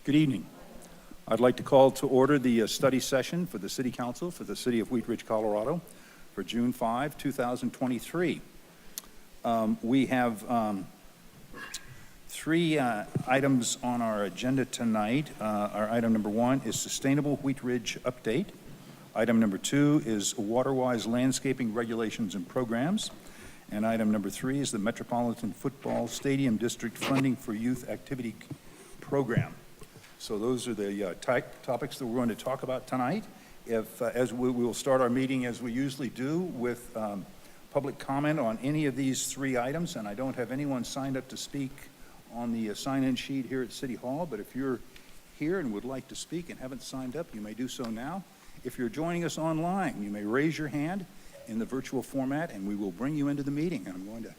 Good evening. I'd like to call to order the study session for the City Council for the City of Wheat Ridge, Colorado for June 5, 2023. We have three items on our agenda tonight. Our item number 1 is Sustainable Wheat Ridge Update. Item number 2 is Waterwise Landscaping Regulations and Programs. And item number 3 is the Metropolitan Football Stadium District Funding for Youth Activity Program. So those are the topics that we're going to talk about tonight. As we will start our meeting as we usually do with public comment on any of these three items, and I don't have anyone signed up to speak on the sign-in sheet here at City Hall, but if you're here and would like to speak and haven't signed up, you may do so now. If you're joining us online, you may raise your hand in the virtual format and we will bring you into the meeting. And I'm going to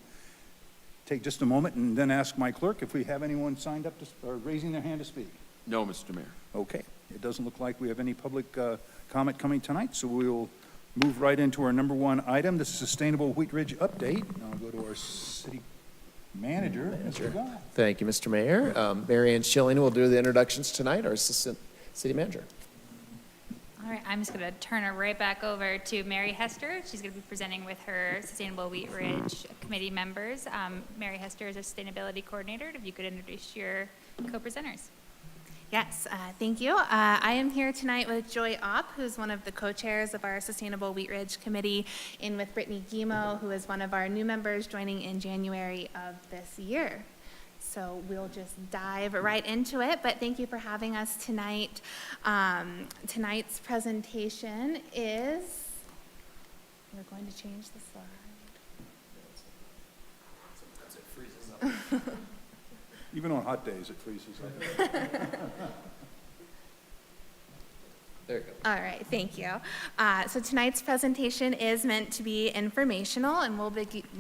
take just a moment and then ask my clerk if we have anyone signed up or raising their hand to speak. No, Mr. Mayor. Okay, it doesn't look like we have any public comment coming tonight, so we will move right into our number 1 item, the Sustainable Wheat Ridge Update. Now I'll go to our city manager, Mr. Guy. Thank you, Mr. Mayor. Mary Ann Schilling will do the introductions tonight, our assistant city manager. All right, I'm just going to turn her right back over to Mary Hester. She's going to be presenting with her Sustainable Wheat Ridge committee members. Mary Hester is a sustainability coordinator. If you could introduce your co-presenters. Yes, thank you. I am here tonight with Joy Opp, who's one of the co-chairs of our Sustainable Wheat Ridge Committee, and with Brittany Guimo, who is one of our new members joining in January of this year. So we'll just dive right into it, but thank you for having us tonight. Tonight's presentation is, we're going to change the slide. Even on hot days, it freezes. There you go. All right, thank you. So tonight's presentation is meant to be informational, and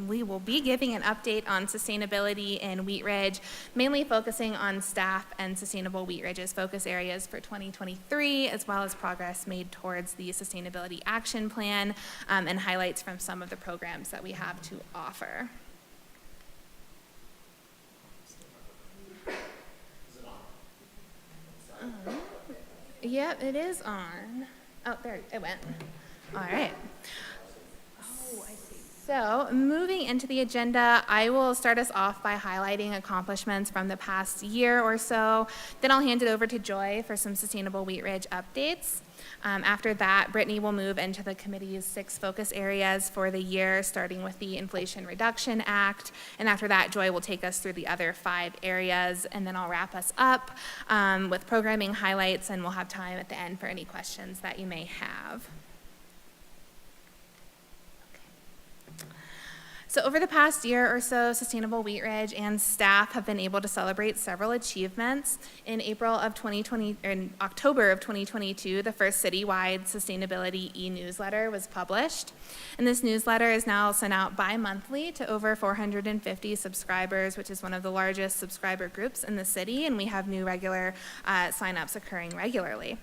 we will be giving an update on sustainability in Wheat Ridge, mainly focusing on staff and Sustainable Wheat Ridge's focus areas for 2023, as well as progress made towards the Sustainability Action Plan, and highlights from some of the programs that we have to offer. Yep, it is on. Oh, there it went. All right. Oh, I see. So, moving into the agenda, I will start us off by highlighting accomplishments from the past year or so. Then I'll hand it over to Joy for some Sustainable Wheat Ridge updates. After that, Brittany will move into the committee's 6 focus areas for the year, starting with the Inflation Reduction Act. And after that, Joy will take us through the other 5 areas, and then I'll wrap us up with programming highlights, and we'll have time at the end for any questions that you may have. So over the past year or so, Sustainable Wheat Ridge and staff have been able to celebrate several achievements. In October of 2022, the first citywide sustainability e-newsletter was published. And this newsletter is now sent out bi-monthly to over 450 subscribers, which is one of the largest subscriber groups in the city, and we have new regular signups occurring regularly.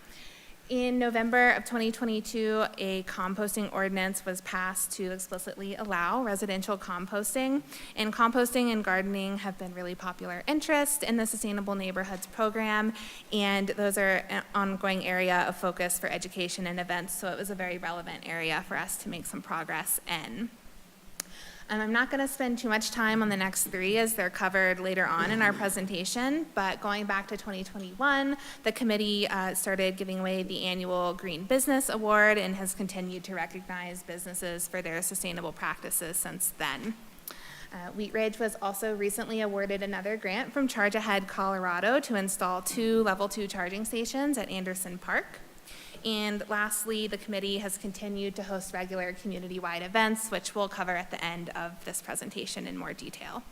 In November of 2022, a composting ordinance was passed to explicitly allow residential composting, and composting and gardening have been really popular interests in the Sustainable Neighborhoods program, and those are an ongoing area of focus for education and events, so it was a very relevant area for us to make some progress in. I'm not going to spend too much time on the next 3 as they're covered later on in our presentation, but going back to 2021, the committee started giving away the annual Green Business Award and has continued to recognize businesses for their sustainable practices since then. Wheat Ridge was also recently awarded another grant from Charge Ahead Colorado to install 2 level 2 charging stations at Anderson Park. And lastly, the committee has continued to host regular community-wide events, which we'll cover at the end of this presentation in more detail.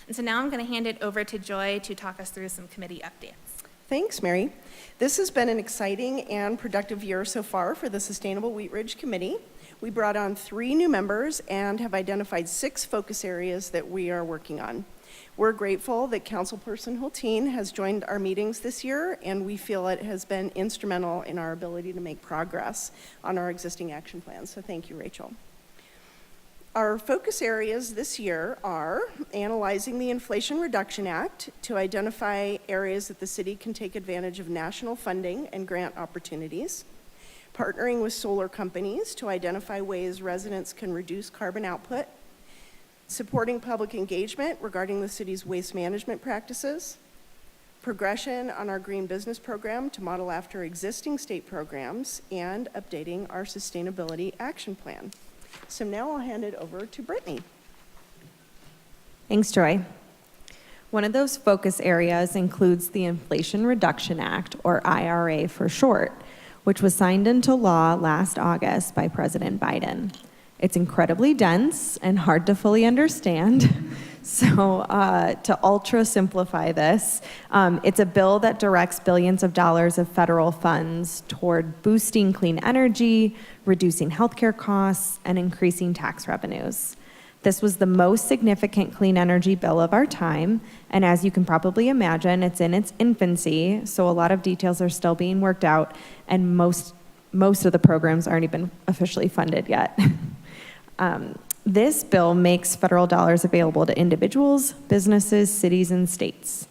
And so now I'm going to hand it over to Joy to talk us through some committee updates. Thanks, Mary. This has been an exciting and productive year so far for the Sustainable Wheat Ridge Committee. We brought on 3 new members and have identified 6 focus areas that we are working on. We're grateful that Councilperson Hultin has joined our meetings this year, and we feel it has been instrumental in our ability to make progress on our existing action plans. So thank you, Rachel. Our focus areas this year are analyzing the Inflation Reduction Act to identify areas that the city can take advantage of national funding and grant opportunities, partnering with solar companies to identify ways residents can reduce carbon output, supporting public engagement regarding the city's waste management practices, progression on our green business program to model after existing state programs, and updating our sustainability action plan. So now I'll hand it over to Brittany. Thanks, Joy. One of those focus areas includes the Inflation Reduction Act, or IRA for short, which was signed into law last August by President Biden. It's incredibly dense and hard to fully understand. So to ultra simplify this, it's a bill that directs billions of dollars of federal funds toward boosting clean energy, reducing healthcare costs, and increasing tax revenues. This was the most significant clean energy bill of our time, and as you can probably imagine, it's in its infancy, so a lot of details are still being worked out, and most of the programs aren't even officially funded yet. This bill makes federal dollars available to individuals, businesses, cities, and states.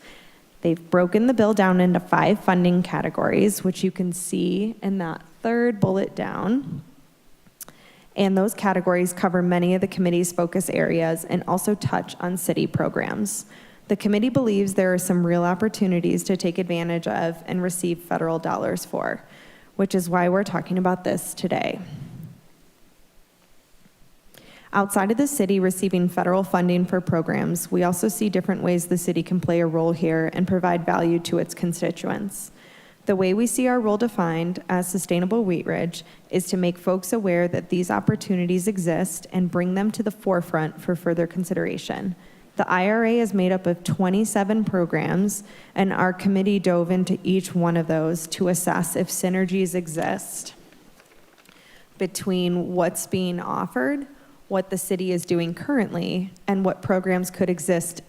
They've broken the bill down into 5 funding categories, which you can see in that third bullet down. And those categories cover many of the committee's focus areas and also touch on city programs. The committee believes there are some real opportunities to take advantage of and receive federal dollars for, which is why we're talking about this today. Outside of the city receiving federal funding for programs, we also see different ways the city can play a role here and provide value to its constituents. The way we see our role defined as Sustainable Wheat Ridge is to make folks aware that these opportunities exist and bring them to the forefront for further consideration. The IRA is made up of 27 programs, and our committee dove into each one of those to assess if synergies exist between what's being offered, what the city is doing currently, and what programs could exist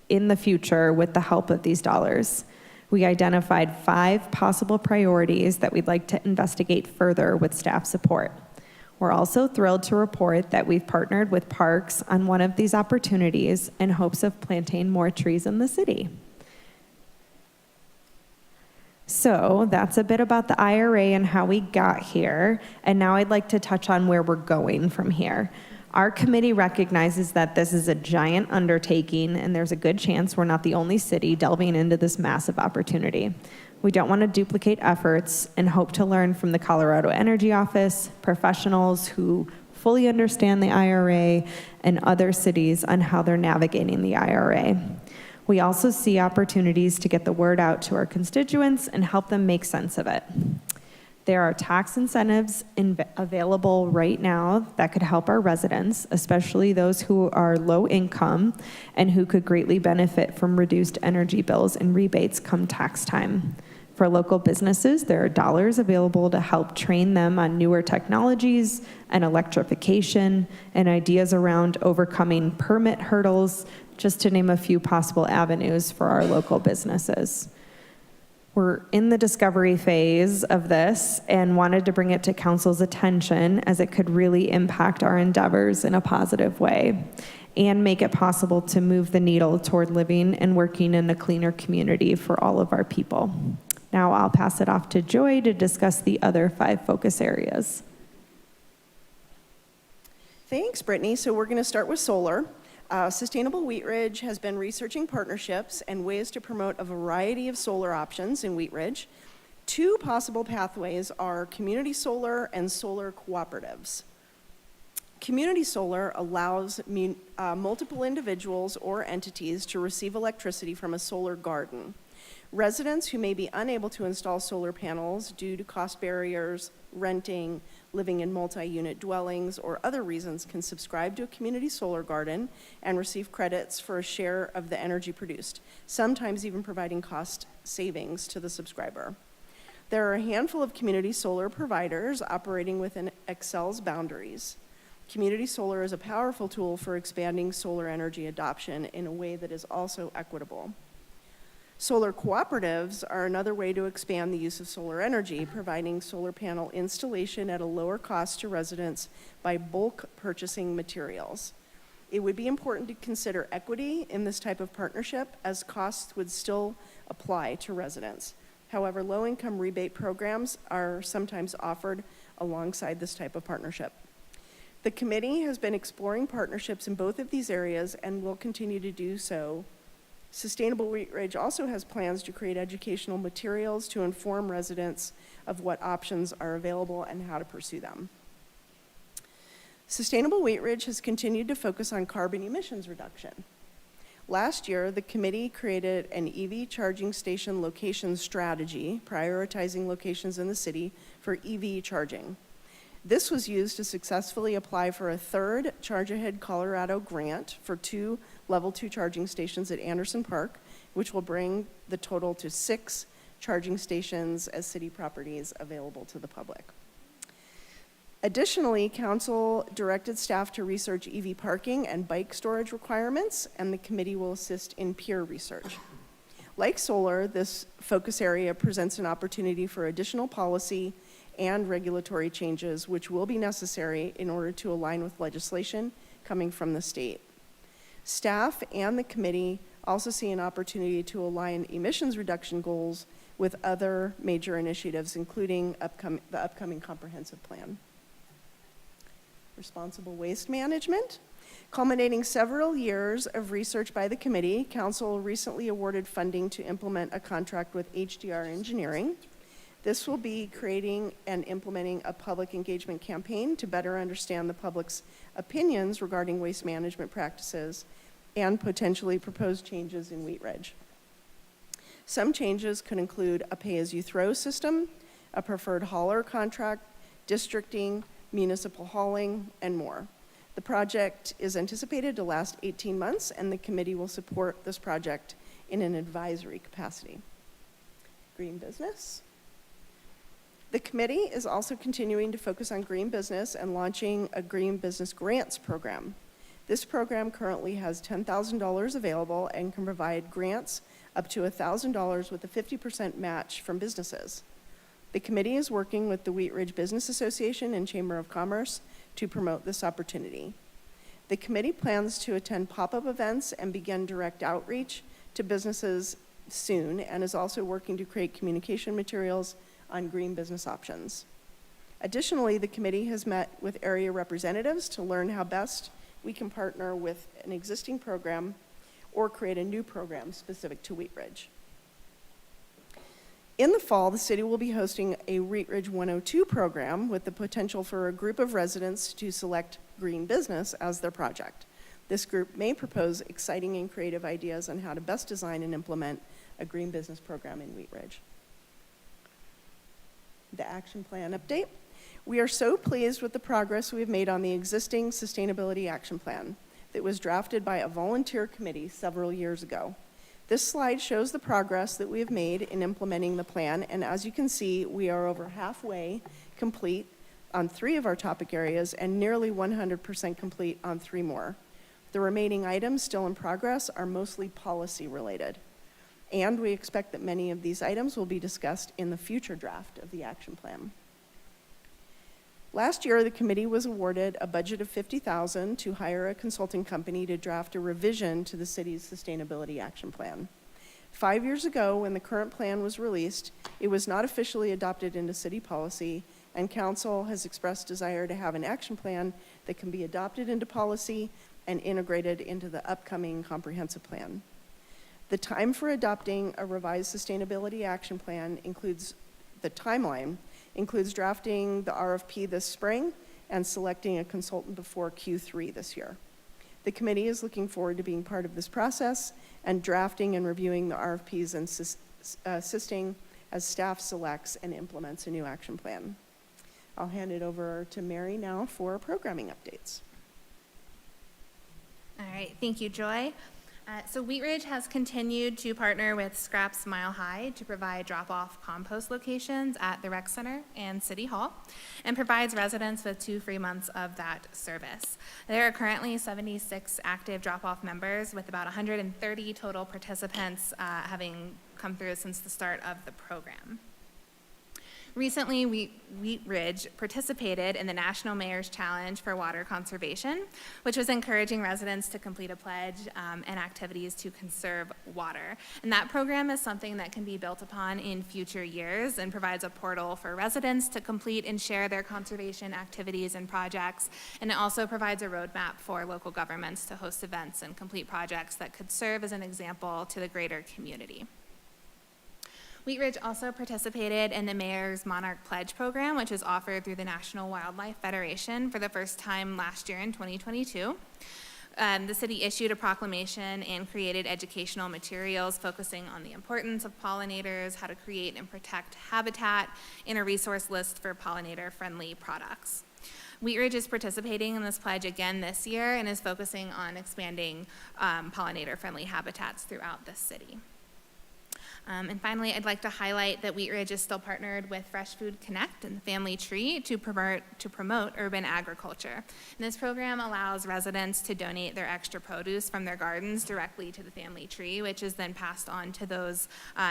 in the future with the help of these dollars. We identified 5 possible priorities that we'd like to investigate further with staff support. We're also thrilled to report that we've partnered with Parks on one of these opportunities in hopes of planting more trees in the city. So that's a bit about the IRA and how we got here, and now I'd like to touch on where we're going from here. Our committee recognizes that this is a giant undertaking, and there's a good chance we're not the only city delving into this massive opportunity. We don't want to duplicate efforts and hope to learn from the Colorado Energy Office, professionals who fully understand the IRA, and other cities on how they're navigating the IRA. We also see opportunities to get the word out to our constituents and help them make sense of it. There are tax incentives available right now that could help our residents, especially those who are low income and who could greatly benefit from reduced energy bills and rebates come tax time. For local businesses, there are dollars available to help train them on newer technologies and electrification and ideas around overcoming permit hurdles, just to name a few possible avenues for our local businesses. We're in the discovery phase of this and wanted to bring it to council's attention as it could really impact our endeavors in a positive way and make it possible to move the needle toward living and working in a cleaner community for all of our people. Now I'll pass it off to Joy to discuss the other 5 focus areas. Thanks, Brittany. So we're going to start with solar. Sustainable Wheat Ridge has been researching partnerships and ways to promote a variety of solar options in Wheat Ridge. 2 possible pathways are community solar and solar cooperatives. Community solar allows multiple individuals or entities to receive electricity from a solar garden. Residents who may be unable to install solar panels due to cost barriers, renting, living in multi-unit dwellings, or other reasons can subscribe to a community solar garden and receive credits for a share of the energy produced, sometimes even providing cost savings to the subscriber. There are a handful of community solar providers operating within Xcel's boundaries. Community solar is a powerful tool for expanding solar energy adoption in a way that is also equitable. Solar cooperatives are another way to expand the use of solar energy, providing solar panel installation at a lower cost to residents by bulk purchasing materials. It would be important to consider equity in this type of partnership, as costs would still apply to residents. However, low-income rebate programs are sometimes offered alongside this type of partnership. The committee has been exploring partnerships in both of these areas and will continue to do so. Sustainable Wheat Ridge also has plans to create educational materials to inform residents of what options are available and how to pursue them. Sustainable Wheat Ridge has continued to focus on carbon emissions reduction. Last year, the committee created an EV charging station location strategy, prioritizing locations in the city for EV charging. This was used to successfully apply for a third Charge Ahead Colorado grant for 2 level 2 charging stations at Anderson Park, which will bring the total to 6 charging stations as city properties available to the public. Additionally, council directed staff to research EV parking and bike storage requirements, and the committee will assist in peer research. Like solar, this focus area presents an opportunity for additional policy and regulatory changes, which will be necessary in order to align with legislation coming from the state. Staff and the committee also see an opportunity to align emissions reduction goals with other major initiatives, including the upcoming comprehensive plan. Responsible waste management. Culminating several years of research by the committee, council recently awarded funding to implement a contract with HDR Engineering. This will be creating and implementing a public engagement campaign to better understand the public's opinions regarding waste management practices and potentially proposed changes in Wheat Ridge. Some changes could include a pay-as-you-throw system, a preferred hauler contract, districting, municipal hauling, and more. The project is anticipated to last 18 months, and the committee will support this project in an advisory capacity. Green business. The committee is also continuing to focus on green business and launching a green business grants program. This program currently has $10,000 available and can provide grants up to $1,000 with a 50% match from businesses. The committee is working with the Wheat Ridge Business Association and Chamber of Commerce to promote this opportunity. The committee plans to attend pop-up events and begin direct outreach to businesses soon, and is also working to create communication materials on green business options. Additionally, the committee has met with area representatives to learn how best we can partner with an existing program or create a new program specific to Wheat Ridge. In the fall, the city will be hosting a Wheat Ridge 102 program with the potential for a group of residents to select green business as their project. This group may propose exciting and creative ideas on how to best design and implement a green business program in Wheat Ridge. The action plan update. We are so pleased with the progress we've made on the existing sustainability action plan that was drafted by a volunteer committee several years ago. This slide shows the progress that we have made in implementing the plan, and as you can see, we are over halfway complete on 3 of our topic areas and nearly 100% complete on 3 more. The remaining items still in progress are mostly policy related, and we expect that many of these items will be discussed in the future draft of the action plan. Last year, the committee was awarded a budget of $50,000 to hire a consulting company to draft a revision to the city's sustainability action plan. 5 years ago, when the current plan was released, it was not officially adopted into city policy, and council has expressed desire to have an action plan that can be adopted into policy and integrated into the upcoming comprehensive plan. The time for adopting a revised sustainability action plan includes drafting the RFP this spring and selecting a consultant before Q3 this year. The committee is looking forward to being part of this process and drafting and reviewing the RFPs and assisting as staff selects and implements a new action plan. I'll hand it over to Mary now for programming updates. All right, thank you, Joy. So Wheat Ridge has continued to partner with Scraps Mile High to provide drop-off compost locations at the Rec Center and City Hall, and provides residents with 2 free months of that service. There are currently 76 active drop-off members with about 130 total participants having come through since the start of the program. Recently, Wheat Ridge participated in the National Mayor's Challenge for Water Conservation, which was encouraging residents to complete a pledge and activities to conserve water. And that program is something that can be built upon in future years and provides a portal for residents to complete and share their conservation activities and projects. And it also provides a roadmap for local governments to host events and complete projects that could serve as an example to the greater community. Wheat Ridge also participated in the Mayor's Monarch Pledge program, which is offered through the National Wildlife Federation for the first time last year in 2022. The city issued a proclamation and created educational materials focusing on the importance of pollinators, how to create and protect habitat, and a resource list for pollinator-friendly products. Wheat Ridge is participating in this pledge again this year and is focusing on expanding pollinator-friendly habitats throughout the city. And finally, I'd like to highlight that Wheat Ridge is still partnered with Fresh Food Connect and the Family Tree to promote urban agriculture. And this program allows residents to donate their extra produce from their gardens directly to the Family Tree, which is then passed on to those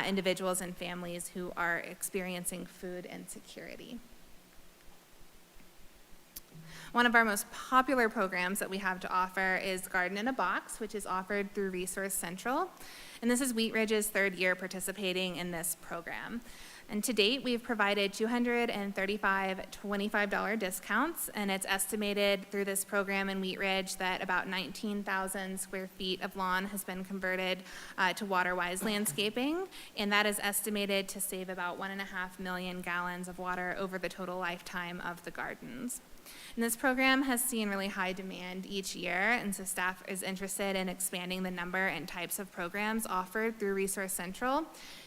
individuals and families who are experiencing food insecurity. One of our most popular programs that we have to offer is Garden in a Box, which is offered through Resource Central. And this is Wheat Ridge's third year participating in this program. And to date, we've provided 235 $25 discounts, and it's estimated through this program in Wheat Ridge that about 19,000 square feet of lawn has been converted to water-wise landscaping, and that is estimated to save about 1.5 million gallons of water over the total lifetime of the gardens. And this program has seen really high demand each year, and so staff is interested in expanding the number and types of programs offered through Resource Central.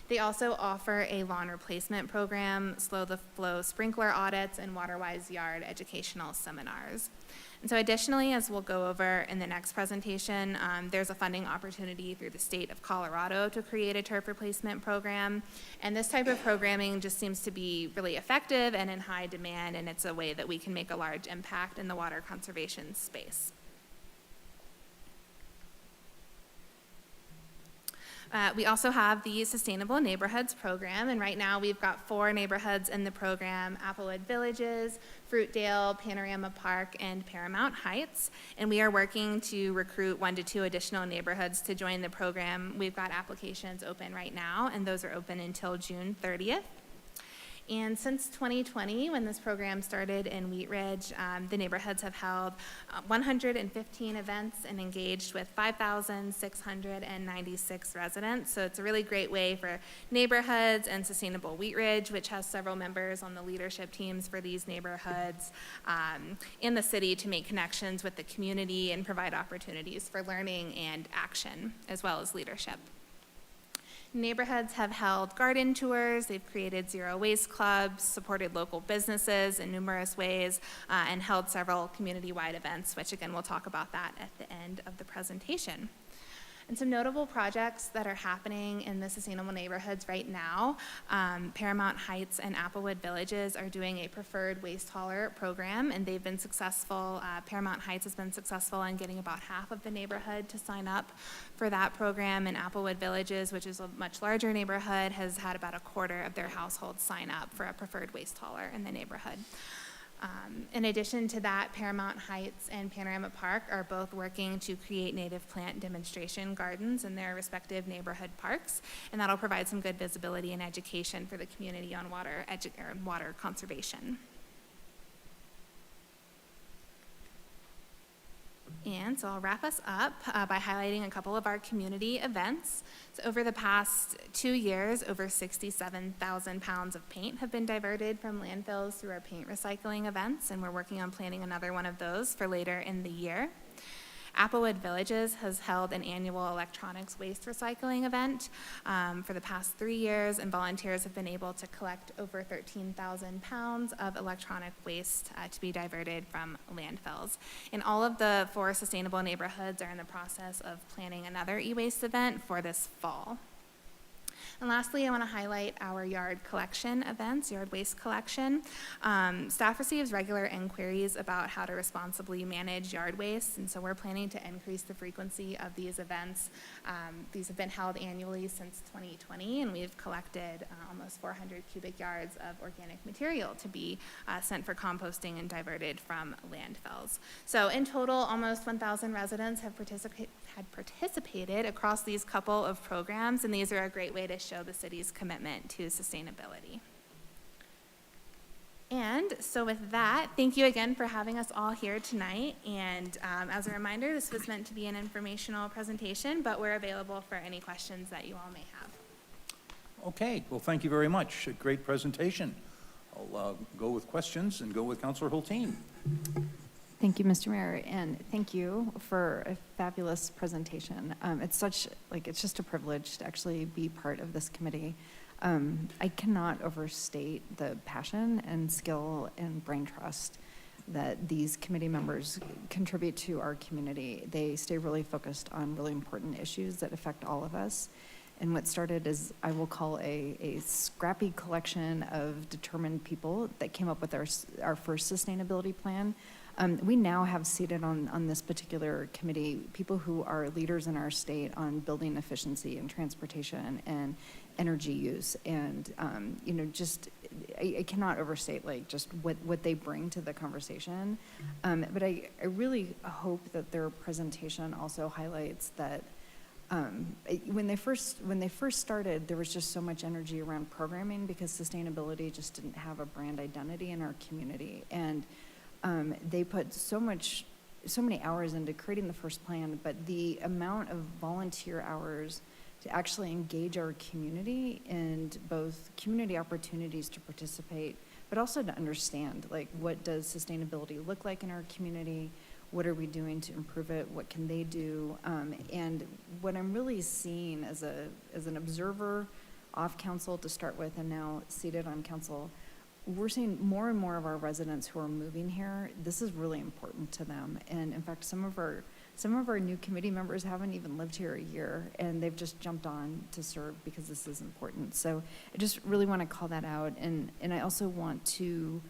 They also offer a lawn replacement program, slow the flow sprinkler audits, and water-wise yard educational seminars. And so additionally, as we'll go over in the next presentation, there's a funding opportunity through the state of Colorado to create a turf replacement program. And this type of programming just seems to be really effective and in high demand, and it's a way that we can make a large impact in the water conservation space. We also have the Sustainable Neighborhoods program, and right now we've got 4 neighborhoods in the program: Applewood Villages, Fruitdale, Panorama Park, and Paramount Heights. And we are working to recruit 1 to 2 additional neighborhoods to join the program. We've got applications open right now, and those are open until June 30th. And since 2020, when this program started in Wheat Ridge, the neighborhoods have held 115 events and engaged with 5,696 residents. So it's a really great way for neighborhoods and Sustainable Wheat Ridge, which has several members on the leadership teams for these neighborhoods, in the city, to make connections with the community and provide opportunities for learning and action, as well as leadership. Neighborhoods have held garden tours, they've created zero waste clubs, supported local businesses in numerous ways, and held several community-wide events, which again, we'll talk about that at the end of the presentation. And some notable projects that are happening in the Sustainable Neighborhoods right now: Paramount Heights and Applewood Villages are doing a preferred waste hauler program, and they've been successful. Paramount Heights has been successful in getting about half of the neighborhood to sign up for that program, and Applewood Villages, which is a much larger neighborhood, has had about 1/4 of their households sign up for a preferred waste hauler in the neighborhood. In addition to that, Paramount Heights and Panorama Park are both working to create native plant demonstration gardens in their respective neighborhood parks, and that'll provide some good visibility and education for the community on water conservation. And so I'll wrap us up by highlighting a couple of our community events. So over the past 2 years, over 67,000 pounds of paint have been diverted from landfills through our paint recycling events, and we're working on planning another one of those for later in the year. Applewood Villages has held an annual electronics waste recycling event for the past 3 years, and volunteers have been able to collect over 13,000 pounds of electronic waste to be diverted from landfills. And all of the 4 sustainable neighborhoods are in the process of planning another e-waste event for this fall. And lastly, I want to highlight our yard collection events, yard waste collection. Staff receives regular inquiries about how to responsibly manage yard waste, and so we're planning to increase the frequency of these events. These have been held annually since 2020, and we've collected almost 400 cubic yards of organic material to be sent for composting and diverted from landfills. So in total, almost 1,000 residents have participated across these couple of programs, and these are a great way to show the city's commitment to sustainability. And so with that, thank you again for having us all here tonight. And as a reminder, this was meant to be an informational presentation, but we're available for any questions that you all may have. Okay, well, thank you very much. A great presentation. I'll go with questions and go with Councilor Hulteen. Thank you, Mr. Mayor, and thank you for a fabulous presentation. It's just a privilege to actually be part of this committee. I cannot overstate the passion and skill and brain trust that these committee members contribute to our community. They stay really focused on really important issues that affect all of us. And what started as, I will call a scrappy collection of determined people that came up with our first sustainability plan. We now have seated on this particular committee people who are leaders in our state on building efficiency and transportation and energy use. And, I cannot overstate just what they bring to the conversation. But I really hope that their presentation also highlights that when they first started, there was just so much energy around programming because sustainability just didn't have a brand identity in our community. And they put so many hours into creating the first plan, but the amount of volunteer hours to actually engage our community and both community opportunities to participate, but also to understand, what does sustainability look like in our community? What are we doing to improve it? What can they do? And what I'm really seeing as an observer off council to start with and now seated on council, we're seeing more and more of our residents who are moving here. This is really important to them. And in fact, some of our new committee members haven't even lived here a year, and they've just jumped on to serve because this is important. So I just really want to call that out. And I also want to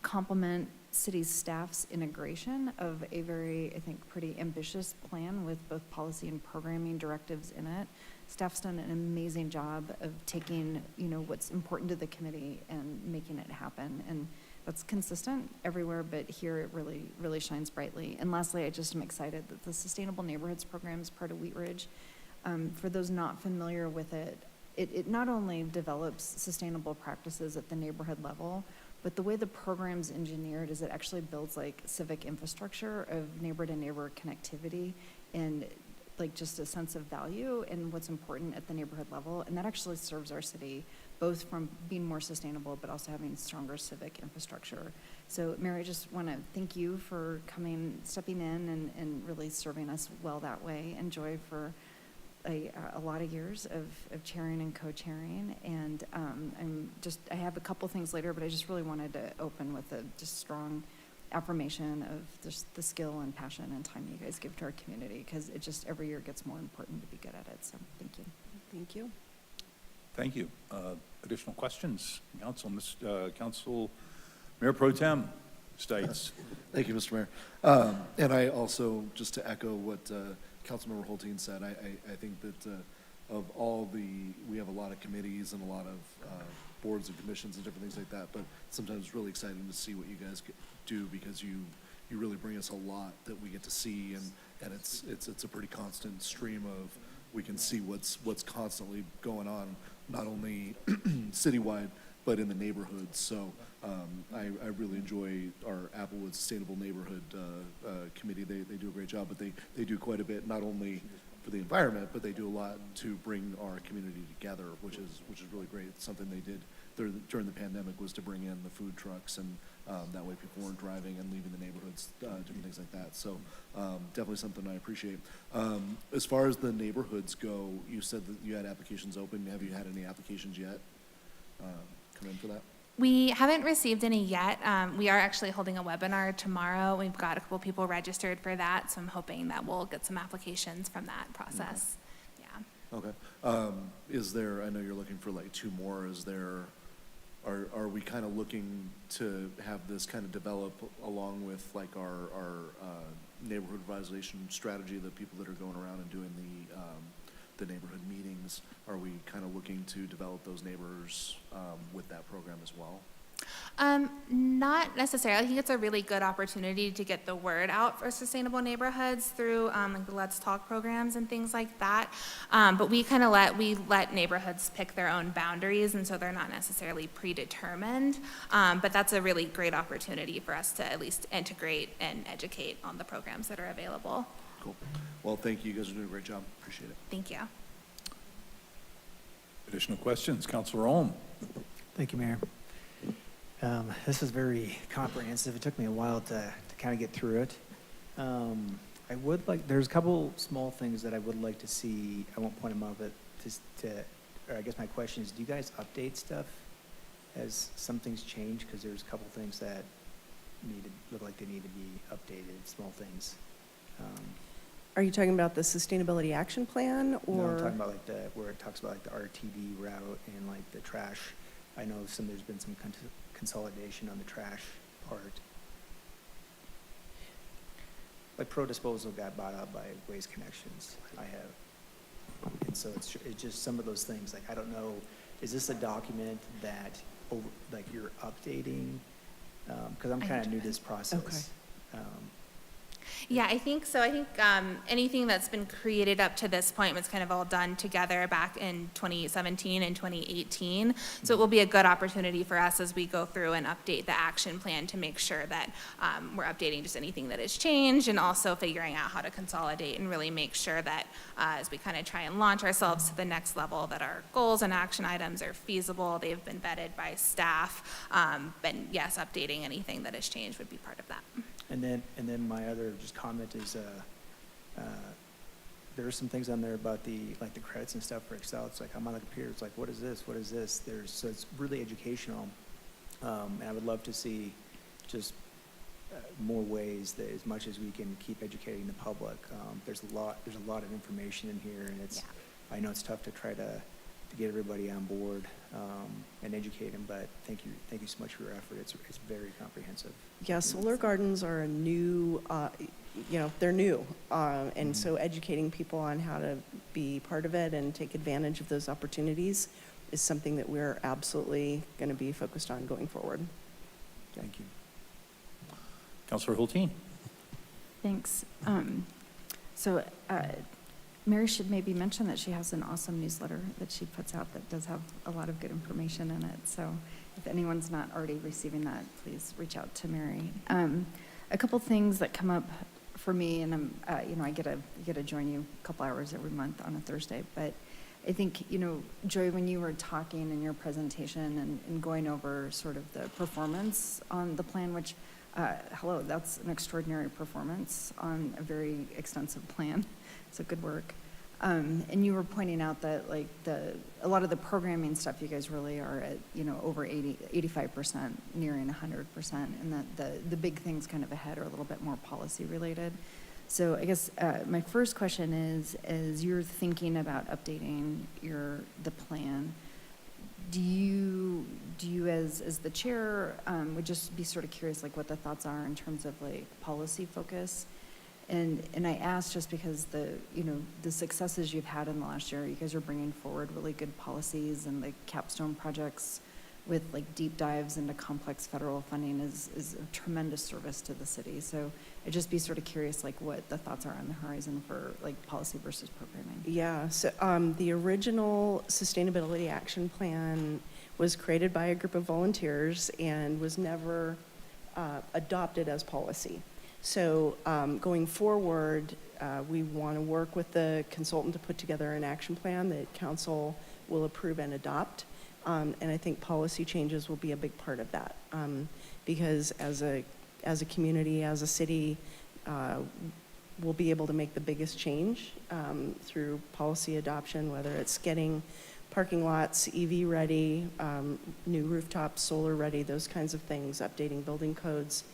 compliment city staff's integration of a very, I think, pretty ambitious plan with both policy and programming directives in it. Staff's done an amazing job of taking, what's important to the committee and making it happen. And that's consistent everywhere, but here it really, really shines brightly. And lastly, I just am excited that the Sustainable Neighborhoods Program is part of Wheat Ridge. For those not familiar with it, it not only develops sustainable practices at the neighborhood level, but the way the program's engineered is it actually builds civic infrastructure of neighbor to neighbor connectivity and just a sense of value and what's important at the neighborhood level. And that actually serves our city both from being more sustainable, but also having stronger civic infrastructure. So Mary, I just want to thank you for stepping in and really serving us well that way. And Joy for a lot of years of chairing and co-chairing. And I have a couple things later, but I just really wanted to open with a just strong affirmation of just the skill and passion and time you guys give to our community, because it just every year gets more important to be good at it. So thank you. Thank you. Thank you. Additional questions? Council Mayor Pro Tem Stites. Thank you, Mr. Mayor. And I also, just to echo what Councilmember Hulteen said, I think that we have a lot of committees and a lot of boards and commissions and different things like that, but sometimes it's really exciting to see what you guys do because you really bring us a lot that we get to see, and it's a pretty constant stream of, we can see what's constantly going on, not only citywide, but in the neighborhoods. So I really enjoy our Applewood Sustainable Neighborhood Committee. They do a great job, but they do quite a bit, not only for the environment, but they do a lot to bring our community together, which is really great. It's something they did during the pandemic, was to bring in the food trucks, and that way people weren't driving and leaving the neighborhoods, different things like that. So definitely something I appreciate. As far as the neighborhoods go, you said that you had applications open. Have you had any applications yet come in for that? We haven't received any yet. We are actually holding a webinar tomorrow. We've got a couple people registered for that, so I'm hoping that we'll get some applications from that process. Yeah. Okay. Is there, I know you're looking for like 2 more, is there, are we kind of looking to have this kind of develop along with like our neighborhood revitalization strategy, the people that are going around and doing the neighborhood meetings? Are we kind of looking to develop those neighbors with that program as well? Not necessarily. I think it's a really good opportunity to get the word out for sustainable neighborhoods through like the Let's Talk programs and things like that. But we kind of let neighborhoods pick their own boundaries, and so they're not necessarily predetermined. But that's a really great opportunity for us to at least integrate and educate on the programs that are available. Cool. Well, thank you. You guys are doing a great job. Appreciate it. Thank you. Additional questions? Counselor Ohm? Thank you, Mayor. This is very comprehensive. It took me a while to kind of get through it. I would like, there's a couple small things that I would like to see. I won't point them out, but or I guess my question is, do you guys update stuff as some things change? Because there's a couple things that look like they need to be updated, small things. Are you talking about the Sustainability Action Plan, or? No, I'm talking about like where it talks about like the RTD route and like the trash. I know there's been some consolidation on the trash part. Like Pro Disposal got bought out by Waste Connections, I have. And so it's just some of those things, like, I don't know, is this a document that, like, you're updating? Because I'm kind of new to this process. Yeah, I think so. I think anything that's been created up to this point was kind of all done together back in 2017 and 2018. So it will be a good opportunity for us as we go through and update the action plan to make sure that we're updating just anything that has changed, and also figuring out how to consolidate and really make sure that as we kind of try and launch ourselves to the next level, that our goals and action items are feasible, they've been vetted by staff, and yes, updating anything that has changed would be part of that. And then my other just comment is, there are some things on there about the credits and stuff for Excel. It's like, I'm on the computer, it's like, what is this? What is this? So it's really educational. And I would love to see just more ways that, as much as we can, keep educating the public. There's a lot of information in here, and I know it's tough to try to get everybody on board and educate them, but thank you so much for your effort. It's very comprehensive. Yeah, solar gardens are a new, they're new. And so educating people on how to be part of it and take advantage of those opportunities is something that we're absolutely going to be focused on going forward. Thank you. Counselor Hulteen? Thanks. So Mary should maybe mention that she has an awesome newsletter that she puts out that does have a lot of good information in it. So if anyone's not already receiving that, please reach out to Mary. A couple things that come up for me, and I get to join you a couple hours every month on a Thursday, but I think, Joy, when you were talking in your presentation and going over sort of the performance on the plan, which, hello, that's an extraordinary performance on a very extensive plan. So good work. And you were pointing out that like a lot of the programming stuff, you guys really are at, over 85%, nearing 100%, and that the big things kind of ahead are a little bit more policy related. So I guess my first question is, as you're thinking about updating the plan, do you as the chair would just be sort of curious like what the thoughts are in terms of like policy focus? And I asked just because the successes you've had in the last year, you guys are bringing forward really good policies, and the capstone projects with like deep dives into complex federal funding is a tremendous service to the city. So I'd just be sort of curious like what the thoughts are on the horizon for like policy versus programming. Yeah, so the original Sustainability Action Plan was created by a group of volunteers and was never adopted as policy. So going forward, we want to work with the consultant to put together an action plan that council will approve and adopt. And I think policy changes will be a big part of that. Because as a community, as a city, we'll be able to make the biggest change through policy adoption, whether it's getting parking lots EV ready, new rooftops, solar ready, those kinds of things, updating building codes.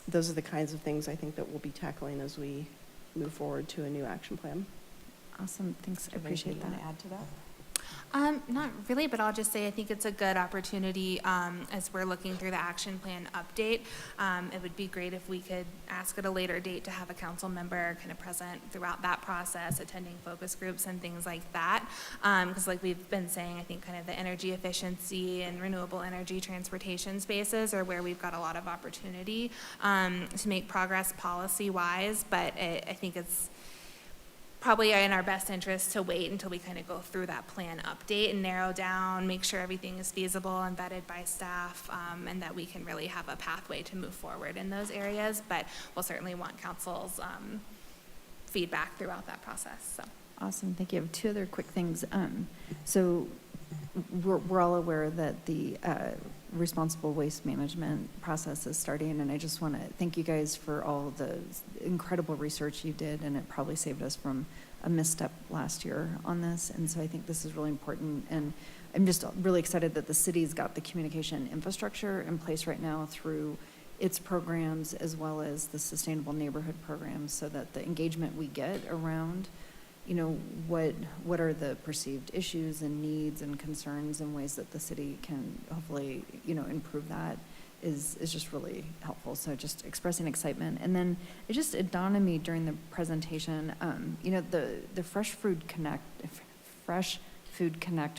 Those are the kinds of things I think that we'll be tackling as we move forward to a new action plan. Awesome, thanks, I appreciate that. Add to that? Not really, but I'll just say I think it's a good opportunity as we're looking through the action plan update. It would be great if we could ask at a later date to have a council member kind of present throughout that process, attending focus groups and things like that. Because like we've been saying, I think kind of the energy efficiency and renewable energy transportation spaces are where we've got a lot of opportunity to make progress policy-wise, but I think it's probably in our best interest to wait until we kind of go through that plan update and narrow down, make sure everything is feasible and vetted by staff, and that we can really have a pathway to move forward in those areas. But we'll certainly want council's feedback throughout that process, so. Awesome, thank you. I have two other quick things. So we're all aware that the responsible waste management process is starting, and I just want to thank you guys for all the incredible research you did, and it probably saved us from a misstep last year on this, and so I think this is really important, and I'm just really excited that the city's got the communication infrastructure in place right now through its programs as well as the sustainable neighborhood programs, so that the engagement we get around, you know, what are the perceived issues and needs and concerns and ways that the city can hopefully, you know, improve that is just really helpful. So just expressing excitement. And then it dawned on me during the presentation, you know, the Fresh Food Connect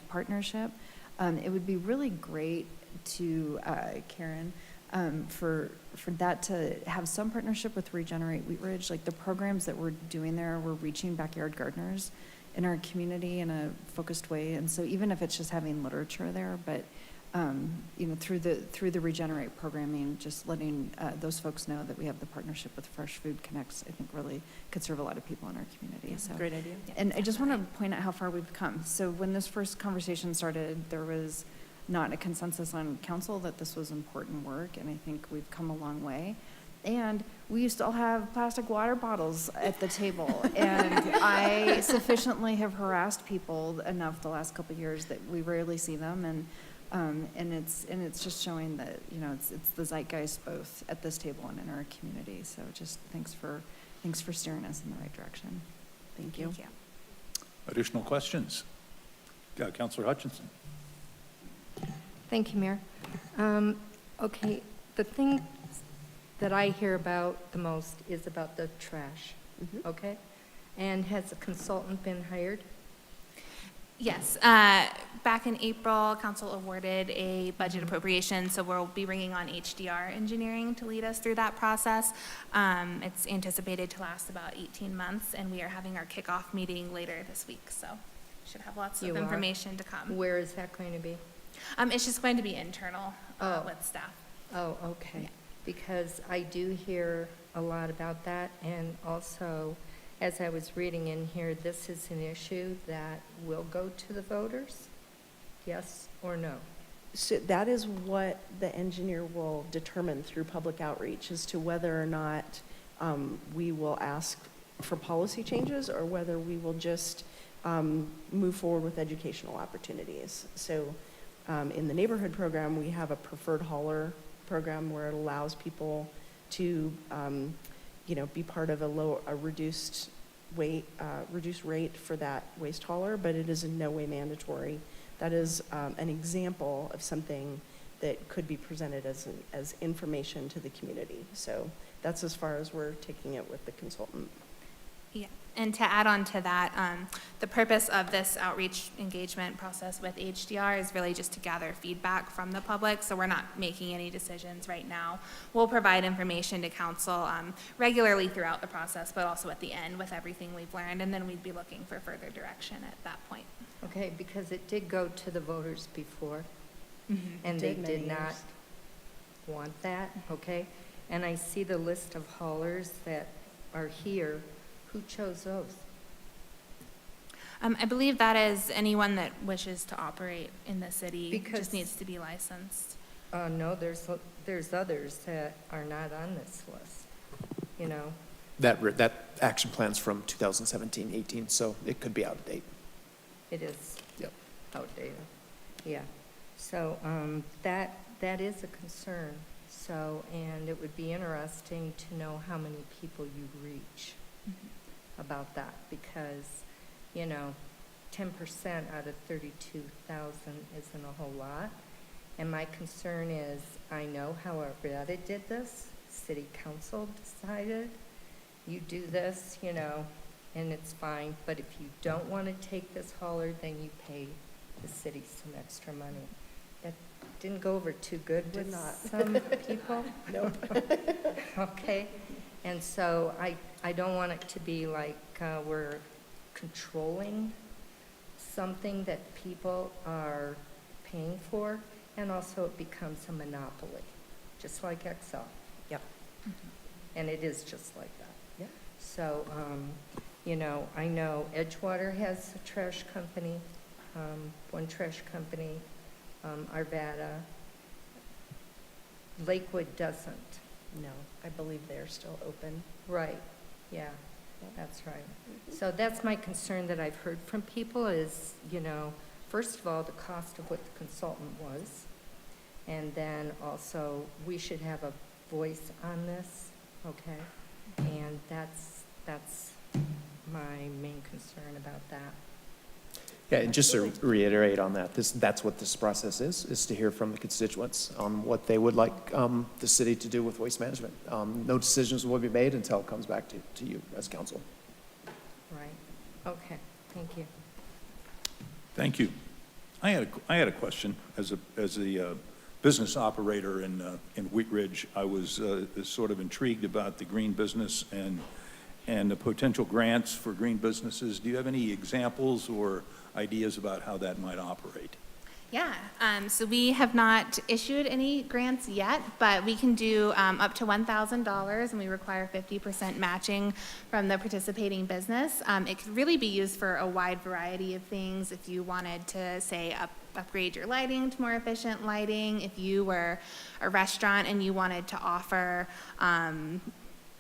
partnership, it would be really great to, Karen, for that to have some partnership with Regenerate Wheat Ridge. Like the programs that we're doing there, we're reaching backyard gardeners in our community in a focused way. And so even if it's just having literature there, but you know, through the Regenerate programming, just letting those folks know that we have the partnership with Fresh Food Connects, I think really could serve a lot of people in our community. So Great idea. And I just want to point out how far we've come. So when this first conversation started, there was not a consensus on council that this was important work, and I think we've come a long way. And we used to all have plastic water bottles at the table, and I sufficiently have harassed people enough the last couple of years that we rarely see them, and it's just showing that, you know, it's the zeitgeist both at this table and in our community. So just thanks for steering us in the right direction. Thank you. Thank you. Additional questions? Councilor Hutchinson. Thank you, Mayor. Okay, the thing that I hear about the most is about the trash, okay? And has a consultant been hired? Yes, back in April, council awarded a budget appropriation, so we'll be bringing on HDR Engineering to lead us through that process. It's anticipated to last about 18 months, and we are having our kickoff meeting later this week, so should have lots of You are? information to come. Where is that going to be? It's just going to be internal with staff. Oh, okay. Yeah. Because I do hear a lot about that, and also, as I was reading in here, this is an issue that will go to the voters? Yes or no? So that is what the engineer will determine through public outreach as to whether or not we will ask for policy changes or whether we will just move forward with educational opportunities. So in the neighborhood program, we have a preferred hauler program where it allows people to, you know, be part of a reduced rate for that waste hauler, but it is in no way mandatory. That is an example of something that could be presented as information to the community. So that's as far as we're taking it with the consultant. Yeah, and to add on to that, the purpose of this outreach engagement process with HDR is really just to gather feedback from the public, so we're not making any decisions right now. We'll provide information to council regularly throughout the process, but also at the end with everything we've learned, and then we'd be looking for further direction at that point. Okay, because it did go to the voters before, and they Did many did not years. want that, okay? And I see the list of haulers that are here. Who chose those? I believe that is anyone that wishes to operate in the city, Because- just needs to be licensed. No, there's others that are not on this list, you know? That action plan's from 2017, 18, so it could be out of date. It is Yep. outdated, yeah. So that is a concern, so, and it would be interesting to know how many people you reach about that, because you know, 10% out of 32,000 isn't a whole lot. And my concern is, I know how Arvada did this, city council decided, you do this, you know, and it's fine, but if you don't want to take this hauler, then you pay the city some extra money. That didn't go over too good Did with not. some people. Nope. Okay, and so I don't want it to be like we're controlling something that people are paying for, and also it becomes a monopoly, just like Excel. Yep. And it is just like that. Yep. So, you know, I know Edgewater has a trash company, one trash company, Arvada. Lakewood doesn't. No, I believe they're still open. Right, yeah, that's right. So that's my concern that I've heard from people is, you know, first of all, the cost of what the consultant was, and then also, we should have a voice on this, okay? And that's my main concern about that. Yeah, and just to reiterate on that, that's what this process is to hear from the constituents on what they would like the city to do with waste management. No decisions will be made until it comes back to you as council. Right, okay, thank you. Thank you. I had a question. As a business operator in Wheat Ridge, I was sort of intrigued about the green business and the potential grants for green businesses. Do you have any examples or ideas about how that might operate? Yeah, so we have not issued any grants yet, but we can do up to $1,000, and we require 50% matching from the participating business. It could really be used for a wide variety of things. If you wanted to, say, upgrade your lighting to more efficient lighting, if you were a restaurant and you wanted to offer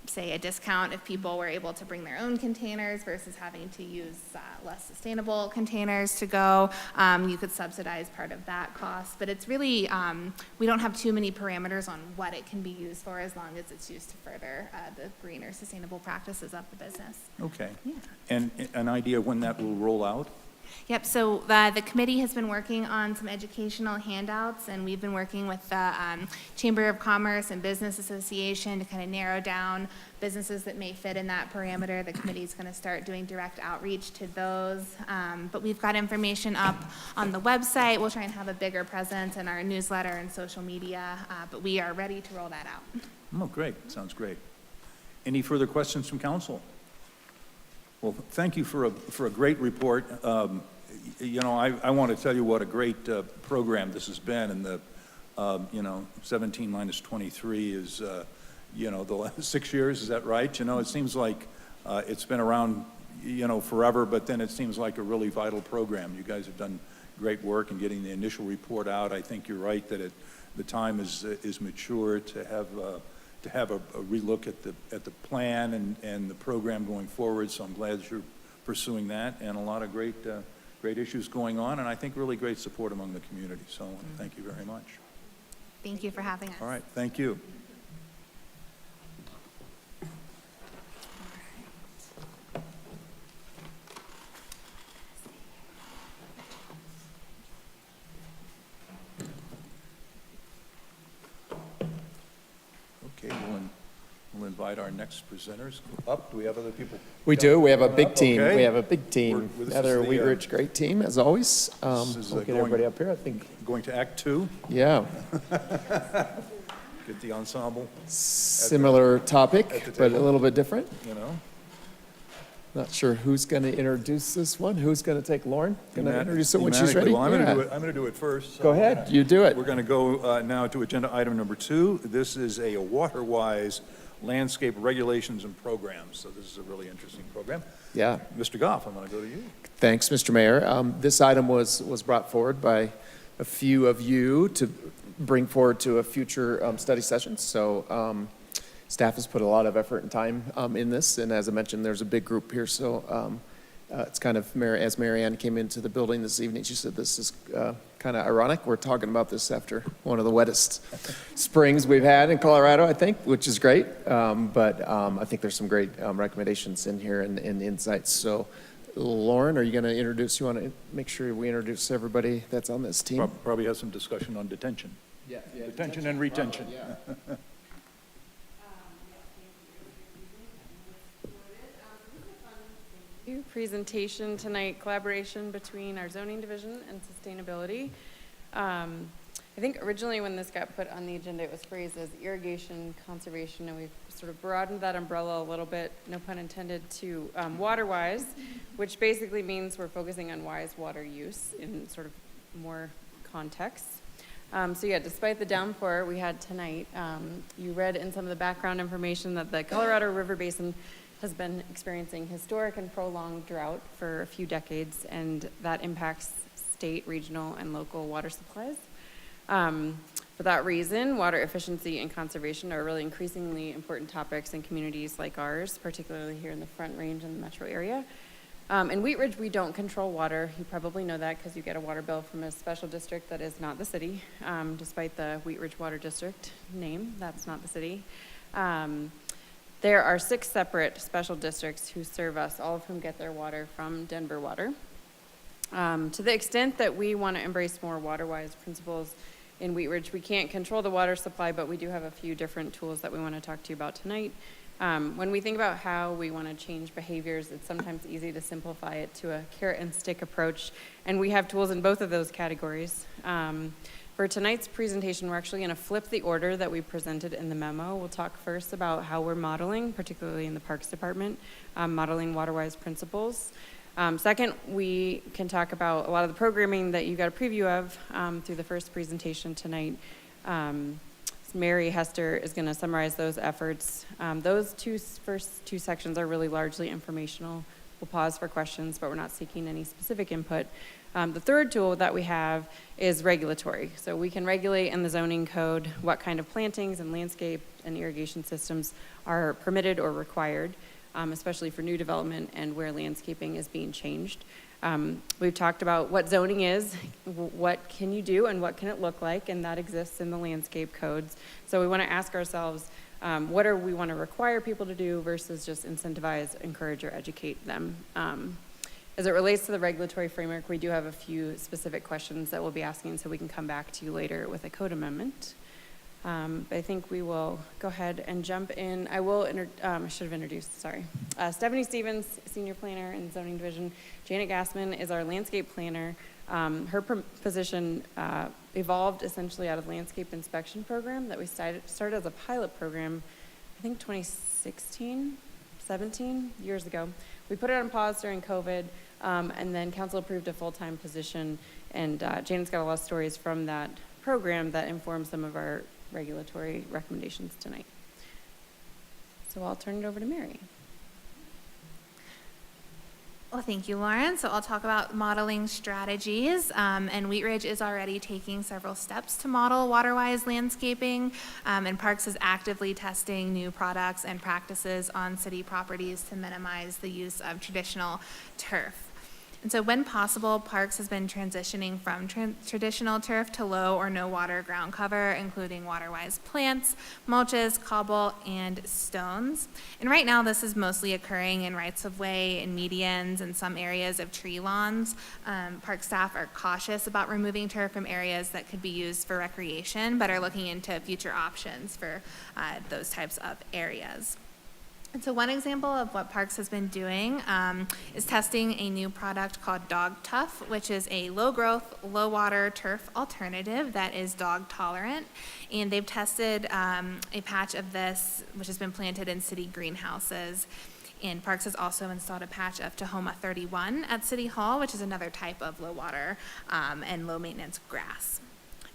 say, a discount if people were able to bring their own containers versus having to use less sustainable containers to go. You could subsidize part of that cost, but it's really, we don't have too many parameters on what it can be used for as long as it's used to further the greener, sustainable practices of the business. Okay. Yeah. And an idea when that will roll out? Yep, so the committee has been working on some educational handouts, and we've been working with the Chamber of Commerce and Business Association to kind of narrow down businesses that may fit in that parameter. The committee's going to start doing direct outreach to those, but we've got information up on the website. We'll try and have a bigger presence in our newsletter and social media, but we are ready to roll that out. Oh, great. Sounds great. Any further questions from council? Well, thank you for a great report. You know, I want to tell you what a great program this has been, and you know, 17 minus 23 is, you know, the last 6 years, is that right? You know, it seems like it's been around, you know, forever, but then it seems like a really vital program. You guys have done great work in getting the initial report out. I think you're right that the time is mature to have a relook at the plan and the program going forward. So I'm glad that you're pursuing that, and a lot of great issues going on, and I think really great support among the community. So I want to thank you very much. Thank you for having us. All right, thank you. Okay, we'll invite our next presenters up. Do we have other people? We do. We have a big team. Okay. We have a big team. This is Another the, Wheat Ridge great team, as always. This is, We'll get going- everybody up here, I think. Going to Act 2, Yeah, get the ensemble, similar at topic, the but a table. little bit different. you know. Not sure who's going to introduce this one. Who's going to take Lauren? Going to introduce it when she's Thematically. ready? Well, I'm Yeah. going to do it first. Go ahead, you do it. We're going to go now to agenda item number 2. This is a water-wise landscape regulations and programs. So this is a really interesting program. Yeah. Mr. Goff, I'm going to go to you. Thanks, Mr. Mayor. This item was brought forward by a few of you to bring forward to a future study session. So staff has put a lot of effort and time in this, and as I mentioned, there's a big group here. So it's kind of, as Marianne came into the building this evening, she said this is kind of ironic. We're talking about this after one of the wettest springs we've had in Colorado, I think, which is great. But I think there's some great recommendations in here and insights. So Lauren, are you going to introduce, you want to make sure we introduce everybody that's on this team? Probably have some discussion on detention. Yeah. Detention and retention. Presentation tonight, collaboration between our zoning division and sustainability. I think originally when this got put on the agenda, it was phrased as irrigation conservation, and we've sort of broadened that umbrella a little bit, no pun intended, to water-wise, which basically means we're focusing on wise water use in sort of more context. So yeah, despite the downpour we had tonight, you read in some of the background information that the Colorado River Basin has been experiencing historic and prolonged drought for a few decades, and that impacts state, regional, and local water supplies. For that reason, water efficiency and conservation are really increasingly important topics in communities like ours, particularly here in the Front Range and the metro area. In Wheat Ridge, we don't control water. You probably know that because you get a water bill from a special district that is not the city, despite the Wheat Ridge Water District name, that's not the city. There are 6 separate special districts who serve us, all of whom get their water from Denver Water. To the extent that we want to embrace more water-wise principles in Wheat Ridge, we can't control the water supply, but we do have a few different tools that we want to talk to you about tonight. When we think about how we want to change behaviors, it's sometimes easy to simplify it to a carrot and stick approach, and we have tools in both of those categories. For tonight's presentation, we're actually going to flip the order that we presented in the memo. We'll talk first about how we're modeling, particularly in the Parks Department, modeling water-wise principles. Second, we can talk about a lot of the programming that you got a preview of through the first presentation tonight. Mary Hester is going to summarize those efforts. Those first two sections are really largely informational. We'll pause for questions, but we're not seeking any specific input. The third tool that we have is regulatory. So we can regulate in the zoning code what kind of plantings and landscape and irrigation systems are permitted or required, especially for new development and where landscaping is being changed. We've talked about what zoning is, what can you do and what can it look like, and that exists in the landscape codes. So we want to ask ourselves, what do we want to require people to do versus just incentivize, encourage, or educate them? As it relates to the regulatory framework, we do have a few specific questions that we'll be asking, so we can come back to you later with a code amendment. I think we will go ahead and jump in. I should have introduced, sorry. Stephanie Stevens, Senior Planner in Zoning Division. Janet Gassman is our Landscape Planner. Her position evolved essentially out of the Landscape Inspection Program that we started as a pilot program, I think 2016, 17 years ago. We put it on pause during COVID, and then council approved a full-time position, and Janet's got a lot of stories from that program that inform some of our regulatory recommendations tonight. So I'll turn it over to Mary. Well, thank you, Lauren. So I'll talk about modeling strategies, and Wheat Ridge is already taking several steps to model water-wise landscaping, and Parks is actively testing new products and practices on city properties to minimize the use of traditional turf. And so when possible, Parks has been transitioning from traditional turf to low or no water ground cover, including water-wise plants, mulches, cobble, and stones. And right now, this is mostly occurring in rights-of-way and medians and some areas of tree lawns. Park staff are cautious about removing turf from areas that could be used for recreation, but are looking into future options for those types of areas. And so one example of what Parks has been doing is testing a new product called Dog Tuff, which is a low-growth, low-water turf alternative that is dog-tolerant. And they've tested a patch of this, which has been planted in city greenhouses. And Parks has also installed a patch of Tahoma 31 at City Hall, which is another type of low-water and low-maintenance grass.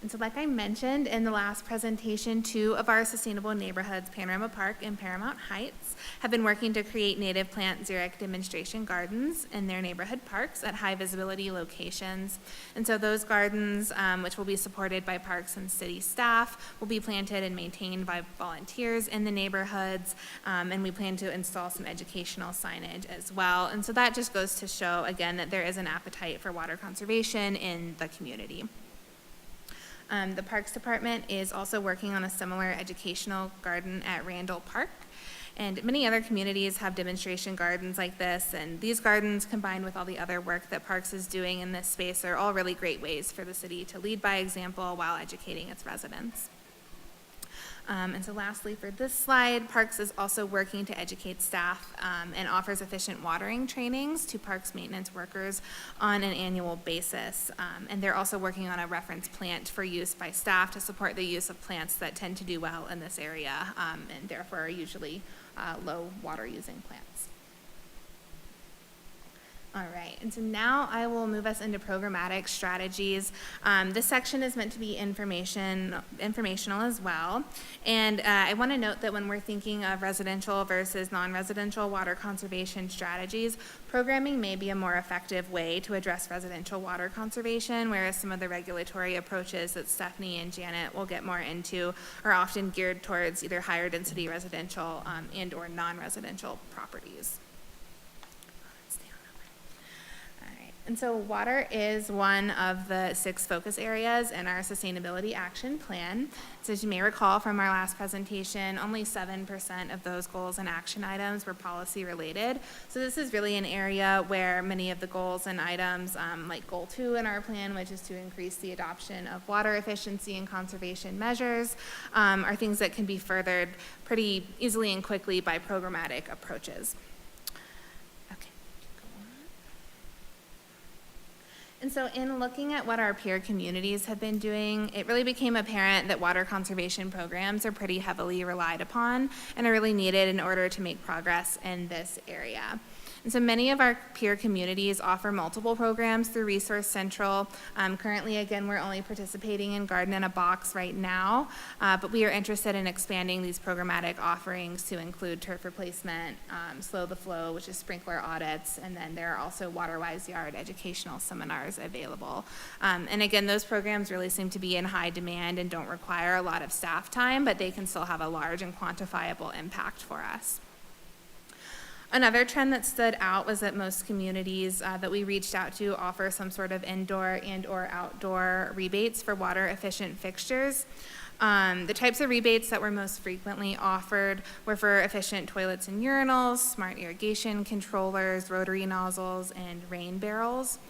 And so like I mentioned in the last presentation, 2 of our sustainable neighborhoods, Panorama Park and Paramount Heights, have been working to create native plant xeric demonstration gardens in their neighborhood parks at high visibility locations. And so those gardens, which will be supported by Parks and city staff, will be planted and maintained by volunteers in the neighborhoods, and we plan to install some educational signage as well. And so that just goes to show, again, that there is an appetite for water conservation in the community. The Parks Department is also working on a similar educational garden at Randall Park. And many other communities have demonstration gardens like this, and these gardens, combined with all the other work that Parks is doing in this space, are all really great ways for the city to lead by example while educating its residents. And so lastly, for this slide, Parks is also working to educate staff and offers efficient watering trainings to Parks maintenance workers on an annual basis. And they're also working on a reference plant for use by staff to support the use of plants that tend to do well in this area and therefore are usually low water using plants. All right, and so now I will move us into programmatic strategies. This section is meant to be informational as well. And I want to note that when we're thinking of residential versus non-residential water conservation strategies, programming may be a more effective way to address residential water conservation, whereas some of the regulatory approaches that Stephanie and Janet will get more into are often geared towards either higher density residential and or non-residential properties. And so water is one of the 6 focus areas in our sustainability action plan. So as you may recall from our last presentation, only 7% of those goals and action items were policy related. So this is really an area where many of the goals and items, like goal 2 in our plan, which is to increase the adoption of water efficiency and conservation measures, are things that can be furthered pretty easily and quickly by programmatic approaches. And so in looking at what our peer communities have been doing, it really became apparent that water conservation programs are pretty heavily relied upon and are really needed in order to make progress in this area. And so many of our peer communities offer multiple programs through Resource Central. Currently, again, we're only participating in Garden in a Box right now, but we are interested in expanding these programmatic offerings to include turf replacement, Slow the Flow, which is sprinkler audits, and then there are also Waterwise Yard educational seminars available. And again, those programs really seem to be in high demand and don't require a lot of staff time, but they can still have a large and quantifiable impact for us. Another trend that stood out was that most communities that we reached out to offer some sort of indoor and or outdoor rebates for water efficient fixtures. The types of rebates that were most frequently offered were for efficient toilets and urinals, smart irrigation controllers, rotary nozzles, and rain barrels.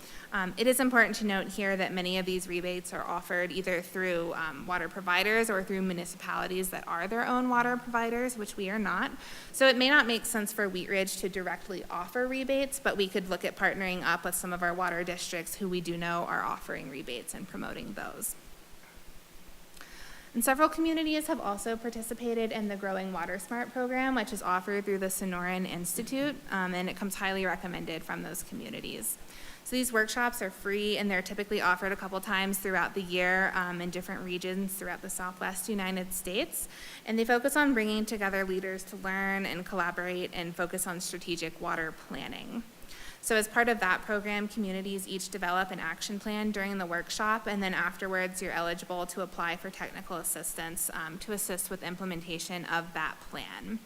It is important to note here that many of these rebates are offered either through water providers or through municipalities that are their own water providers, which we are not. So it may not make sense for Wheat Ridge to directly offer rebates, but we could look at partnering up with some of our water districts who we do know are offering rebates and promoting those. And several communities have also participated in the Growing Water Smart program, which is offered through the Sonoran Institute, and it comes highly recommended from those communities. So these workshops are free, and they're typically offered a couple times throughout the year in different regions throughout the Southwest United States. And they focus on bringing together leaders to learn and collaborate and focus on strategic water planning. So as part of that program, communities each develop an action plan during the workshop, and then afterwards you're eligible to apply for technical assistance to assist with implementation of that plan.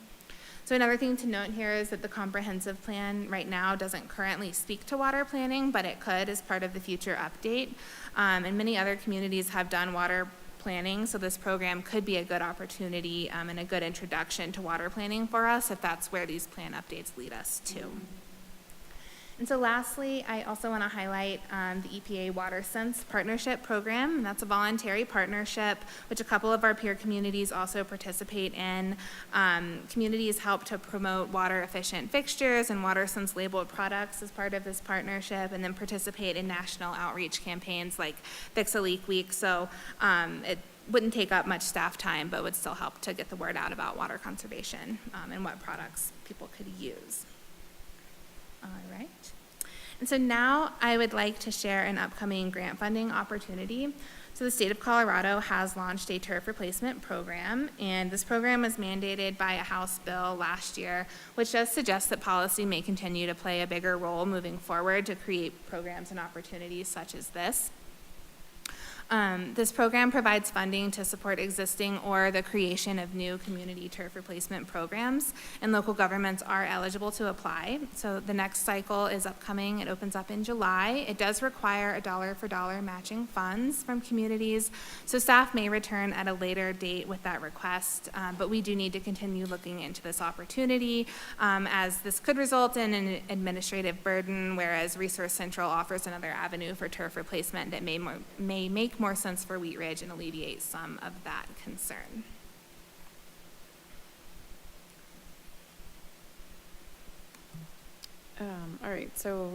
So another thing to note here is that the comprehensive plan right now doesn't currently speak to water planning, but it could as part of the future update. And many other communities have done water planning, so this program could be a good opportunity and a good introduction to water planning for us if that's where these plan updates lead us to. And so lastly, I also want to highlight the EPA WaterSense Partnership Program, and that's a voluntary partnership which a couple of our peer communities also participate in. Communities help to promote water efficient fixtures and WaterSense labeled products as part of this partnership, and then participate in national outreach campaigns like Fix a Leak Week. So it wouldn't take up much staff time, but would still help to get the word out about water conservation and what products people could use. All right. And so now I would like to share an upcoming grant funding opportunity. So the state of Colorado has launched a turf replacement program, and this program was mandated by a House bill last year, which does suggest that policy may continue to play a bigger role moving forward to create programs and opportunities such as this. This program provides funding to support existing or the creation of new community turf replacement programs, and local governments are eligible to apply. So the next cycle is upcoming. It opens up in July. It does require a dollar-for-dollar matching funds from communities, so staff may return at a later date with that request, but we do need to continue looking into this opportunity, as this could result in an administrative burden, whereas Resource Central offers another avenue for turf replacement that may make more sense for Wheat Ridge and alleviate some of that concern. All right, so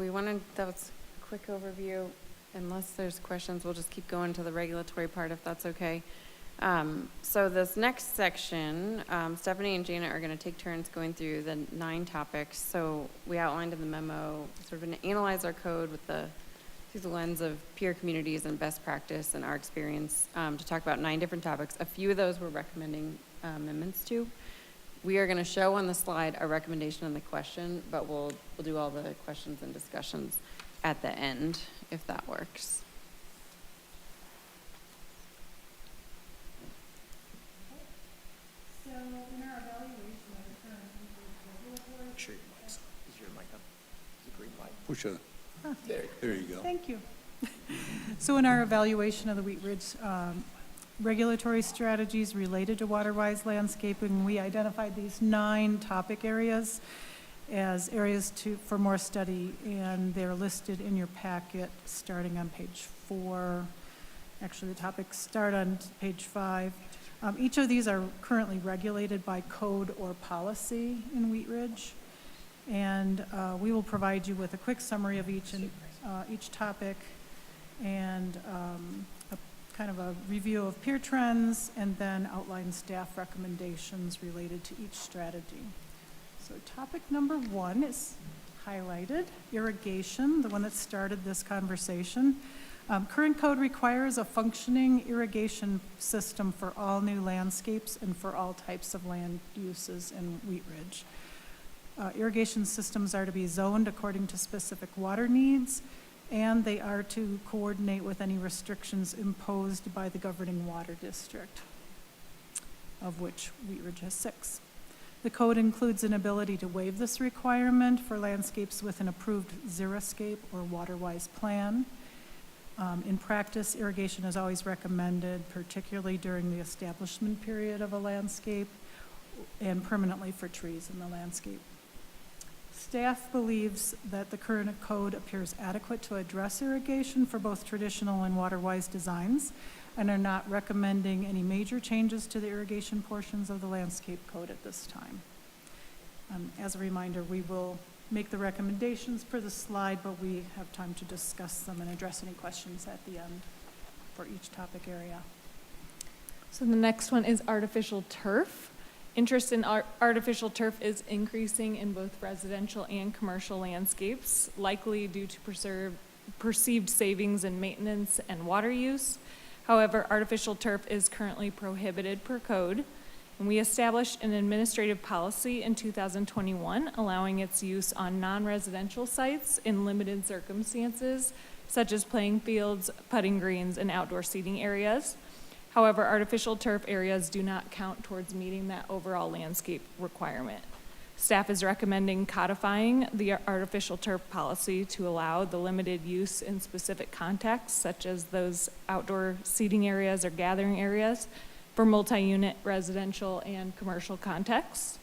that was a quick overview. Unless there's questions, we'll just keep going to the regulatory part if that's okay. So this next section, Stephanie and Janet are going to take turns going through the 9 topics. So we outlined in the memo, sort of analyze our code through the lens of peer communities and best practice and our experience, to talk about 9 different topics. A few of those we're recommending amendments to. We are going to show on the slide a recommendation and the question, but we'll do all the questions and discussions at the end, if that works. So in our evaluation of the current regulatory. Sure your mic's on. Is your mic on? Is the green light? Push a, there you go. Thank you. So in our evaluation of the Wheat Ridge regulatory strategies related to water-wise landscaping, we identified these 9 topic areas as areas for more study, and they're listed in your packet starting on page 4. Actually, the topics start on page 5. Each of these are currently regulated by code or policy in Wheat Ridge, and we will provide you with a quick summary of each topic and kind of a review of peer trends, and then outline staff recommendations related to each strategy. So topic number 1 is highlighted, irrigation, the one that started this conversation. Current code requires a functioning irrigation system for all new landscapes and for all types of land uses in Wheat Ridge. Irrigation systems are to be zoned according to specific water needs, and they are to coordinate with any restrictions imposed by the governing water district, of which Wheat Ridge has 6. The code includes an ability to waive this requirement for landscapes with an approved xeriscape or water-wise plan. In practice, irrigation is always recommended, particularly during the establishment period of a landscape and permanently for trees in the landscape. Staff believes that the current code appears adequate to address irrigation for both traditional and water-wise designs, and are not recommending any major changes to the irrigation portions of the landscape code at this time. As a reminder, we will make the recommendations per the slide, but we have time to discuss them and address any questions at the end for each topic area. So the next one is artificial turf. Interest in artificial turf is increasing in both residential and commercial landscapes, likely due to perceived savings in maintenance and water use. However, artificial turf is currently prohibited per code, and we established an administrative policy in 2021 allowing its use on non-residential sites in limited circumstances, such as playing fields, putting greens, and outdoor seating areas. However, artificial turf areas do not count towards meeting that overall landscape requirement. Staff is recommending codifying the artificial turf policy to allow the limited use in specific contexts, such as those outdoor seating areas or gathering areas, for multi-unit residential and commercial contexts.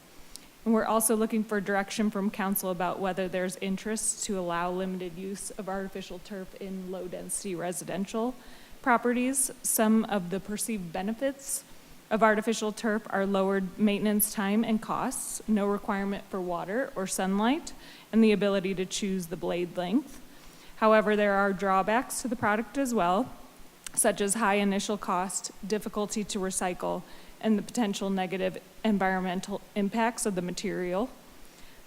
And we're also looking for direction from council about whether there's interest to allow limited use of artificial turf in low-density residential properties. Some of the perceived benefits of artificial turf are lowered maintenance time and costs, no requirement for water or sunlight, and the ability to choose the blade length. However, there are drawbacks to the product as well, such as high initial cost, difficulty to recycle, and the potential negative environmental impacts of the material.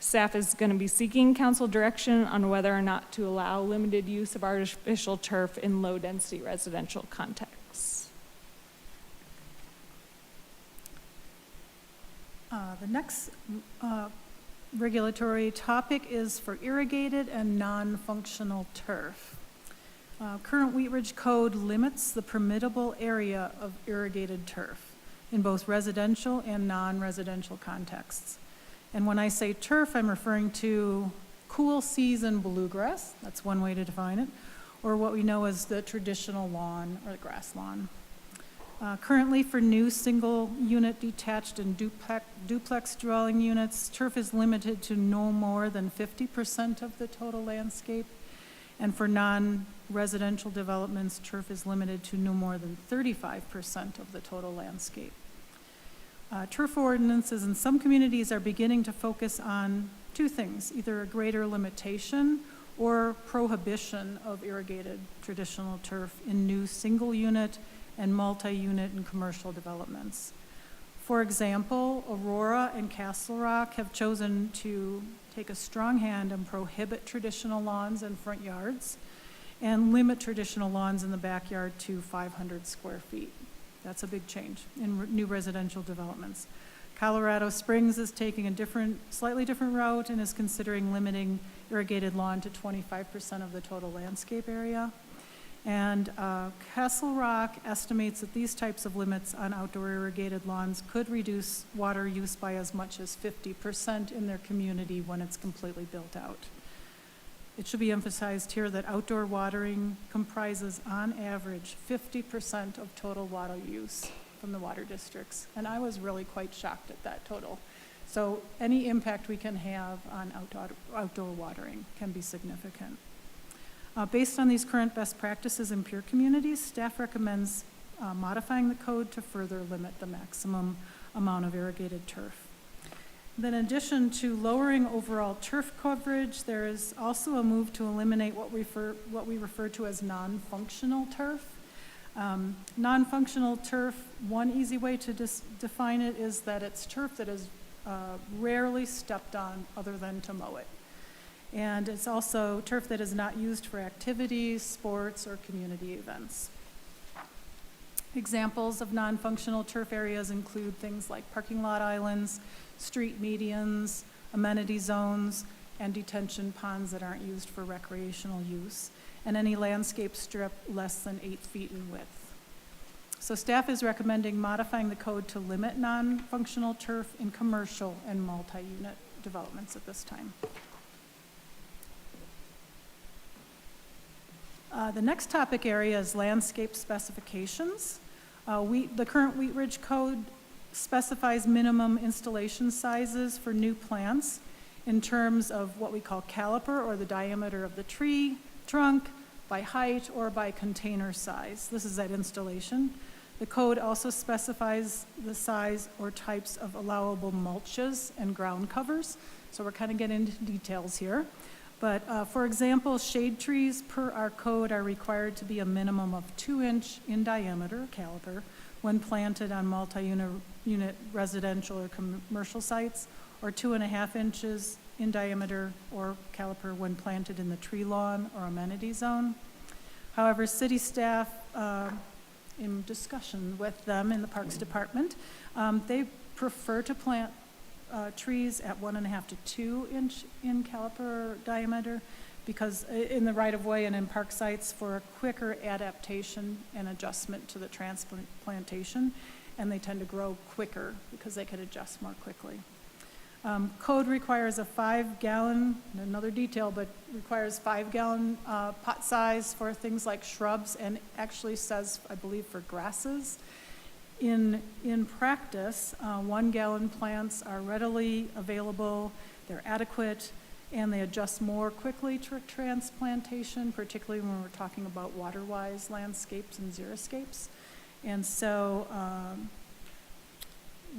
Staff is going to be seeking council direction on whether or not to allow limited use of artificial turf in low-density residential contexts. The next regulatory topic is for irrigated and non-functional turf. Current Wheat Ridge Code limits the permittable area of irrigated turf in both residential and non-residential contexts. And when I say turf, I'm referring to cool season bluegrass, that's one way to define it, or what we know as the traditional lawn or the grass lawn. Currently, for new single-unit detached and duplex dwelling units, turf is limited to no more than 50% of the total landscape. And for non-residential developments, turf is limited to no more than 35% of the total landscape. Turf ordinances in some communities are beginning to focus on two things, either a greater limitation or prohibition of irrigated traditional turf in new single-unit and multi-unit and commercial developments. For example, Aurora and Castle Rock have chosen to take a strong hand and prohibit traditional lawns in front yards and limit traditional lawns in the backyard to 500 square feet. That's a big change in new residential developments. Colorado Springs is taking a slightly different route and is considering limiting irrigated lawn to 25% of the total landscape area. And Castle Rock estimates that these types of limits on outdoor irrigated lawns could reduce water use by as much as 50% in their community when it's completely built out. It should be emphasized here that outdoor watering comprises, on average, 50% of total water use from the water districts. And I was really quite shocked at that total. So any impact we can have on outdoor watering can be significant. Based on these current best practices in peer communities, staff recommends modifying the code to further limit the maximum amount of irrigated turf. Then in addition to lowering overall turf coverage, there is also a move to eliminate what we refer to as non-functional turf. Non-functional turf, one easy way to define it is that it's turf that is rarely stepped on other than to mow it. And it's also turf that is not used for activities, sports, or community events. Examples of non-functional turf areas include things like parking lot islands, street medians, amenity zones, and detention ponds that aren't used for recreational use, and any landscape strip less than 8 feet in width. So staff is recommending modifying the code to limit non-functional turf in commercial and multi-unit developments at this time. The next topic area is landscape specifications. The current Wheat Ridge Code specifies minimum installation sizes for new plants in terms of what we call caliper, or the diameter of the tree trunk, by height, or by container size. This is at installation. The code also specifies the size or types of allowable mulches and ground covers. So we're kind of getting into details here. But for example, shade trees per our code are required to be a minimum of 2-inch in diameter, caliper, when planted on multi-unit residential or commercial sites, or 2.5 inches in diameter or caliper when planted in the tree lawn or amenity zone. However, city staff, in discussion with them in the Parks Department, they prefer to plant trees at 1.5 to 2 inch in caliper diameter, because in the right-of-way and in park sites for a quicker adaptation and adjustment to the transplantation, and they tend to grow quicker because they can adjust more quickly. Code requires a 5-gallon, another detail, but requires 5-gallon pot size for things like shrubs, and actually says, I believe, for grasses. In practice, 1-gallon plants are readily available, they're adequate, and they adjust more quickly to transplantation, particularly when we're talking about water-wise landscapes and xeriscapes. And so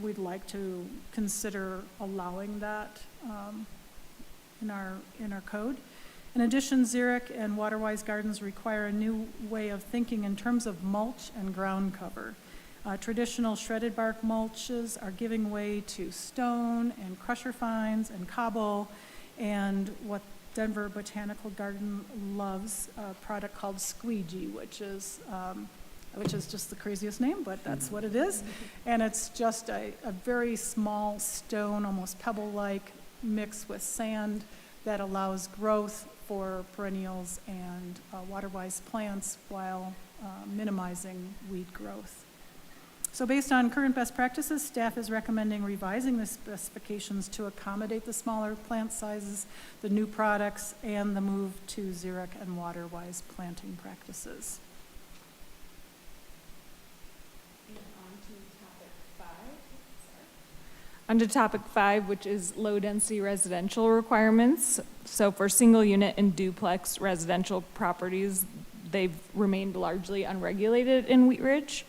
we'd like to consider allowing that in our code. In addition, xeric and water-wise gardens require a new way of thinking in terms of mulch and ground cover. Traditional shredded bark mulches are giving way to stone and crusher fines and cobble, and what Denver Botanical Garden loves, a product called squeegee, which is just the craziest name, but that's what it is. And it's just a very small stone, almost pebble-like, mixed with sand that allows growth for perennials and water-wise plants while minimizing weed growth. So based on current best practices, staff is recommending revising the specifications to accommodate the smaller plant sizes, the new products, and the move to xeric and water-wise planting practices. On to topic 5, which is low-density residential requirements. So for single-unit and duplex residential properties, they've remained largely unregulated in Wheat Ridge.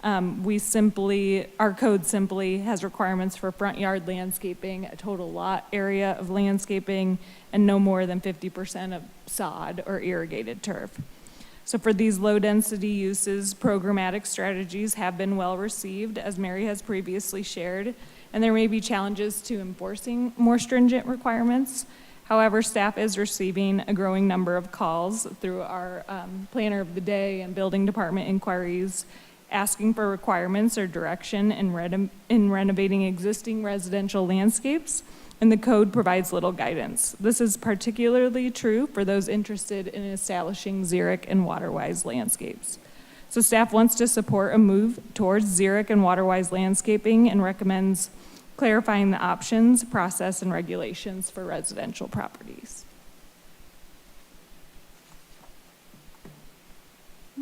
Our code simply has requirements for front yard landscaping, a total lot area of landscaping, and no more than 50% of sod or irrigated turf. So for these low-density uses, programmatic strategies have been well received, as Mary has previously shared, and there may be challenges to enforcing more stringent requirements. However, staff is receiving a growing number of calls through our planner of the day and building department inquiries asking for requirements or direction in renovating existing residential landscapes, and the code provides little guidance. This is particularly true for those interested in establishing xeric and water-wise landscapes. So staff wants to support a move towards xeric and water-wise landscaping and recommends clarifying the options, process, and regulations for residential properties.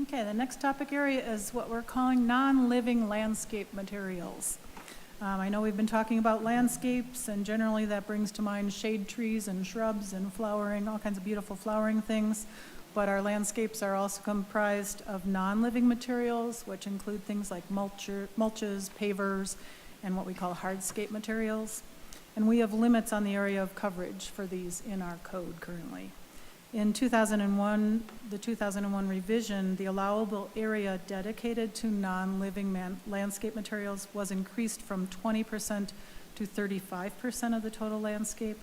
Okay, the next topic area is what we're calling non-living landscape materials. I know we've been talking about landscapes, and generally that brings to mind shade trees and shrubs and flowering, all kinds of beautiful flowering things. But our landscapes are also comprised of non-living materials, which include things like mulches, pavers, and what we call hardscape materials. And we have limits on the area of coverage for these in our code currently. In 2001, the 2001 revision, the allowable area dedicated to non-living landscape materials was increased from 20% to 35% of the total landscape.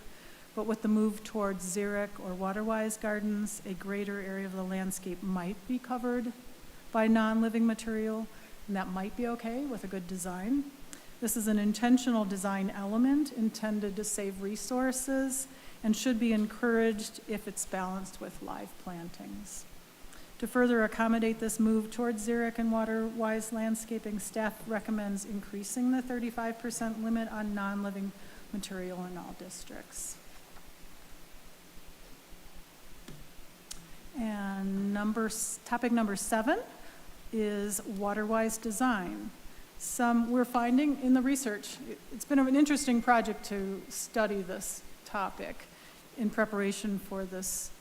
But with the move towards xeric or water-wise gardens, a greater area of the landscape might be covered by non-living material, and that might be okay with a good design. This is an intentional design element intended to save resources and should be encouraged if it's balanced with live plantings. To further accommodate this move towards xeric and water-wise landscaping, staff recommends increasing the 35% limit on non-living material in all districts. And topic number 7 is water-wise design. We're finding in the research, it's been an interesting project to study this topic in preparation for this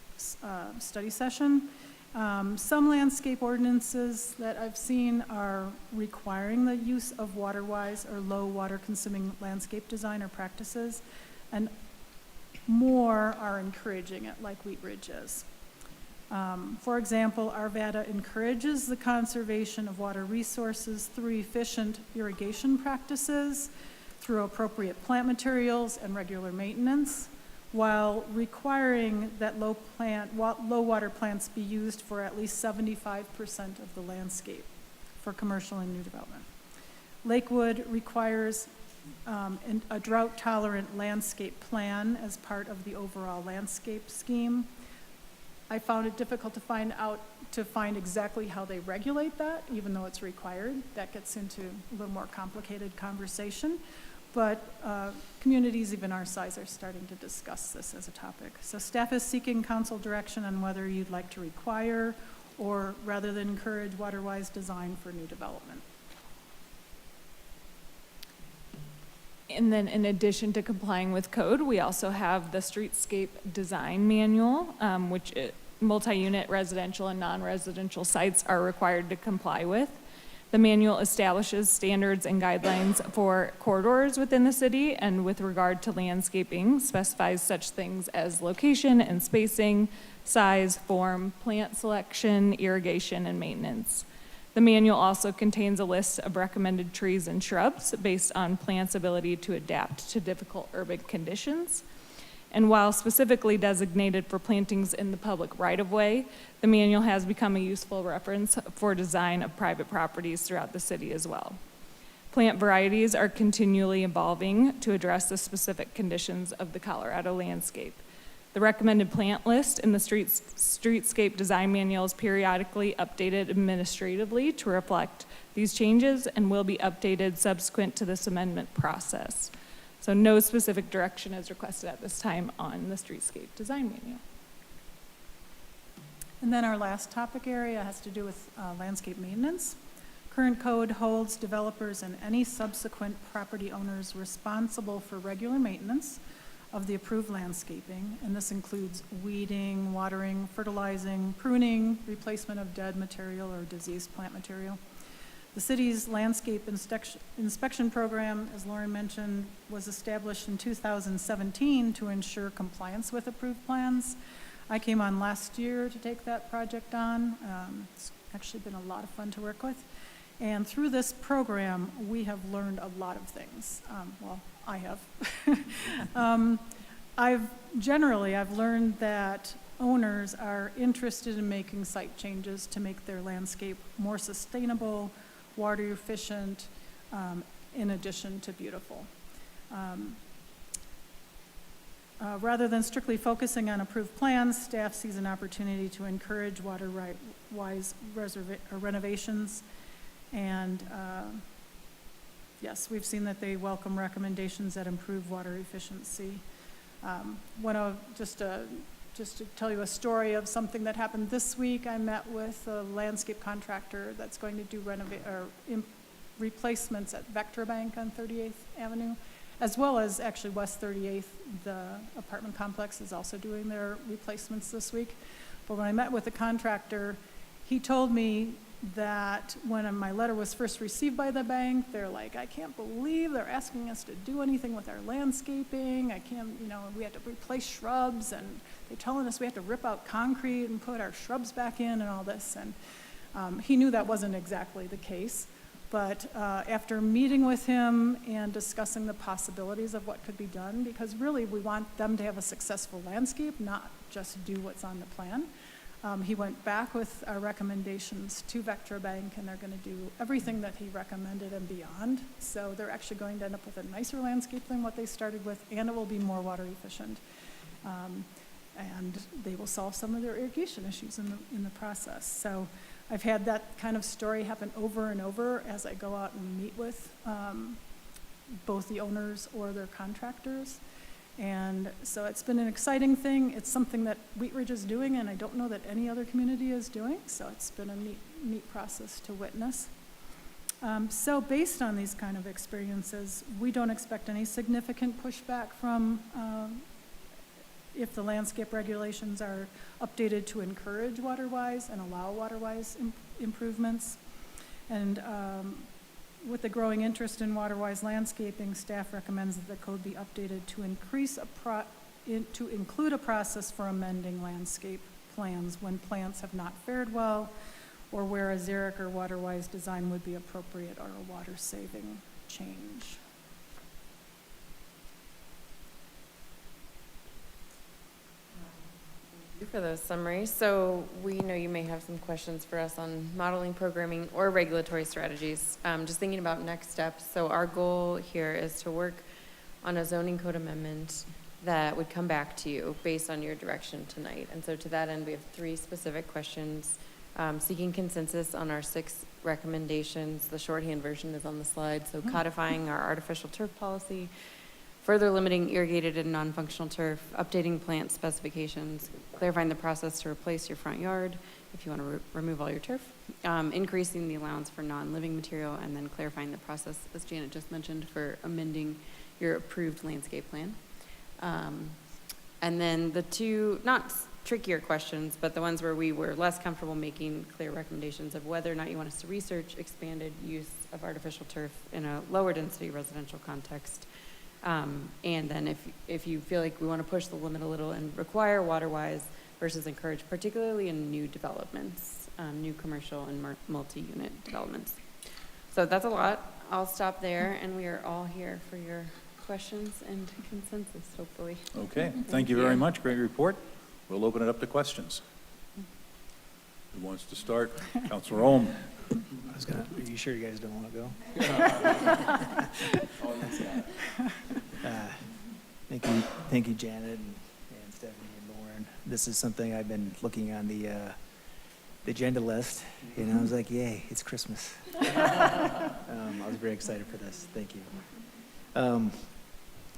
study session. Some landscape ordinances that I've seen are requiring the use of water-wise or low water-consuming landscape design or practices, and more are encouraging it, like Wheat Ridge is. For example, Arvada encourages the conservation of water resources through efficient irrigation practices, through appropriate plant materials and regular maintenance, while requiring that low water plants be used for at least 75% of the landscape for commercial and new development. Lakewood requires a drought-tolerant landscape plan as part of the overall landscape scheme. I found it difficult to find exactly how they regulate that, even though it's required. That gets into a little more complicated conversation. But communities even our size are starting to discuss this as a topic. So staff is seeking council direction on whether you'd like to require or rather than encourage water-wise design for new development. And then in addition to complying with code, we also have the streetscape design manual, which multi-unit residential and non-residential sites are required to comply with. The manual establishes standards and guidelines for corridors within the city, and with regard to landscaping, specifies such things as location and spacing, size, form, plant selection, irrigation, and maintenance. The manual also contains a list of recommended trees and shrubs based on plants' ability to adapt to difficult urban conditions. And while specifically designated for plantings in the public right-of-way, the manual has become a useful reference for design of private properties throughout the city as well. Plant varieties are continually evolving to address the specific conditions of the Colorado landscape. The recommended plant list in the streetscape design manual is periodically updated administratively to reflect these changes and will be updated subsequent to this amendment process. So no specific direction is requested at this time on the streetscape design manual. And then our last topic area has to do with landscape maintenance. Current code holds developers and any subsequent property owners responsible for regular maintenance of the approved landscaping, and this includes weeding, watering, fertilizing, pruning, replacement of dead material or diseased plant material. The city's landscape inspection program, as Lauren mentioned, was established in 2017 to ensure compliance with approved plans. I came on last year to take that project on. It's actually been a lot of fun to work with. And through this program, we have learned a lot of things. Well, I have. I've learned that owners are interested in making site changes to make their landscape more sustainable, water efficient, in addition to beautiful. Rather than strictly focusing on approved plans, staff sees an opportunity to encourage water-wise renovations. And yes, we've seen that they welcome recommendations that improve water efficiency. Just to tell you a story of something that happened this week, I met with a landscape contractor that's going to do replacements at Vectra Bank on 38th Avenue, as well as actually West 38th. The apartment complex is also doing their replacements this week. But when I met with the contractor, he told me that when my letter was first received by the bank, they're like, I can't believe they're asking us to do anything with our landscaping. We had to replace shrubs, and they're telling us we have to rip out concrete and put our shrubs back in and all this. And he knew that wasn't exactly the case. But after meeting with him and discussing the possibilities of what could be done, because really we want them to have a successful landscape, not just do what's on the plan. He went back with our recommendations to Vectra Bank, and they're going to do everything that he recommended and beyond. So they're actually going to end up with a nicer landscape than what they started with, and it will be more water efficient. And they will solve some of their irrigation issues in the process. So I've had that kind of story happen over and over as I go out and meet with both the owners or their contractors. And so it's been an exciting thing. It's something that Wheat Ridge is doing, and I don't know that any other community is doing, so it's been a neat process to witness. So based on these kind of experiences, we don't expect any significant pushback from if the landscape regulations are updated to encourage water-wise and allow water-wise improvements. And with the growing interest in water-wise landscaping, staff recommends that the code be updated to include a process for amending landscape plans when plants have not fared well, or where a xeric or water-wise design would be appropriate, or a water-saving change. Thank you for those summaries. So we know you may have some questions for us on modeling, programming, or regulatory strategies. Just thinking about next steps. So our goal here is to work on a zoning code amendment that would come back to you based on your direction tonight. And so to that end, we have 3 specific questions. Seeking consensus on our 6 recommendations. The shorthand version is on the slide. So codifying our artificial turf policy, further limiting irrigated and non-functional turf, updating plant specifications, clarifying the process to replace your front yard if you want to remove all your turf, increasing the allowance for non-living material, and then clarifying the process, as Janet just mentioned, for amending your approved landscape plan. And then the 2, not trickier questions, but the ones where we were less comfortable making clear recommendations of whether or not you want us to research expanded use of artificial turf in a lower density residential context. And then if you feel like we want to push the limit a little and require water-wise versus encourage, particularly in new developments, new commercial and multi-unit developments. So that's a lot. I'll stop there, and we are all here for your questions and consensus, hopefully. Okay, thank you very much. Great report. We'll open it up to questions. Who wants to start? Councilor Ohm. Are you sure you guys don't want to go? Thank you, Janet and Stephanie and this is something I've been looking on the agenda list, and I was like, yay, it's Christmas. I was very excited for this. Thank you.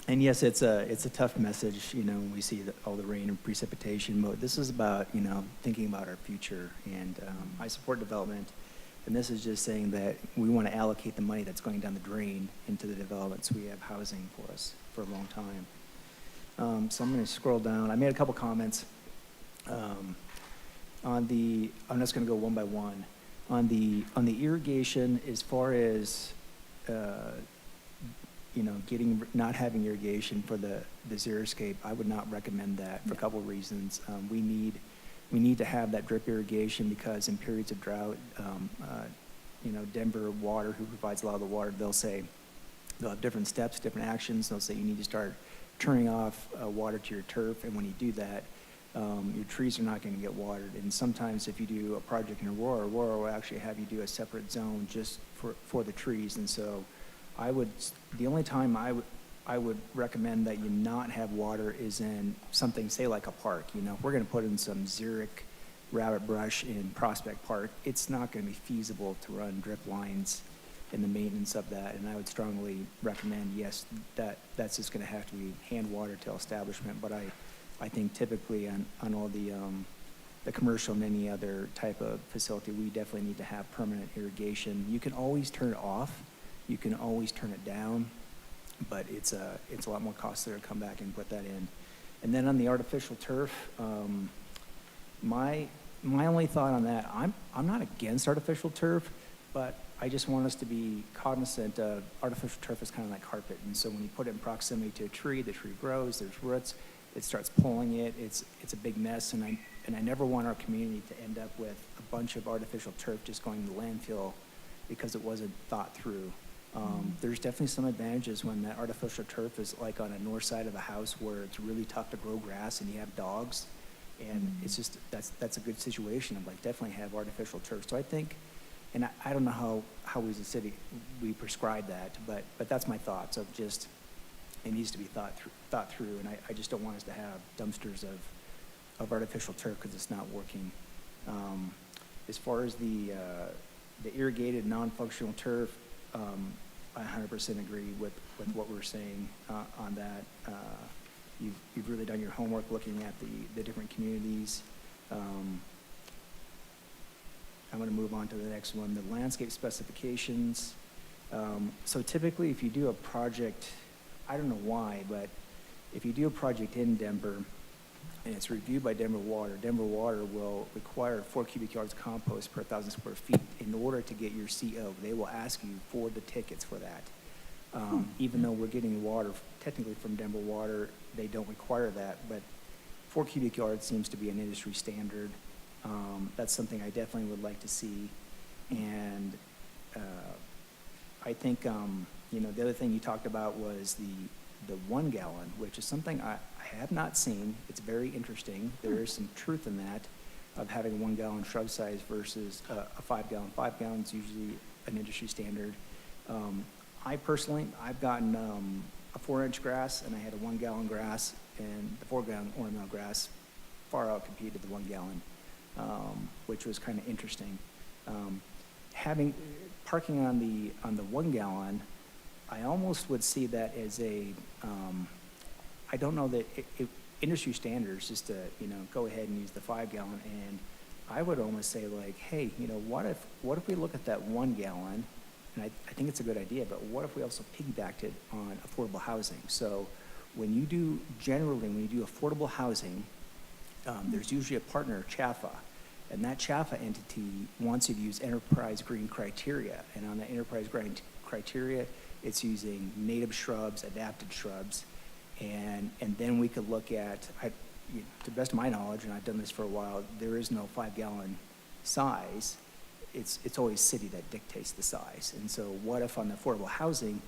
And yes, it's a tough message, when we see all the rain and precipitation, but this is about, thinking about our future, and I support development, and this is just saying that we want to allocate the money that's going down the drain into the development so we have housing for us for a long time. So I'm going to scroll down. I made a couple comments I'm just going to go one by one. On the irrigation, as far as not having irrigation for the xeriscape, I would not recommend that for a couple of reasons. We need to have that drip irrigation because in periods of drought, Denver Water, who provides a lot of the water, they'll have different steps, different actions. They'll say you need to start turning off water to your turf, and when you do that, your trees are not going to get watered. And sometimes if you do a project in Aurora will actually have you do a separate zone just for the trees. And so the only time I would recommend that you not have water is in something, say like a park. If we're going to put in some xeric rabbit brush in Prospect Park, it's not going to be feasible to run drip lines in the maintenance of that. And I would strongly recommend, yes, that's just going to have to be hand water till establishment. But I think typically on all the commercial and any other type of facility, we definitely need to have permanent irrigation. You can always turn it off. You can always turn it down, but it's a lot more costly to come back and put that in. And then on the artificial turf, my only thought on that, I'm not against artificial turf, but I just want us to be cognizant of artificial turf is kind of like carpet. And so when you put it in proximity to a tree, the tree grows, there's roots, it starts pulling it, it's a big mess. And I never want our community to end up with a bunch of artificial turf just going to the landfill because it wasn't thought through. There's definitely some advantages when that artificial turf is like on a north side of a house where it's really tough to grow grass and you have dogs. And it's just, that's a good situation of like definitely have artificial turf. So I think, and I don't know how we as a city, we prescribe that, but that's my thoughts of just, it needs to be thought through, and I just don't want us to have dumpsters of artificial turf because it's not working. As far as the irrigated non-functional turf, I 100% agree with what we're saying on that. You've really done your homework looking at the different communities. I'm going to move on to the next one, the landscape specifications. So typically if you do a project, I don't know why, but if you do a project in Denver and it's reviewed by Denver Water will require 4 cubic yards of compost per 1,000 square feet in order to get your CO. They will ask you for the tickets for that. Even though we're getting water technically from Denver Water, they don't require that, but 4 cubic yards seems to be an industry standard. That's something I definitely would like to see. And I think, the other thing you talked about was the 1 gallon, which is something I have not seen. It's very interesting. There is some truth in that of having 1 gallon shrub size versus a 5 gallon. 5 gallons usually an industry standard. I've gotten a 4-inch grass and I had a 1 gallon grass, and the 4 gallon ornamental grass far out competed the 1 gallon, which was kind of interesting. Parking on the 1 gallon, I almost would see that as I don't know that industry standards just to, go ahead and use the 5 gallon. And I would almost say like, hey, what if we look at that 1 gallon, and I think it's a good idea, but what if we also piggybacked it on affordable housing? So when you do affordable housing, there's usually a partner, CHAFA, and that CHAFA entity wants you to use enterprise green criteria. And on the enterprise green criteria, it's using native shrubs, adapted shrubs, and then we could look at, to the best of my knowledge, and I've done this for a while, there is no 5 gallon size. It's always city that dictates the size. And so what if on the affordable housing,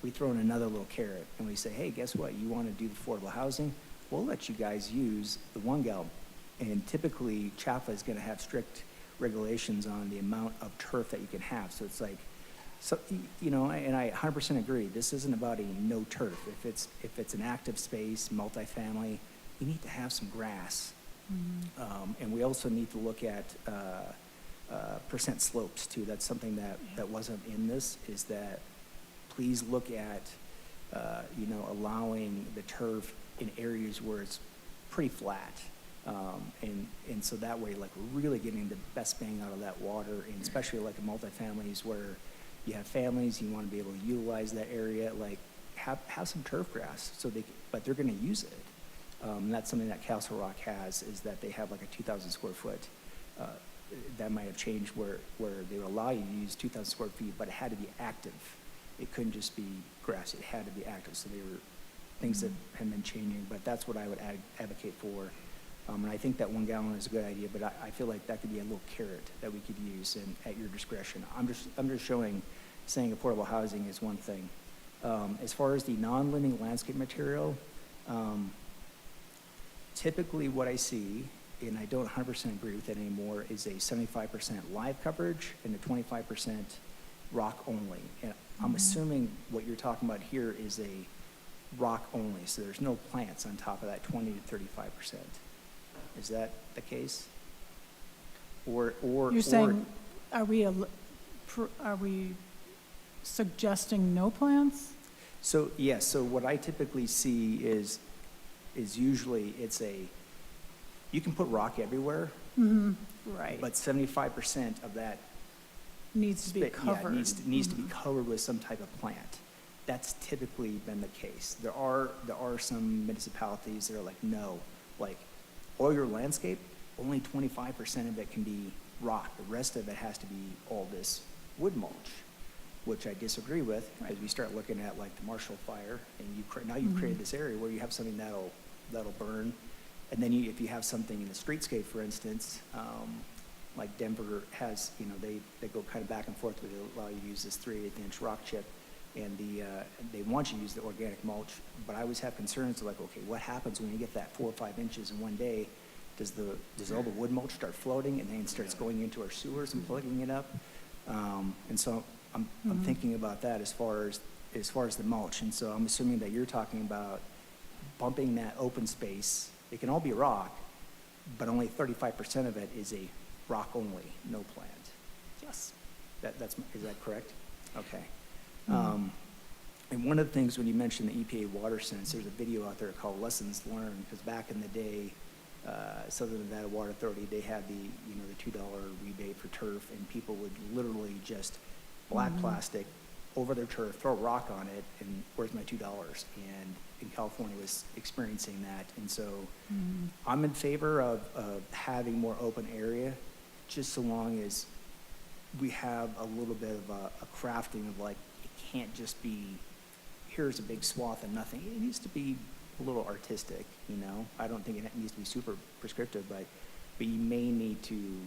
we throw in another little carrot and we say, hey, guess what? You want to do the affordable housing? We'll let you guys use the 1 gallon. And typically, CHAFA is going to have strict regulations on the amount of turf that you can have. So it's like, and I 100% agree. This isn't about a no turf. If it's an active space, multifamily, you need to have some grass And we also need to look at percent slopes too. That's something that wasn't in this, is that please look at, allowing the turf in areas where it's pretty flat. And so that way, like, we're really getting the best bang out of that water, and especially like in multifamilies where you have families, you want to be able to utilize that area, like, have some turf grass, but they're going to use it. And that's something that Castle Rock has, is that they have like a 2,000 square foot. That might have changed where they would allow you to use 2,000 square feet, but it had to be active. It couldn't just be grass, it had to be active. So they were things that have been changing, but that's what I would advocate for. And I think that 1 gallon is a good idea, but I feel like that could be a little carrot that we could use, and at your discretion. I'm just saying affordable housing is one thing. As far as the non-living landscape material, typically what I see, and I don't 100% agree with it anymore, is a 75% live coverage and a 25% rock only. And I'm assuming what you're talking about here is a rock only, so there's no plants on top of that 20 to 35%. Is that the case? Or You're saying, are we suggesting no plants? So, yes, so what I typically see is usually you can put rock everywhere, Right. but 75% of that Needs to be covered. needs to be covered with some type of plant. That's typically been the case. There are some municipalities that are like, no, like, all your landscape, only 25% of it can be rock. The rest of it has to be all this wood mulch, which I disagree with, because we start looking at like the Marshall Fire, and now you've created this area where you have something that'll burn. And then if you have something in the streetscape, for instance, like Denver has, they go kind of back and forth, where they allow you to use this 3/8-inch rock chip, and they want you to use the organic mulch. But I always have concerns like, okay, what happens when you get that 4 or 5 inches in one day? Does all the wood mulch start floating, and then it starts going into our sewers and plugging it up? And so I'm thinking about that as far as the mulch. And so I'm assuming that you're talking about bumping that open space. It can all be rock, but only 35% of it is a rock only, no plant. Yes. Is that correct? Okay. And one of the things when you mentioned the EPA water sense, there's a video out there called Lessons Learned, because back in the day, Southern Nevada Water Authority, they had the $2 rebate for turf, and people would literally just black plastic over their turf, throw a rock on it, and where's my $2? And California was experiencing that. And so I'm in favor of having more open area, just so long as we have a little bit of a crafting of, like, it can't just be, here's a big swath of nothing. It needs to be a little artistic, I don't think it needs to be super prescriptive, but you may need to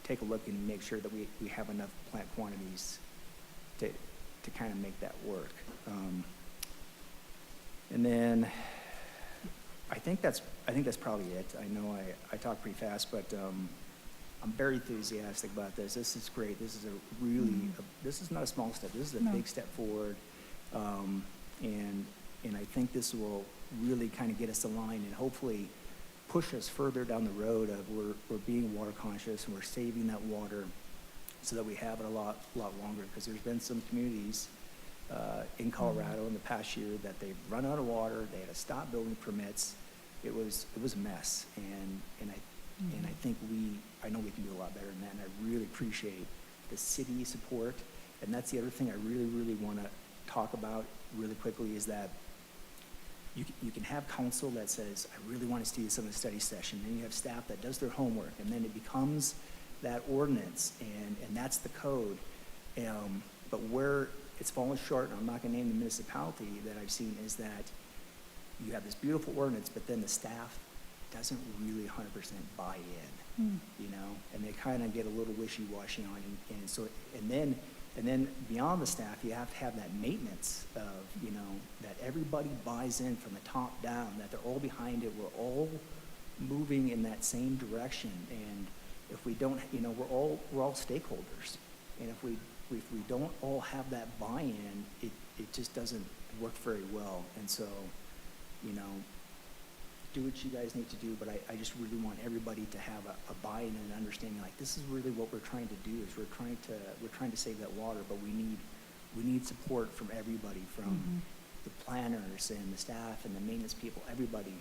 take a look and make sure that we have enough plant quantities to kind of make that work. And then I think that's probably it. I know I talk pretty fast, but I'm very enthusiastic about this. This is great. This is this is not a small step. This is a big step forward. And I think this will really kind of get us aligned and hopefully push us further down the road of we're being water conscious, and we're saving that water so that we have it a lot longer. Because there's been some communities in Colorado in the past year that they've run out of water. They had to stop building permits. It was a mess, and I think I know we can do a lot better than that. And I really appreciate the city support. And that's the other thing I really want to talk about really quickly, is that you can have council that says, I really want to see this in the study session. Then you have staff that does their homework, and then it becomes that ordinance, and that's the code. But where it's fallen short, and I'm not going to name the municipality that I've seen, is that you have this beautiful ordinance, but then the staff doesn't really 100% buy in, and they kind of get a little wishy-washy on it. And so, and then beyond the staff, you have to have that maintenance of, that everybody buys in from the top down, that they're all behind it. We're all moving in that same direction. And if we don't, we're all stakeholders. And if we don't all have that buy-in, it just doesn't work very well. And so, do what you guys need to do, but I just really want everybody to have a buy-in and an understanding, like, this is really what we're trying to do, is we're trying to save that water, but we need support from everybody, from the planners and the staff and the maintenance people, everybody,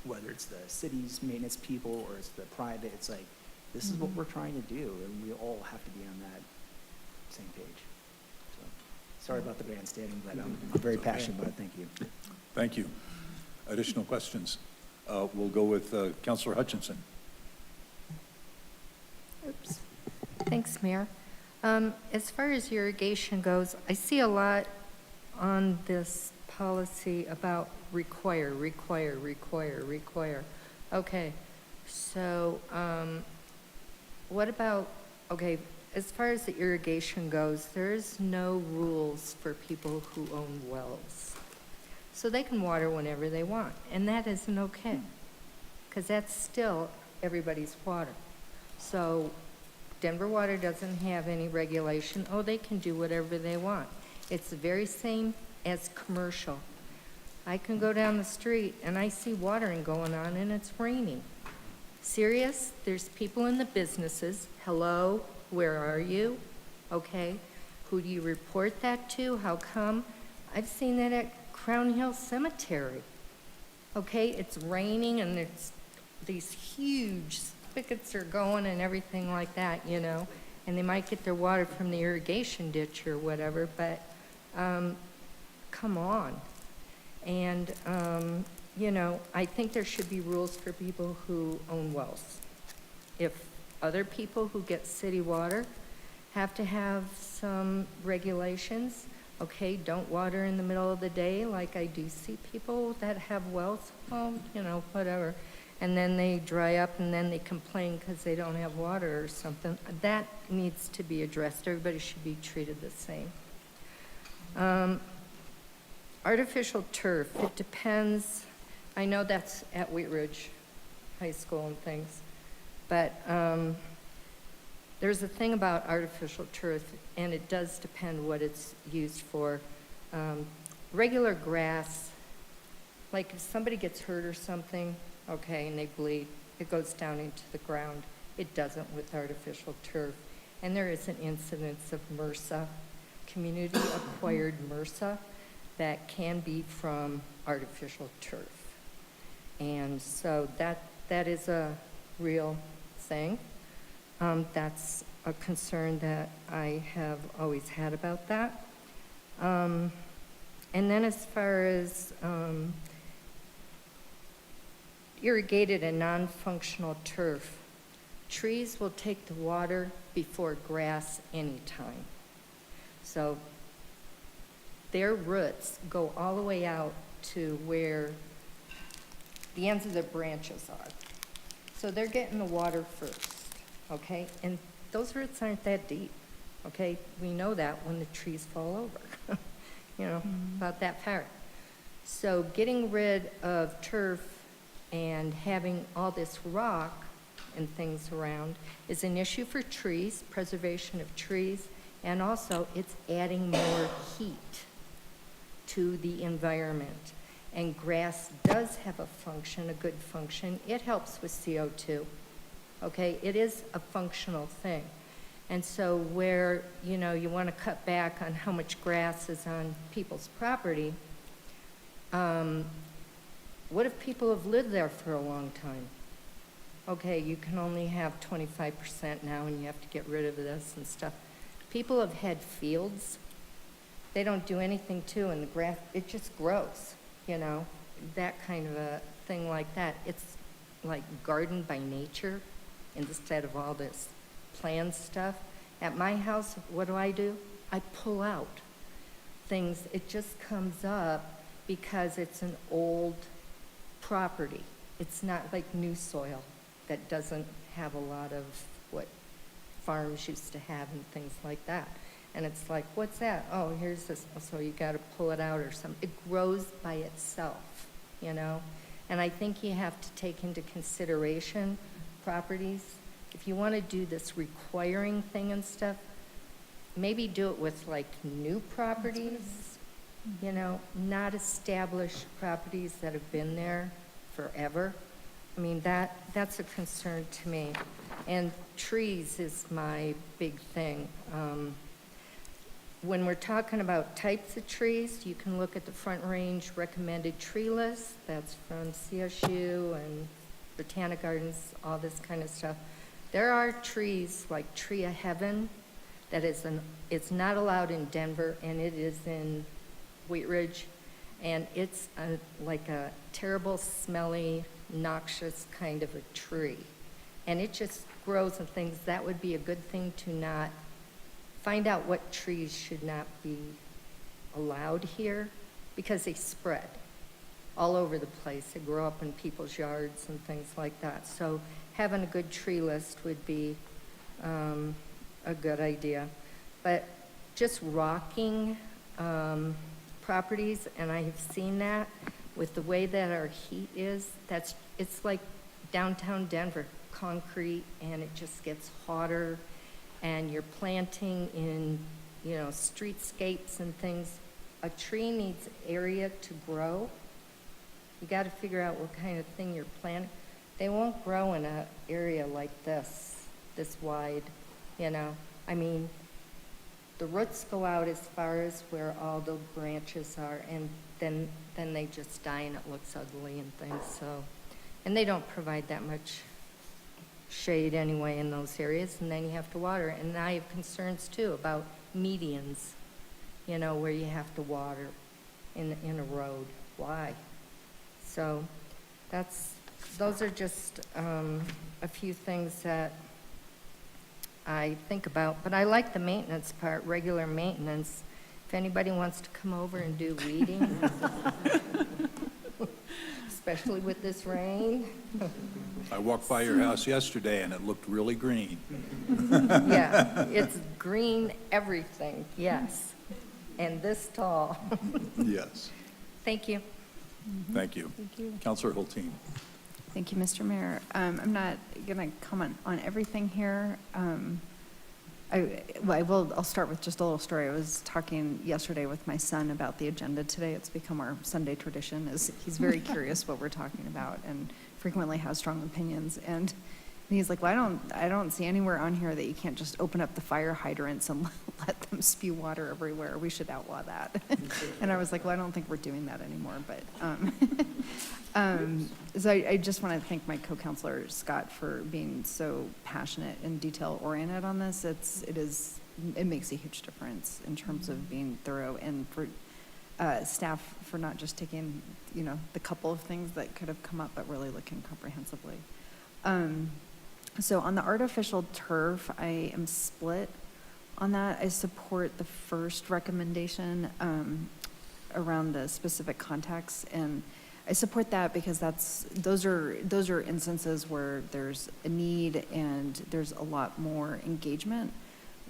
whether it's the city's maintenance people or it's the private, it's like, this is what we're trying to do, and we all have to be on that same page. So, sorry about the grandstanding, but I'm very passionate about it. Thank you. Thank you. Additional questions? We'll go with Councilor Hutchinson. Oops. Thanks, Mayor. As far as irrigation goes, I see a lot on this policy about require. Okay, so what about, okay, as far as the irrigation goes, there's no rules for people who own wells. So they can water whenever they want, and that isn't okay, because that's still everybody's water. So Denver Water doesn't have any regulation. Oh, they can do whatever they want. It's the very same as commercial. I can go down the street and I see watering going on and it's raining. Serious? There's people in the businesses. Hello, where are you? Okay, who do you report that to? How come? I've seen that at Crown Hill Cemetery. Okay, it's raining and it's these huge spigots are going and everything like that, you know, and they might get their water from the irrigation ditch or whatever, but come on. And, you know, I think there should be rules for people who own wells. If other people who get city water have to have some regulations, okay, don't water in the middle of the day like I do see people that have wells, well, you know, whatever. And then they dry up and then they complain because they don't have water or something. That needs to be addressed. Everybody should be treated the same. Artificial turf, it depends. I know that's at Wheat Ridge High School and things, but there's a thing about artificial turf, and it does depend what it's used for. Regular grass, like if somebody gets hurt or something, okay, and they bleed, it goes down into the ground. It doesn't with artificial turf. And there is an incidence of MRSA, community-acquired MRSA, that can be from artificial turf. And so that is a real thing. That's a concern that I have always had about that. And then as far as irrigated and non-functional turf, trees will take the water before grass anytime. So their roots go all the way out to where the ends of their branches are. So they're getting the water first, okay? And those roots aren't that deep, okay? We know that when the trees fall over, you know, about that far. So getting rid of turf and having all this rock and things around is an issue for trees, preservation of trees, and also it's adding more heat to the environment. And grass does have a function, a good function. It helps with CO2, okay? It is a functional thing. And so where, you know, you want to cut back on how much grass is on people's property, what if people have lived there for a long time? Okay, you can only have 25% now and you have to get rid of this and stuff. People have had fields. They don't do anything to, and the grass, it just grows, you know, that kind of a thing like that. It's like garden by nature instead of all this planned stuff. At my house, what do? I pull out things. It just comes up because it's an old property. It's not like new soil that doesn't have a lot of what farms used to have and things like that. And it's like, what's that? Oh, here's this. So you got to pull it out or something. It grows by itself, you know? And I think you have to take into consideration properties. If you want to do this requiring thing and stuff, maybe do it with like new properties, you know, not established properties that have been there forever. I mean, that's a concern to me. And trees is my big thing. When we're talking about types of trees, you can look at the Front Range recommended tree list. That's from CSU and Botanic Gardens, all this kind of stuff. There are trees like Tree of Heaven that it's not allowed in Denver, and it is in Wheat Ridge, and it's like a terrible, smelly, noxious kind of a tree. And it just grows and things. That would be a good thing to not find out what trees should not be allowed here, because they spread all over the place. They grow up in people's yards and things like that. So having a good tree list would be a good idea. But just rocking properties, and I have seen that with the way that our heat is, it's like downtown Denver, concrete, and it just gets hotter, and you're planting in, streetscapes and things. A tree needs area to grow. You got to figure out what kind of thing you're planting. They won't grow in an area like this wide, I mean, the roots go out as far as where all the branches are, and then they just die and it looks ugly and things. So, and they don't provide that much shade anyway in those areas, and then you have to water. And I have concerns too about medians, where you have to water in a road. Why? So those are just a few things that I think about. But I like the maintenance part, regular maintenance. If anybody wants to come over and do weeding, especially with this rain. I walked by your house yesterday and it looked really green. Yeah, it's green everything, yes, and this tall. Yes. Thank you. Thank you. Thank you. Councilor Hulteen. Thank you, Mr. Mayor. I'm not going to comment on everything here. I'll start with just a little story. I was talking yesterday with my son about the agenda today. It's become our Sunday tradition. He's very curious what we're talking about and frequently has strong opinions. And he's like, well, I don't see anywhere on here that you can't just open up the fire hydrants and let them spew water everywhere. We should outlaw that. And I was like, well, I don't think we're doing that anymore. But so I just want to thank my co-counselor Scott for being so passionate and detail-oriented on this. It makes a huge difference in terms of being thorough, and for staff for not just taking the couple of things that could have come up, but really looking comprehensively. So on the artificial turf, I am split on that. I support the first recommendation around the specific context, and I support that because those are instances where there's a need and there's a lot more engagement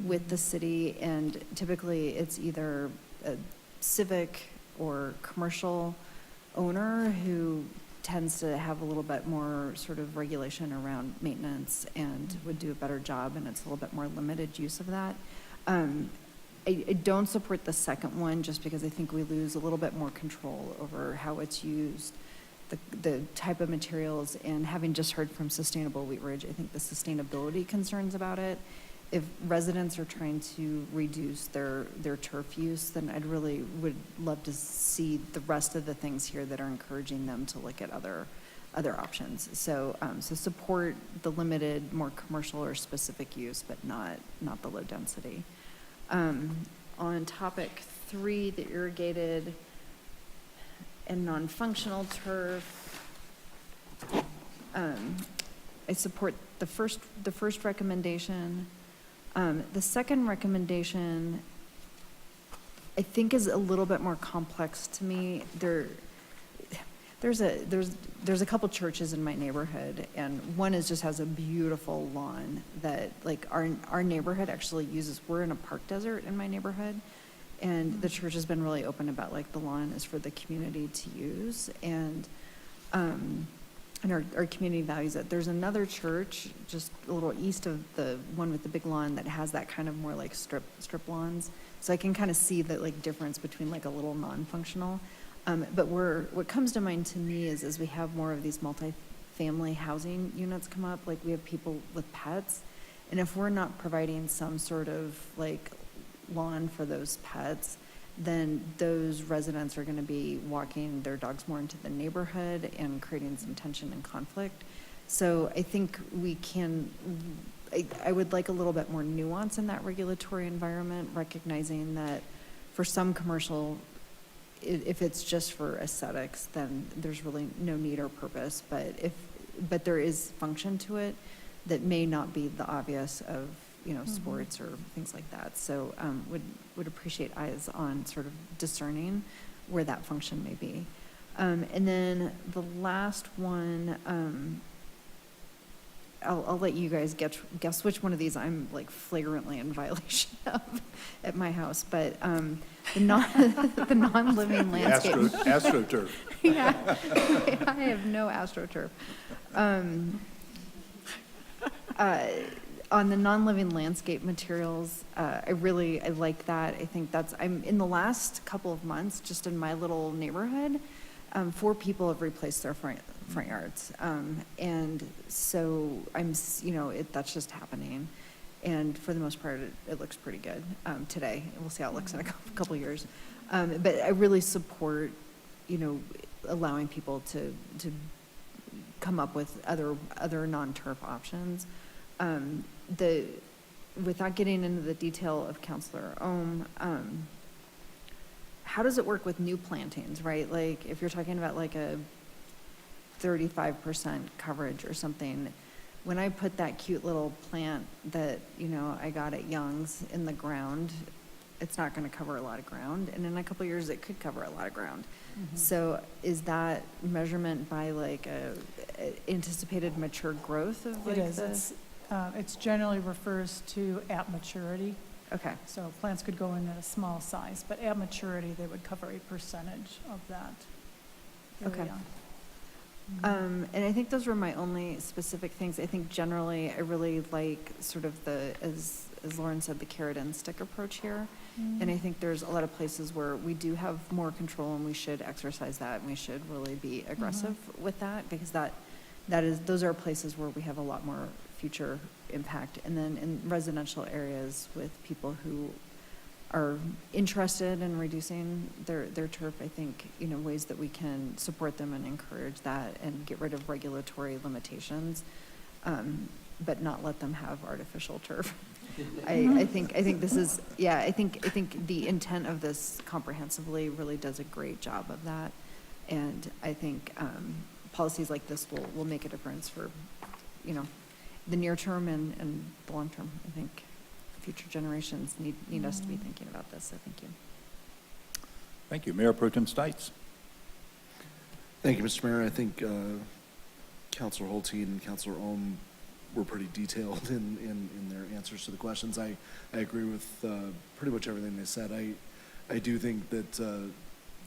with the city, and typically it's either a civic or commercial owner who tends to have a little bit more sort of regulation around maintenance and would do a better job, and it's a little bit more limited use of that. I don't support the second one just because I think we lose a little bit more control over how it's used, the type of materials, and having just heard from Sustainable Wheat Ridge, I think the sustainability concerns about it. If residents are trying to reduce their turf use, then I'd really would love to see the rest of the things here that are encouraging them to look at other options. So support the limited, more commercial or specific use, but not the low density. On topic 3, the irrigated and non-functional turf, I support the first recommendation. The second recommendation, I think, is a little bit more complex to me. There's a couple churches in my neighborhood, and one just has a beautiful lawn that our neighborhood actually uses. We're in a park desert in my neighborhood, and the church has been really open about the lawn is for the community to use, and our community values it. There's another church just a little east of the one with the big lawn that has that kind of more strip lawns. So I can kind of see that difference between a little non-functional. But what comes to mind to me is as we have more of these multifamily housing units come up, like we have people with pets, and if we're not providing some sort of like lawn for those pets, then those residents are gonna be walking their dogs more into the neighborhood and creating some tension and conflict. So I think I would like a little bit more nuance in that regulatory environment, recognizing that for some commercial, if it's just for aesthetics, then there's really no need or purpose. But there is function to it that may not be the obvious of, sports or things like that. So would appreciate eyes on sort of discerning where that function may be. And then the last one, I'll let you guys guess which one of these I'm like flagrantly in violation of at my house, but the non-living landscape. AstroTurf. Yeah, I have no AstroTurf. On the non-living landscape materials, I like that. I think I'm in the last couple of months, just in my little neighborhood, 4 people have replaced their front yards. And so that's just happening. And for the most part, it looks pretty good today. We'll see how it looks in a couple of years. But I really support, allowing people to come up with other non-turf options. Without getting into the detail of Councilor Ohm, how does it work with new plantings, right? Like if you're talking about like a 35% coverage or something, when I put that cute little plant that, I got at Young's in the ground, it's not going to cover a lot of ground. And in a couple of years, it could cover a lot of ground. So is that measurement by like a anticipated mature growth of like It is. It's generally refers to at maturity. Okay. So plants could go in at a small size, but at maturity, they would cover a percentage of that Okay. area. And I think those were my only specific things. I think generally I really like sort of as Lauren said, the carrot and stick approach here. And I think there's a lot of places where we do have more control and we should exercise that and we should really be aggressive with that because those are places where we have a lot more future impact. And then in residential areas with people who are interested in reducing their turf, I think, ways that we can support them and encourage that and get rid of regulatory limitations, but not let them have artificial turf. I think this is, I think the intent of this comprehensively really does a great job of that. And I think policies like this will make a difference for, the near term and the long term. I think future generations need us to be thinking about this, so thank you. Thank you. Mayor Pro Tem Stites. Thank you, Mr. Mayor. I think Councilor Hulteen and Councilor Ohm were pretty detailed in their answers to the questions. I agree with pretty much everything they said. I do think that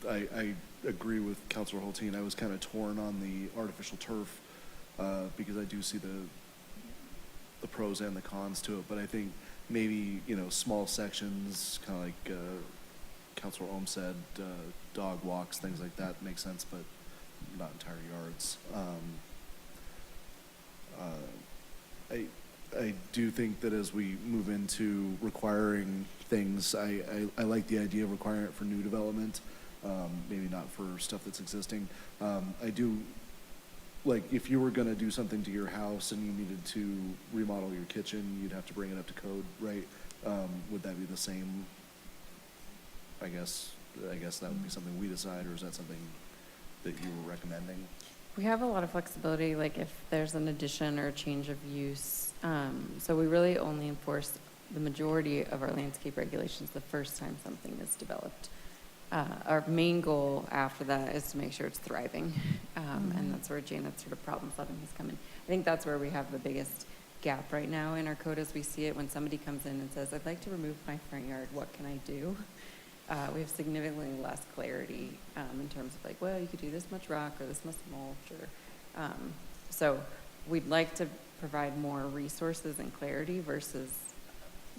I agree with Councilor Hulteen. I was kind of torn on the artificial turf because I do see the pros and the cons to it, but I think maybe, small sections, kind of like Councilor Ohm said, dog walks, things like that make sense, but not entire yards. I do think that as we move into requiring things, I like the idea of requiring it for new development, maybe not for stuff that's existing. I do, like, if you were going to do something to your house and you needed to remodel your kitchen, you'd have to bring it up to code, right? Would that be the same? I guess that would be something we decide, or is that something that you were recommending? We have a lot of flexibility, like if there's an addition or a change of use. So we really only enforce the majority of our landscape regulations the first time something is developed. Our main goal after that is to make sure it's thriving. And that's where Janet's sort of problem solving has come in. I think that's where we have the biggest gap right now in our code as we see it. When somebody comes in and says, I'd like to remove my front yard, what can I do? We have significantly less clarity in terms of like, well, you could do this much rock or this much mulch. Or, so we'd like to provide more resources and clarity versus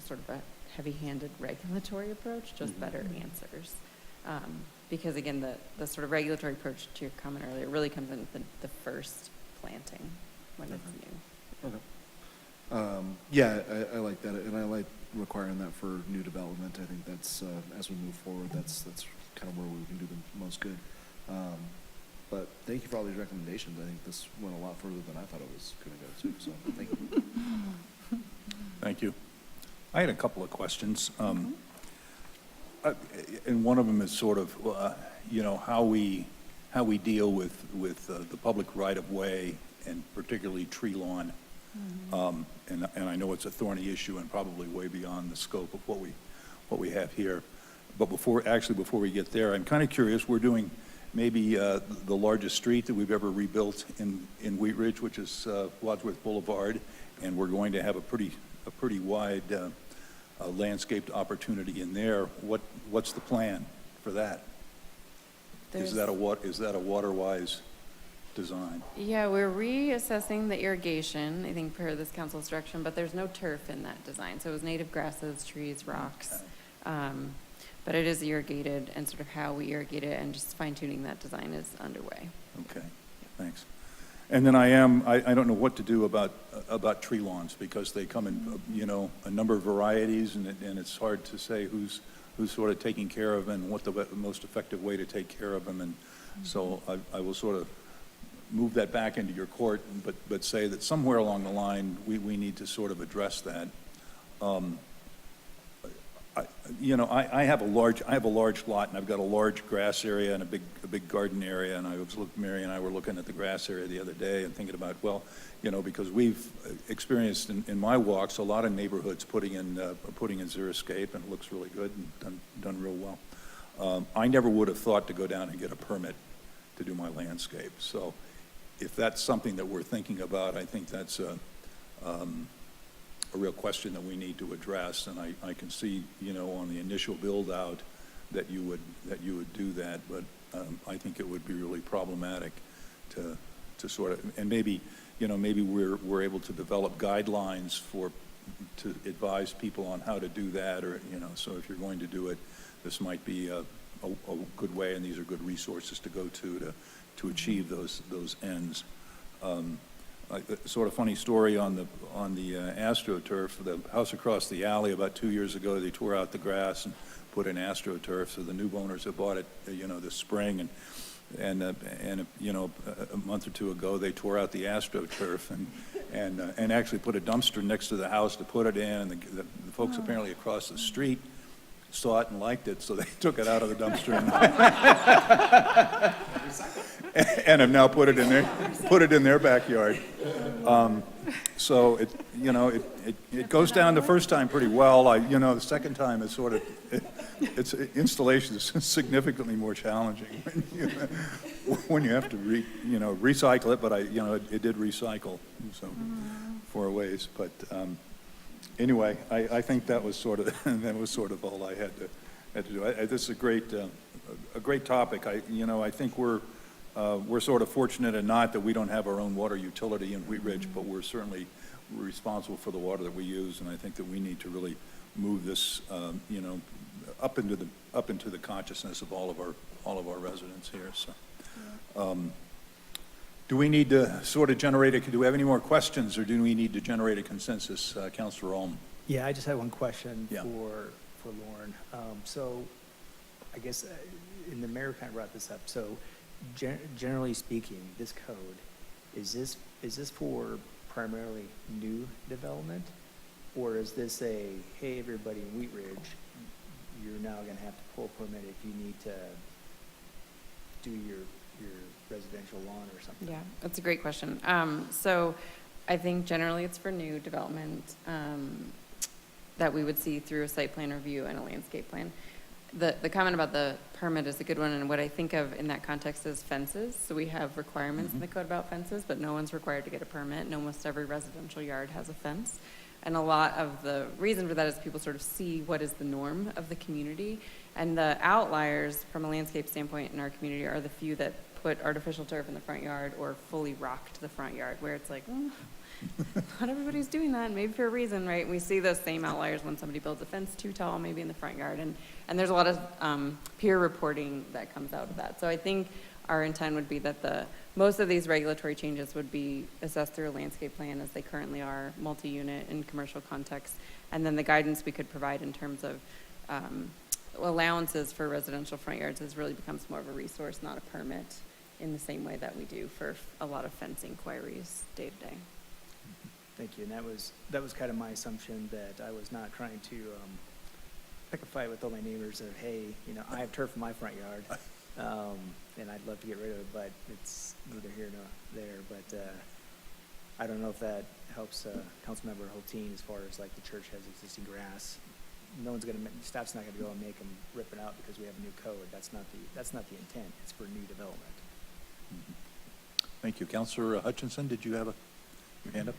sort of a heavy-handed regulatory approach, just better answers. because again, the sort of regulatory approach to your comment earlier really comes in the first planting when it's new. Okay. Yeah, I like that, and I like requiring that for new development. I think that's, as we move forward, that's kind of where we can do the most good. But thank you for all these recommendations. I think this went a lot further than I thought it was going to go to, so thank you. Thank you. I had a couple of questions. And one of them is sort of, you know, how we deal with the public right-of-way and particularly tree lawn. And I know it's a thorny issue and probably way beyond the scope of what we have here. But before we get there, I'm kind of curious. We're doing maybe the largest street that we've ever rebuilt in Wheat Ridge, which is Wadsworth Boulevard, and we're going to have a pretty wide landscaped opportunity in there. What's the plan for that? Is that a water-wise design? Yeah, we're reassessing the irrigation, I think per this council's direction, but there's no turf in that design. So it was native grasses, trees, rocks. But it is irrigated, and sort of how we irrigate it and just fine-tuning that design is underway. Okay, thanks. And then I don't know what to do about tree lawns, because they come in, you know, a number of varieties, and it's hard to say who's sort of taking care of them and what the most effective way to take care of them. And so I will sort of move that back into your court, but say that somewhere along the line, we need to sort of address that. I have a large lot, and I've got a large grass area and a big garden area, and Mary and I were looking at the grass area the other day and thinking about, well, you know, because we've experienced in my walks a lot of neighborhoods putting in xeriscape, and it looks really good and done real well. I never would have thought to go down and get a permit to do my landscape. So if that's something that we're thinking about, I think that's a real question that we need to address, and I can see, you know, on the initial build out that you would do that, but I think it would be really problematic to sort of, and maybe we're able to develop guidelines to advise people on how to do that, or, you know, so if you're going to do it, this might be a good way, and these are good resources to go to achieve those ends. Sort of funny story on the AstroTurf. The house across the alley about 2 years ago, they tore out the grass and put in AstroTurf. So the new owners have bought it, you know, this spring, and you know, a month or two ago, they tore out the AstroTurf and actually put a dumpster next to the house to put it in. And the folks apparently across the street saw it and liked it, so they took it out of the dumpster and have now put it in their backyard. So it goes down the first time pretty well. The second time is sort of its installation is significantly more challenging when you have to recycle it. But it did recycle so 4 ways. But anyway, I think that was sort of all I had to do. This is a great topic. I think we're sort of fortunate in not that we don't have our own water utility in Wheat Ridge, but we're certainly responsible for the water that we use, and I think that we need to really move this, up into the consciousness of all of our residents here. So, do we need to sort of do we have any more questions, or do we need to generate a consensus, Councilor Ulm? Yeah, I just had one question Yeah. for Lauren. So I guess, and the mayor kind of brought this up, so generally speaking, this code, is this for primarily new development? Or is this hey, everybody in Wheat Ridge, you're now gonna have to pull a permit if you need to do your residential lawn or something? Yeah, that's a great question. So I think generally it's for new development that we would see through a site plan review and a landscape plan. The comment about the permit is a good one, and what I think of in that context is fences. So we have requirements in the code about fences, but no one's required to get a permit, and almost every residential yard has a fence. And a lot of the reason for that is people sort of see what is the norm of the community, and the outliers from a landscape standpoint in our community are the few that put artificial turf in the front yard or fully rocked the front yard, where it's like, not everybody's doing that, maybe for a reason, right? We see those same outliers when somebody builds a fence too tall, maybe in the front yard, and there's a lot of peer reporting that comes out of that. So I think our intent would be that most of these regulatory changes would be assessed through a landscape plan as they currently are, multi-unit in commercial context, and then the guidance we could provide in terms of allowances for residential front yards really becomes more of a resource, not a permit, in the same way that we do for a lot of fencing queries day to day. Thank you, and that was kind of my assumption, that I was not trying to pick a fight with all my neighbors of, hey, you know, I have turf in my front yard, and I'd love to get rid of it, but it's neither here nor there. But I don't know if that helps Councilmember Hulteen as far as like the church has existing grass. No one's gonna, staff's not gonna go and make them rip it out because we have a new code. That's not the intent. It's for new development. Thank you. Councilor Hutchinson, did you have your hand up?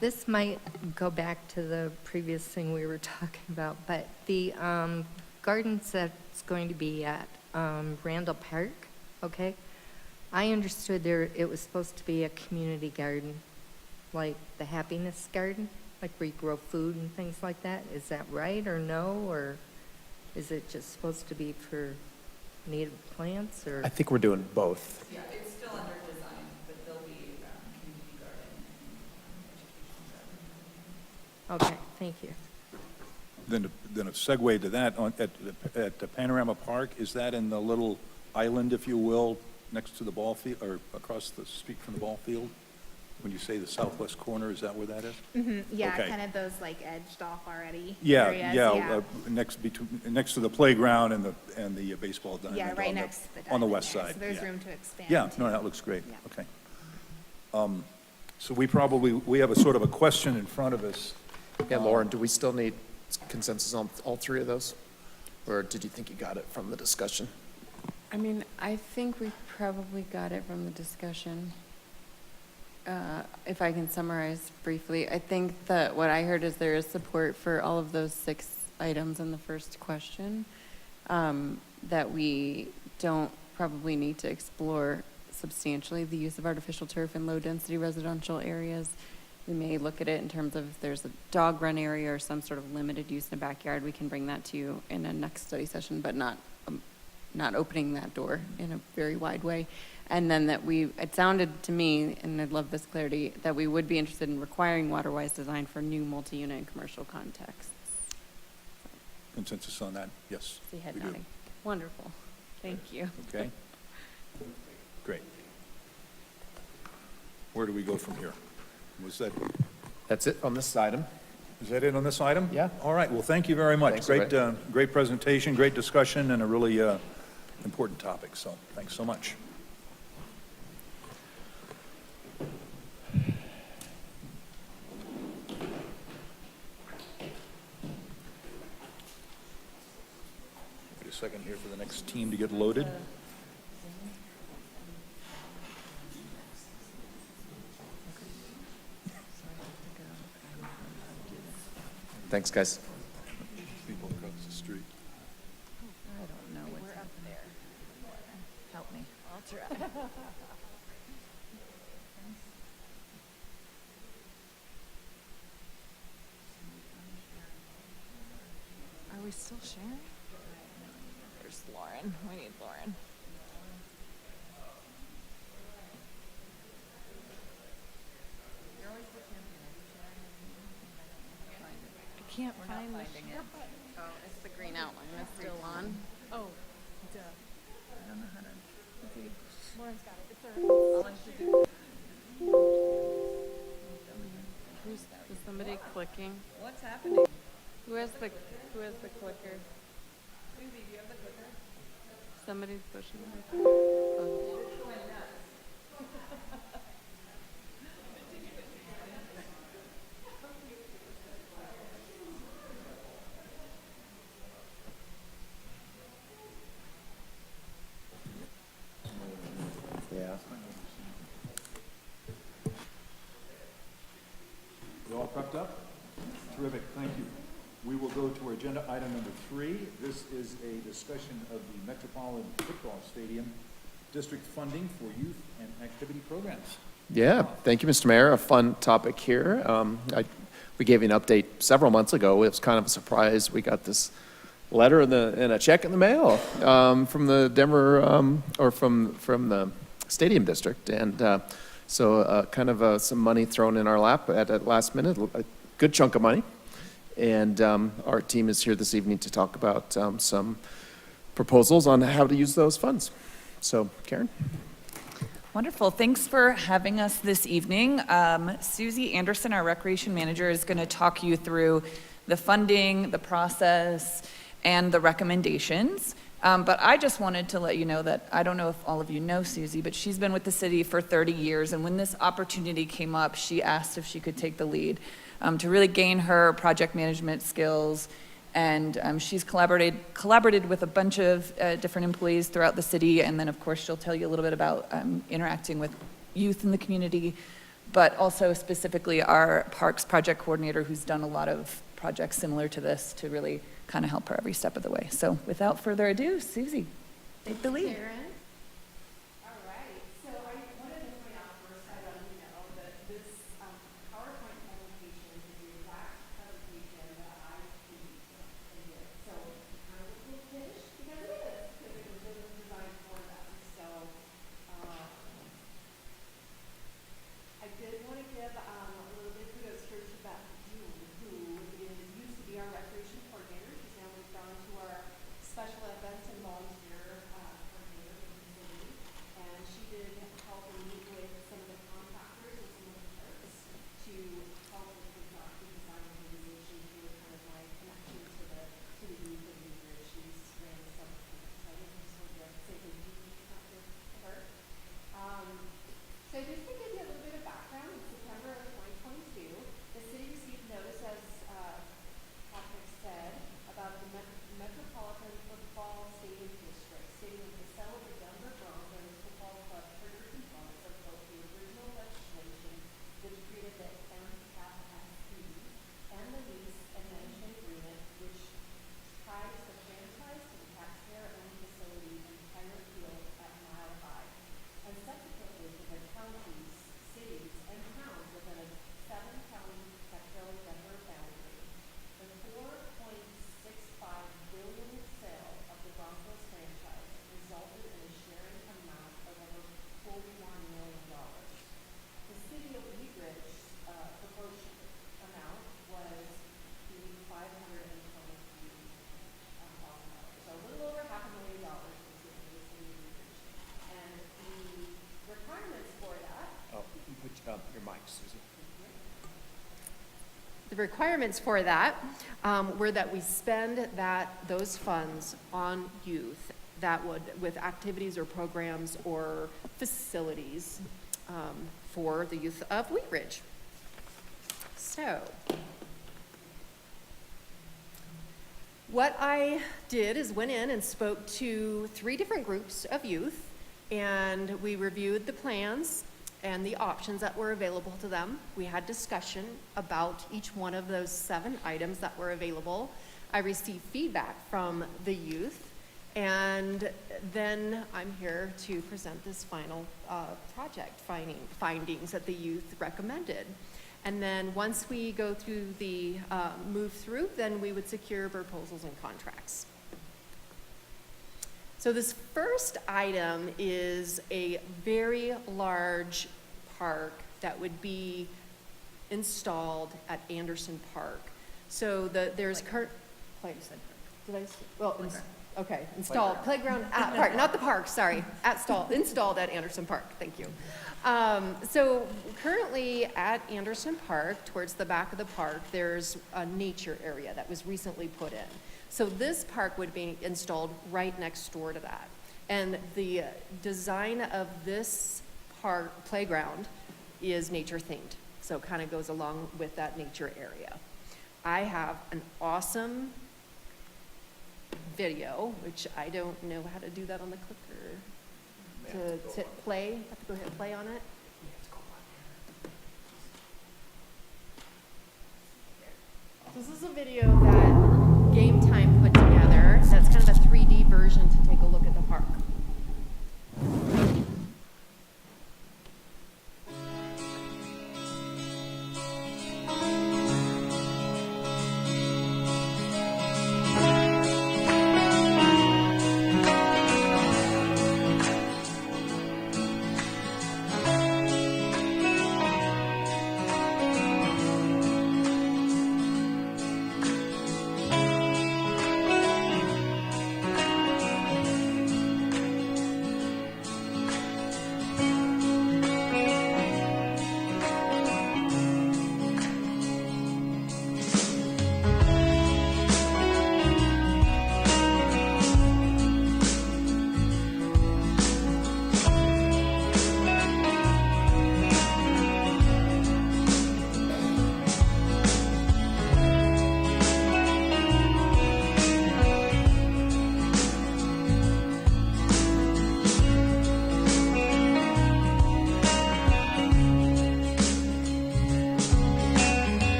This might go back to the previous thing we were talking about, but the gardens that's going to be at Randall Park, okay? I understood it was supposed to be a community garden, like the Happiness Garden, like where you grow food and things like that. Is that right or no, or is it just supposed to be for native plants, or? I think we're doing both. Yeah, it's still under design, but there'll be community garden and education garden. Okay, thank you. Then a segue to that, at the Panorama Park, is that in the little island, if you will, next to the ball field, or across the street from the ball field? When you say the southwest corner, is that where that is? Yeah, Okay. kind of those like edged off already Yeah, areas. yeah, next to the playground and the baseball diamond. Yeah, right on the- next to the On the diamond west there, side. so there's yeah. room to expand. Yeah, no, that looks great, okay. So we have a sort of a question in front of us. Yeah, Lauren, do we still need consensus on all three of those? Or did you think you got it from the discussion? I mean, I think we probably got it from the discussion. If I can summarize briefly, I think that what I heard is there is support for all of those 6 items in the first question, that we don't probably need to explore substantially the use of artificial turf in low-density residential areas. We may look at it in terms of if there's a dog run area or some sort of limited use in a backyard, we can bring that to you in a next study session, but not opening that door in a very wide way. And then that it sounded to me, and I'd love this clarity, that we would be interested in requiring water-wise design for new multi-unit and commercial contexts. Consensus on that? Yes. See head we do. nodding. Wonderful. Thank you. Okay. Great. Where do we go from here? That's it on this item. Is that it on this item? Yeah. All right, well, thank you very much. Thanks, Great, everybody. great presentation, great discussion, and a really important topic, so thanks so much. Wait a second here for the next team to get loaded. Thanks, guys. People across the street. I don't know what's up there. Help me. I'll try. Are we still sharing? There's Lauren. We need Lauren. I can't find the share button. Oh, it's the green outline. That's still on. Oh, duh. I don't know how to. Lauren's got it. It's all right. Is somebody clicking? What's happening? Who has the clicker? Susie, do you have the clicker? Somebody's pushing it. Oh. Yeah. You all prepped up? Terrific, thank you. We will go to agenda item number 3. This is a discussion of the Metropolitan Football Stadium district funding for youth and activity programs. Yeah, thank you, Mr. Mayor. A fun topic here. We gave you an update several months ago. It was kind of a surprise. We got this letter and a check in the mail from the Denver, or from the Stadium District. And so kind of some money thrown in our lap at last minute, a good chunk of money. And our team is here this evening to talk about some proposals on how to use those funds. So, Karen? Wonderful. Thanks for having us this evening. Susie Anderson, our recreation manager, is going to talk you through the funding, the process, and the recommendations. But I just wanted to let you know that I don't know if all of you know Susie, but she's been with the city for 30 years. And when this opportunity came up, she asked if she could take the lead to really gain her project management skills. And she's collaborated with a bunch of different employees throughout the city. And then, of course, she'll tell you a little bit about interacting with youth in the community, but also specifically our Parks Project Coordinator, who's done a lot of projects similar to this to really kind of help her every step of the way. So without further ado, Susie, take the lead. All right, so I wanted to point out first, I let you know that this PowerPoint presentation is the exact presentation that I did. So I'm a little finished because it is, because it was designed for them. So I did want to give a little bit of kudos here to Beth June, who used to be our recreation coordinator. She's now moved on to our special events and volunteer coordinator in the city. And she did help me meet with some of the contractors and some of the clerks to help with the design organization through kind of my connection to the youth of New Year. She's ran some exciting sort of sacred youth after her. So just to give you a little bit of background, in September of 2022, the city received notice, as Patrick said, about the Metropolitan Football Stadium District, stating that the sale of the Denver Broncos Football Club triggers components of both the original legislation, which created the MFSP, and the lease and management agreement, which ties the franchise to the taxpayer-owned facility entire field at Mile High, and subsequently to the counties, cities, and towns within a 7-county metro Denver boundary. The $4.65 billion sale of the Broncos franchise resulted in a sharing amount of over $41 million. The city of Wheat Ridge's proposed amount was the $523,000, so a little over $500,000 to the city of Wheat Ridge. And the requirements for that. Oh, you can put your mic, Susie. The requirements for that were that we spend those funds on youth that would, with activities or programs or facilities for the youth of Wheat Ridge. So, what I did is went in and spoke to 3 different groups of youth, and we reviewed the plans and the options that were available to them. We had discussion about each one of those 7 items that were available. I received feedback from the youth, and then I'm here to present this final project findings that the youth recommended. And then once we go through the move through, then we would secure proposals and contracts. So this first item is a very large park that would be installed at Anderson Park. So there's current, installed, playground at park, not the park, sorry, installed at Anderson Park, thank you. So currently at Anderson Park, towards the back of the park, there's a nature area that was recently put in. So this park would be installed right next door to that. And the design of this park playground is nature themed. So it kind of goes along with that nature area. I have an awesome video, which I don't know how to do that on the clicker. To play, I have to go ahead and play on it. This is a video that Game Time put together. That's kind of a 3D version to take a look at the park.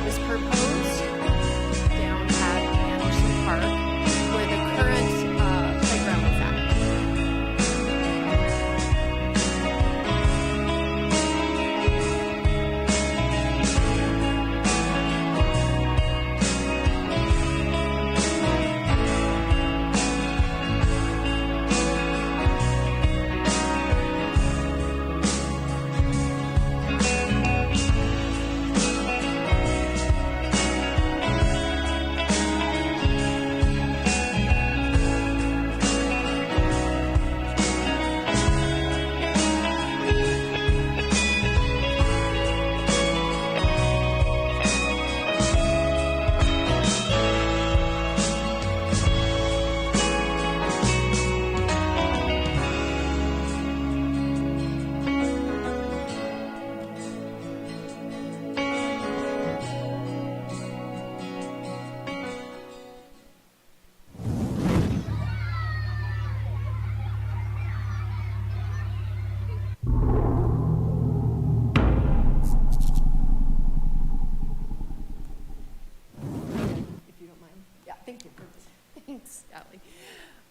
was proposed down at Anderson Park, where the current playground is at. If you don't mind. Yeah, thank you. Thanks, Ally.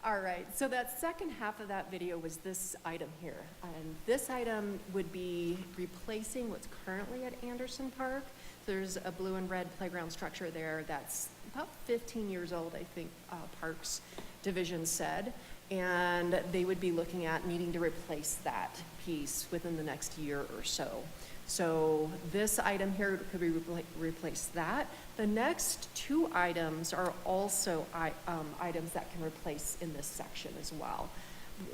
All right, so that second half of that video was this item here. And this item would be replacing what's currently at Anderson Park. There's a blue and red playground structure there that's about 15 years old, I think Parks Division said. And they would be looking at needing to replace that piece within the next year or so. So this item here could be replace that. The next two items are also items that can replace in this section as well.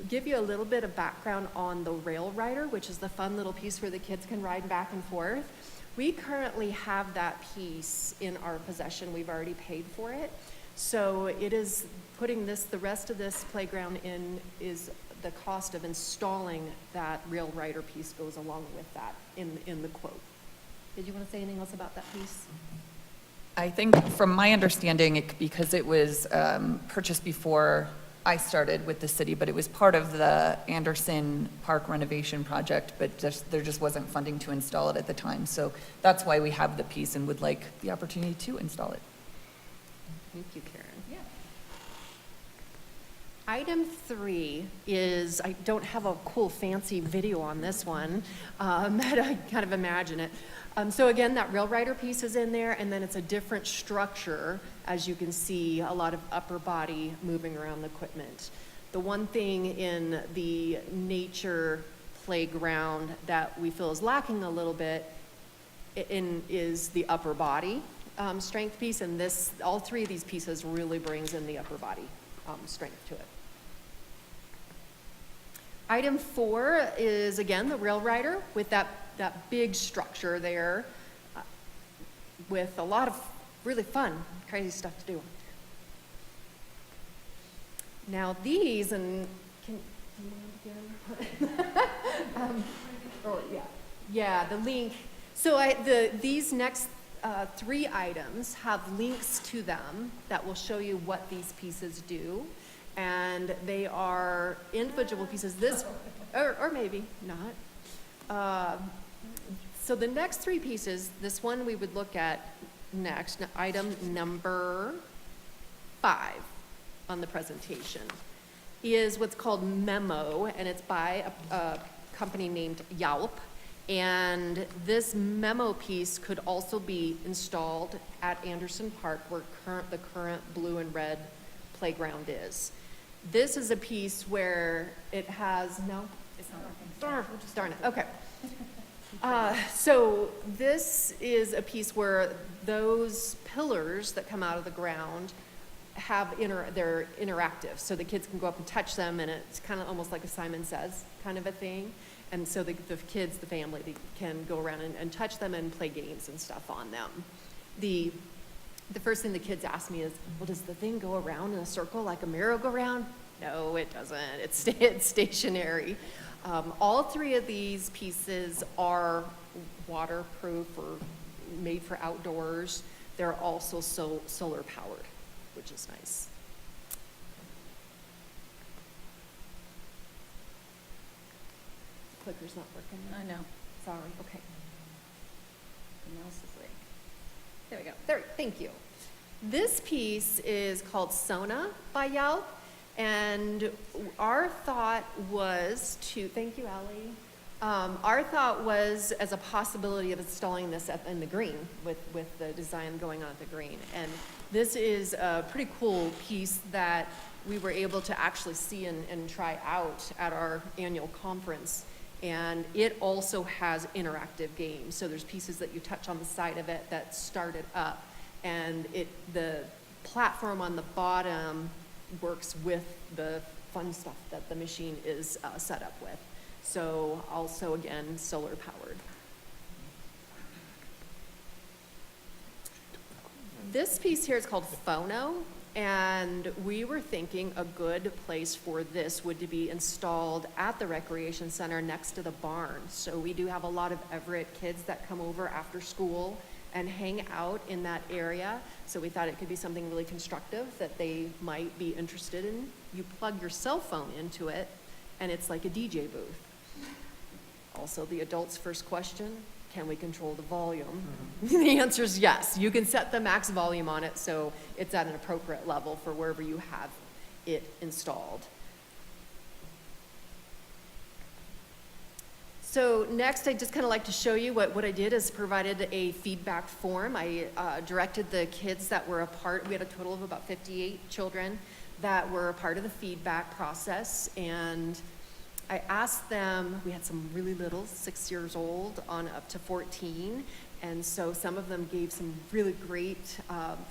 Give you a little bit of background on the Rail Rider, which is the fun little piece where the kids can ride back and forth. We currently have that piece in our possession. We've already paid for it. So it is putting this, the rest of this playground in is the cost of installing that Rail Rider piece goes along with that in the quote. Did you want to say anything else about that piece? I think from my understanding, because it was purchased before I started with the city, but it was part of the Anderson Park renovation project, but there just wasn't funding to install it at the time. So that's why we have the piece and would like the opportunity to install it. Thank you, Karen. Yeah. Item 3 is, I don't have a cool fancy video on this one, but I kind of imagine it. So again, that Rail Rider piece is in there, and then it's a different structure. As you can see, a lot of upper body moving around the equipment. The one thing in the nature playground that we feel is lacking a little bit is the upper body strength piece, and all three of these pieces really brings in the upper body strength to it. Item 4 is, again, the Rail Rider with that big structure there with a lot of really fun, crazy stuff to do. Now these, and can you mind again? Yeah, the link. So these next 3 items have links to them that will show you what these pieces do. And they are individual pieces, or maybe not. So the next 3 pieces, this one we would look at next, item number 5 on the presentation, is what's called Memo, and it's by a company named Yawp. And this Memo piece could also be installed at Anderson Park, where the current blue and red playground is. This is a piece where it has, no? It's not working. Darn it, okay. So this is a piece where those pillars that come out of the ground they're interactive, so the kids can go up and touch them, and it's kind of almost like a Simon Says kind of a thing. And so the kids, the family, they can go around and touch them and play games and stuff on them. The first thing the kids ask me is, well, does the thing go around in a circle like a merry-go-round? No, it doesn't. It's stationary. All 3 of these pieces are waterproof or made for outdoors. They're also solar powered, which is nice. Clicker's not working. I know. Sorry, okay. The mouse is like. There we go. There, thank you. This piece is called Sona by Yelp, and our thought was to, thank you, Allie. Our thought was as a possibility of installing this in the green with the design going on at the green. And this is a pretty cool piece that we were able to actually see and try out at our annual conference. And it also has interactive games. So there's pieces that you touch on the side of it that start it up. And the platform on the bottom works with the fun stuff that the machine is set up with. So also, again, solar powered. This piece here is called Phono, and we were thinking a good place for this would to be installed at the recreation center next to the barn. So we do have a lot of Everett kids that come over after school and hang out in that area. So we thought it could be something really constructive that they might be interested in. You plug your cell phone into it, and it's like a DJ booth. Also, the adult's first question, can we control the volume? The answer is yes. You can set the max volume on it so it's at an appropriate level for wherever you have it installed. So next, I'd just kind of like to show you what I did is provided a feedback form. I directed the kids that were a part, we had a total of about 58 children that were a part of the feedback process, and I asked them, we had some really little, 6 years old on up to 14, and so some of them gave some really great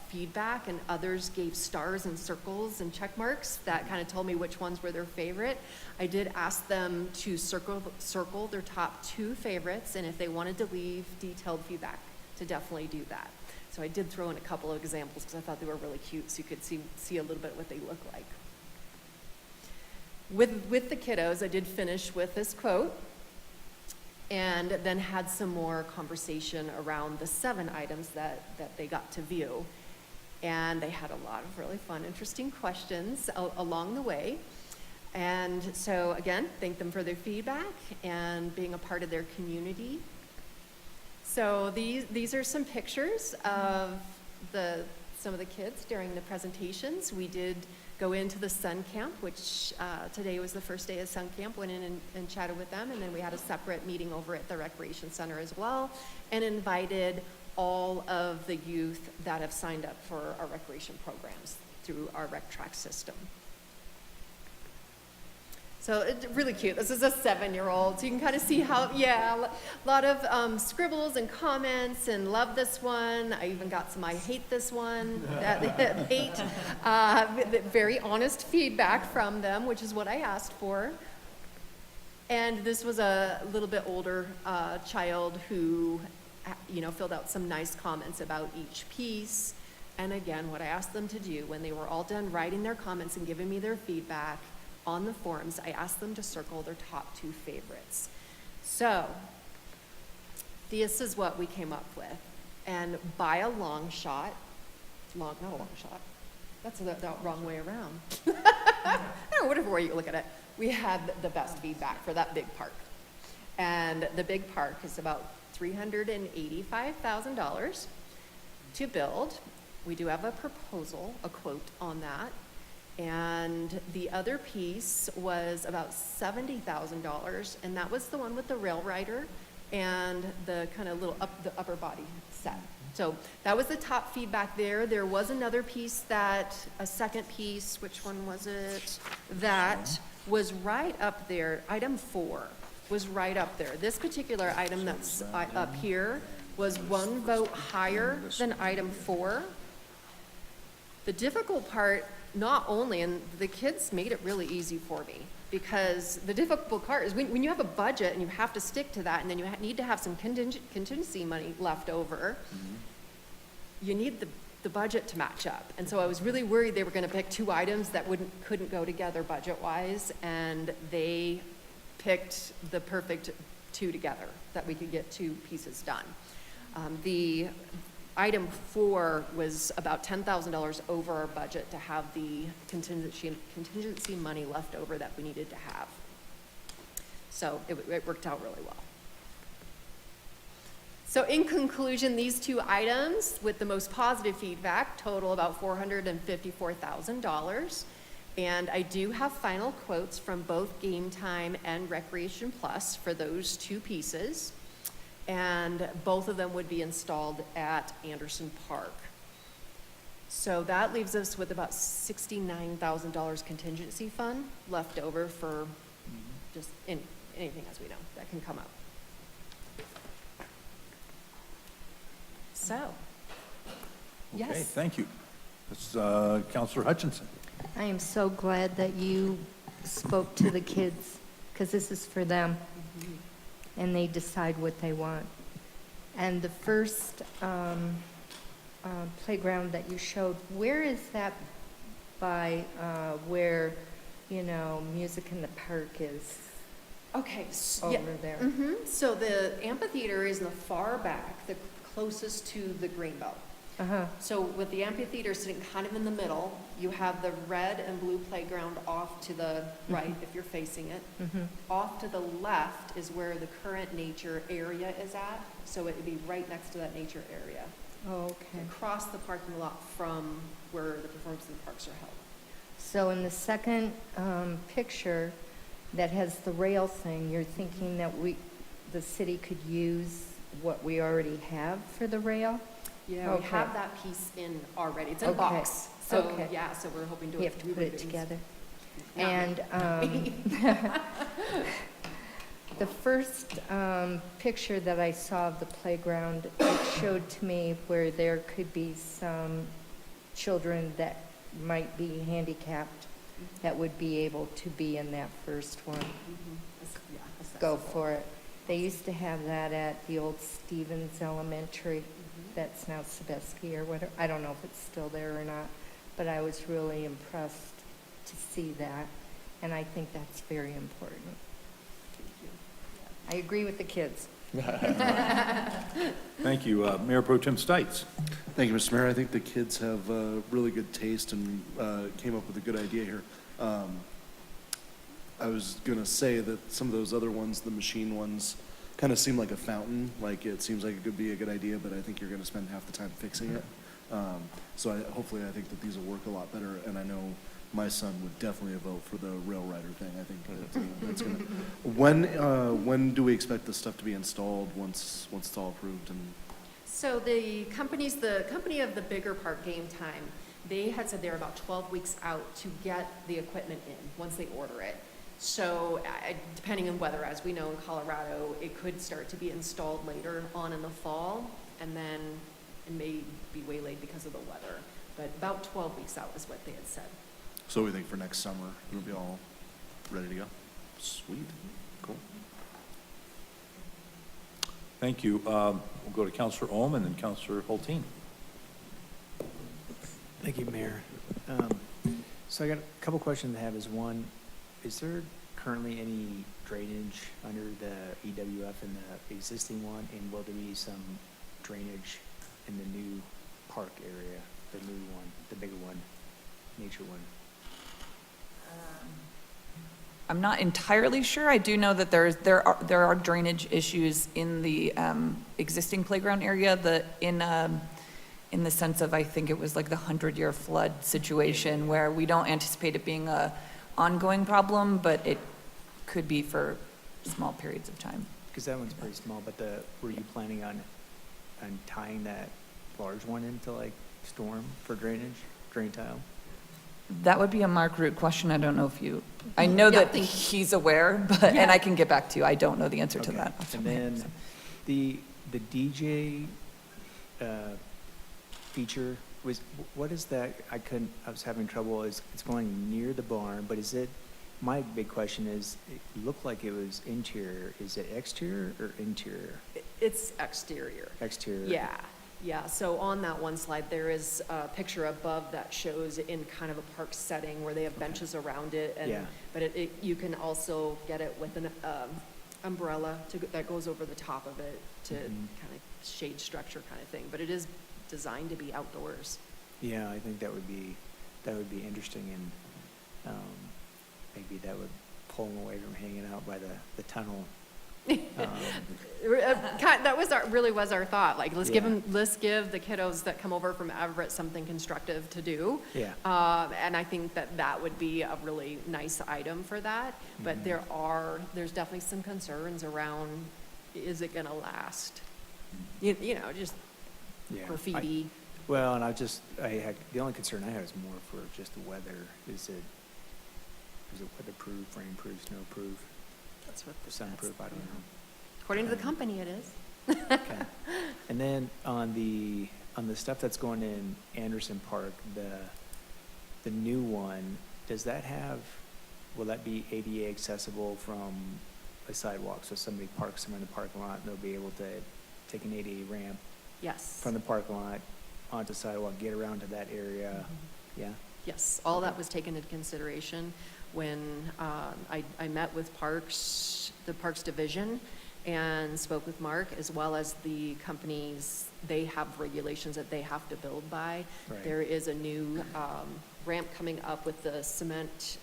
feedback, and others gave stars and circles and check marks that kind of told me which ones were their favorite. I did ask them to circle their top 2 favorites, and if they wanted to leave detailed feedback, to definitely do that. So I did throw in a couple of examples because I thought they were really cute, so you could see a little bit what they look like. With the kiddos, I did finish with this quote and then had some more conversation around the 7 items that they got to view. And they had a lot of really fun, interesting questions along the way. And so again, thank them for their feedback and being a part of their community. So these are some pictures of some of the kids during the presentations. We did go into the Sun Camp, which today was the first day of Sun Camp, went in and chatted with them, and then we had a separate meeting over at the Recreation Center as well, and invited all of the youth that have signed up for our recreation programs through our Rec Track system. So it's really cute. This is a 7-year-old, so you can kind of see how, yeah, a lot of scribbles and comments, and love this one. I even got some I hate this one, hate. Very honest feedback from them, which is what I asked for. And this was a little bit older child who, filled out some nice comments about each piece. And again, what I asked them to do when they were all done writing their comments and giving me their feedback on the forms, I asked them to circle their top 2 favorites. So this is what we came up with. And by a long shot, not a long shot, that's the wrong way around. Whatever way you look at it, we had the best feedback for that big park. And the big park is about $385,000 to build. We do have a proposal, a quote on that. And the other piece was about $70,000, and that was the one with the rail rider and the kind of the upper body set. So that was the top feedback there. There was another piece a second piece, which one was it? That was right up there. Item 4 was right up there. This particular item that's up here was 1 vote higher than item 4. The difficult part, not only, and the kids made it really easy for me, because the difficult part is when you have a budget and you have to stick to that, and then you need to have some contingency money left over, you need the budget to match up. And so I was really worried they were going to pick 2 items that couldn't go together budget-wise, and they picked the perfect 2 together, that we could get 2 pieces done. The item 4 was about $10,000 over our budget to have the contingency money left over that we needed to have. So it worked out really well. So in conclusion, these two items with the most positive feedback total about $454,000. And I do have final quotes from both Game Time and Recreation Plus for those two pieces. And both of them would be installed at Anderson Park. So that leaves us with about $69,000 contingency fund left over for just anything, as we know, that can come up. So, Okay, yes. thank you. That's Counselor Hutchinson. I am so glad that you spoke to the kids, because this is for them, and they decide what they want. And the first playground that you showed, where is that by where, Music in the Park is? Okay. Over there. So the amphitheater is in the far back, the closest to the green belt. So with the amphitheater sitting kind of in the middle, you have the red and blue playground off to the right if you're facing it. Off to the left is where the current nature area is at. So it would be right next to that nature area. Oh, okay. Across the parking lot from where the performance in the parks are held. So in the second picture that has the rail thing, you're thinking that the city could use what we already have for the rail? Yeah, we have that piece in already. It's in a box. So, yeah, so we're hoping to. We have to put it together. Not And the first picture that I saw of the playground, it showed to me where there could be some children that might be handicapped that would be able to be in that first one. Go for it. They used to have that at the old Stevens Elementary. That's now Sebesky or whatever. I don't know if it's still there or not, but I was really impressed to see that, and I think that's very important. I agree with the kids. Thank you. Mayor Pro Tem Stites. Thank you, Mr. Mayor. I think the kids have really good taste and came up with a good idea here. I was going to say that some of those other ones, the machine ones, kind of seem like a fountain. Like it seems like it could be a good idea, but I think you're going to spend half the time fixing it. So hopefully I think that these will work a lot better, and I know my son would definitely vote for the rail rider thing. I think that's going to. When do we expect this stuff to be installed once it's all approved? And So the company of the bigger park, Game Time, they had said they're about 12 weeks out to get the equipment in once they order it. So depending on weather, as we know in Colorado, it could start to be installed later on in the fall, and then it may be waylaid because of the weather. But about 12 weeks out is what they had said. so we think for next summer it'll be all ready to go. Sweet, cool. Thank you. We'll go to Counselor Ohm and then Counselor Hulteen. Thank you, Mayor. So I got a couple questions I have is one, is there currently any drainage under the EWF in the existing one? And will there be some drainage in the new park area, the new one, the bigger one, nature one? I'm not entirely sure. I do know that there are drainage issues in the existing playground area. In the sense of, I think it was like the 100-year flood situation where we don't anticipate it being a ongoing problem, but it could be for small periods of time. Because that one's pretty small, but were you planning on tying that large one into like storm for drainage, drain tile? That would be a Mark Root question. I don't know if you, I know that he's aware, but, and I can get back to you. I don't know the answer to that. And then the DJ feature what is that? I was having trouble. It's going near the barn, but my big question is, it looked like it was interior. Is it exterior or interior? It's exterior. Exterior. Yeah, so on that one slide, there is a picture above that shows in kind of a park setting where they have benches around it. But you can also get it with an umbrella that goes over the top of it to kind of shade structure kind of thing. But it is designed to be outdoors. Yeah, I think that would be interesting, and maybe that would pull them away from hanging out by the tunnel That was really was our thought, like, let's give the kiddos that come over from Everett something constructive to do. Yeah. And I think that would be a really nice item for that. But there's definitely some concerns around, is it gonna last? You know, just Yeah. graffiti. Well, and the only concern I have is more for just the weather. Is it weatherproof, rainproof, snowproof, That's what sunproof? I don't know. According to the company, it is. Okay. And then on the stuff that's going in Anderson Park, the new one, will that be ADA accessible from a sidewalk? So somebody parks somewhere in the parking lot, and they'll be able to take an ADA ramp Yes. from the parking lot onto sidewalk, get around to that area? Yeah? Yes, all that was taken into consideration when I met with the Parks Division and spoke with Mark, as well as the companies. They have regulations that they have to build by. Right. There is a new ramp coming up with the cement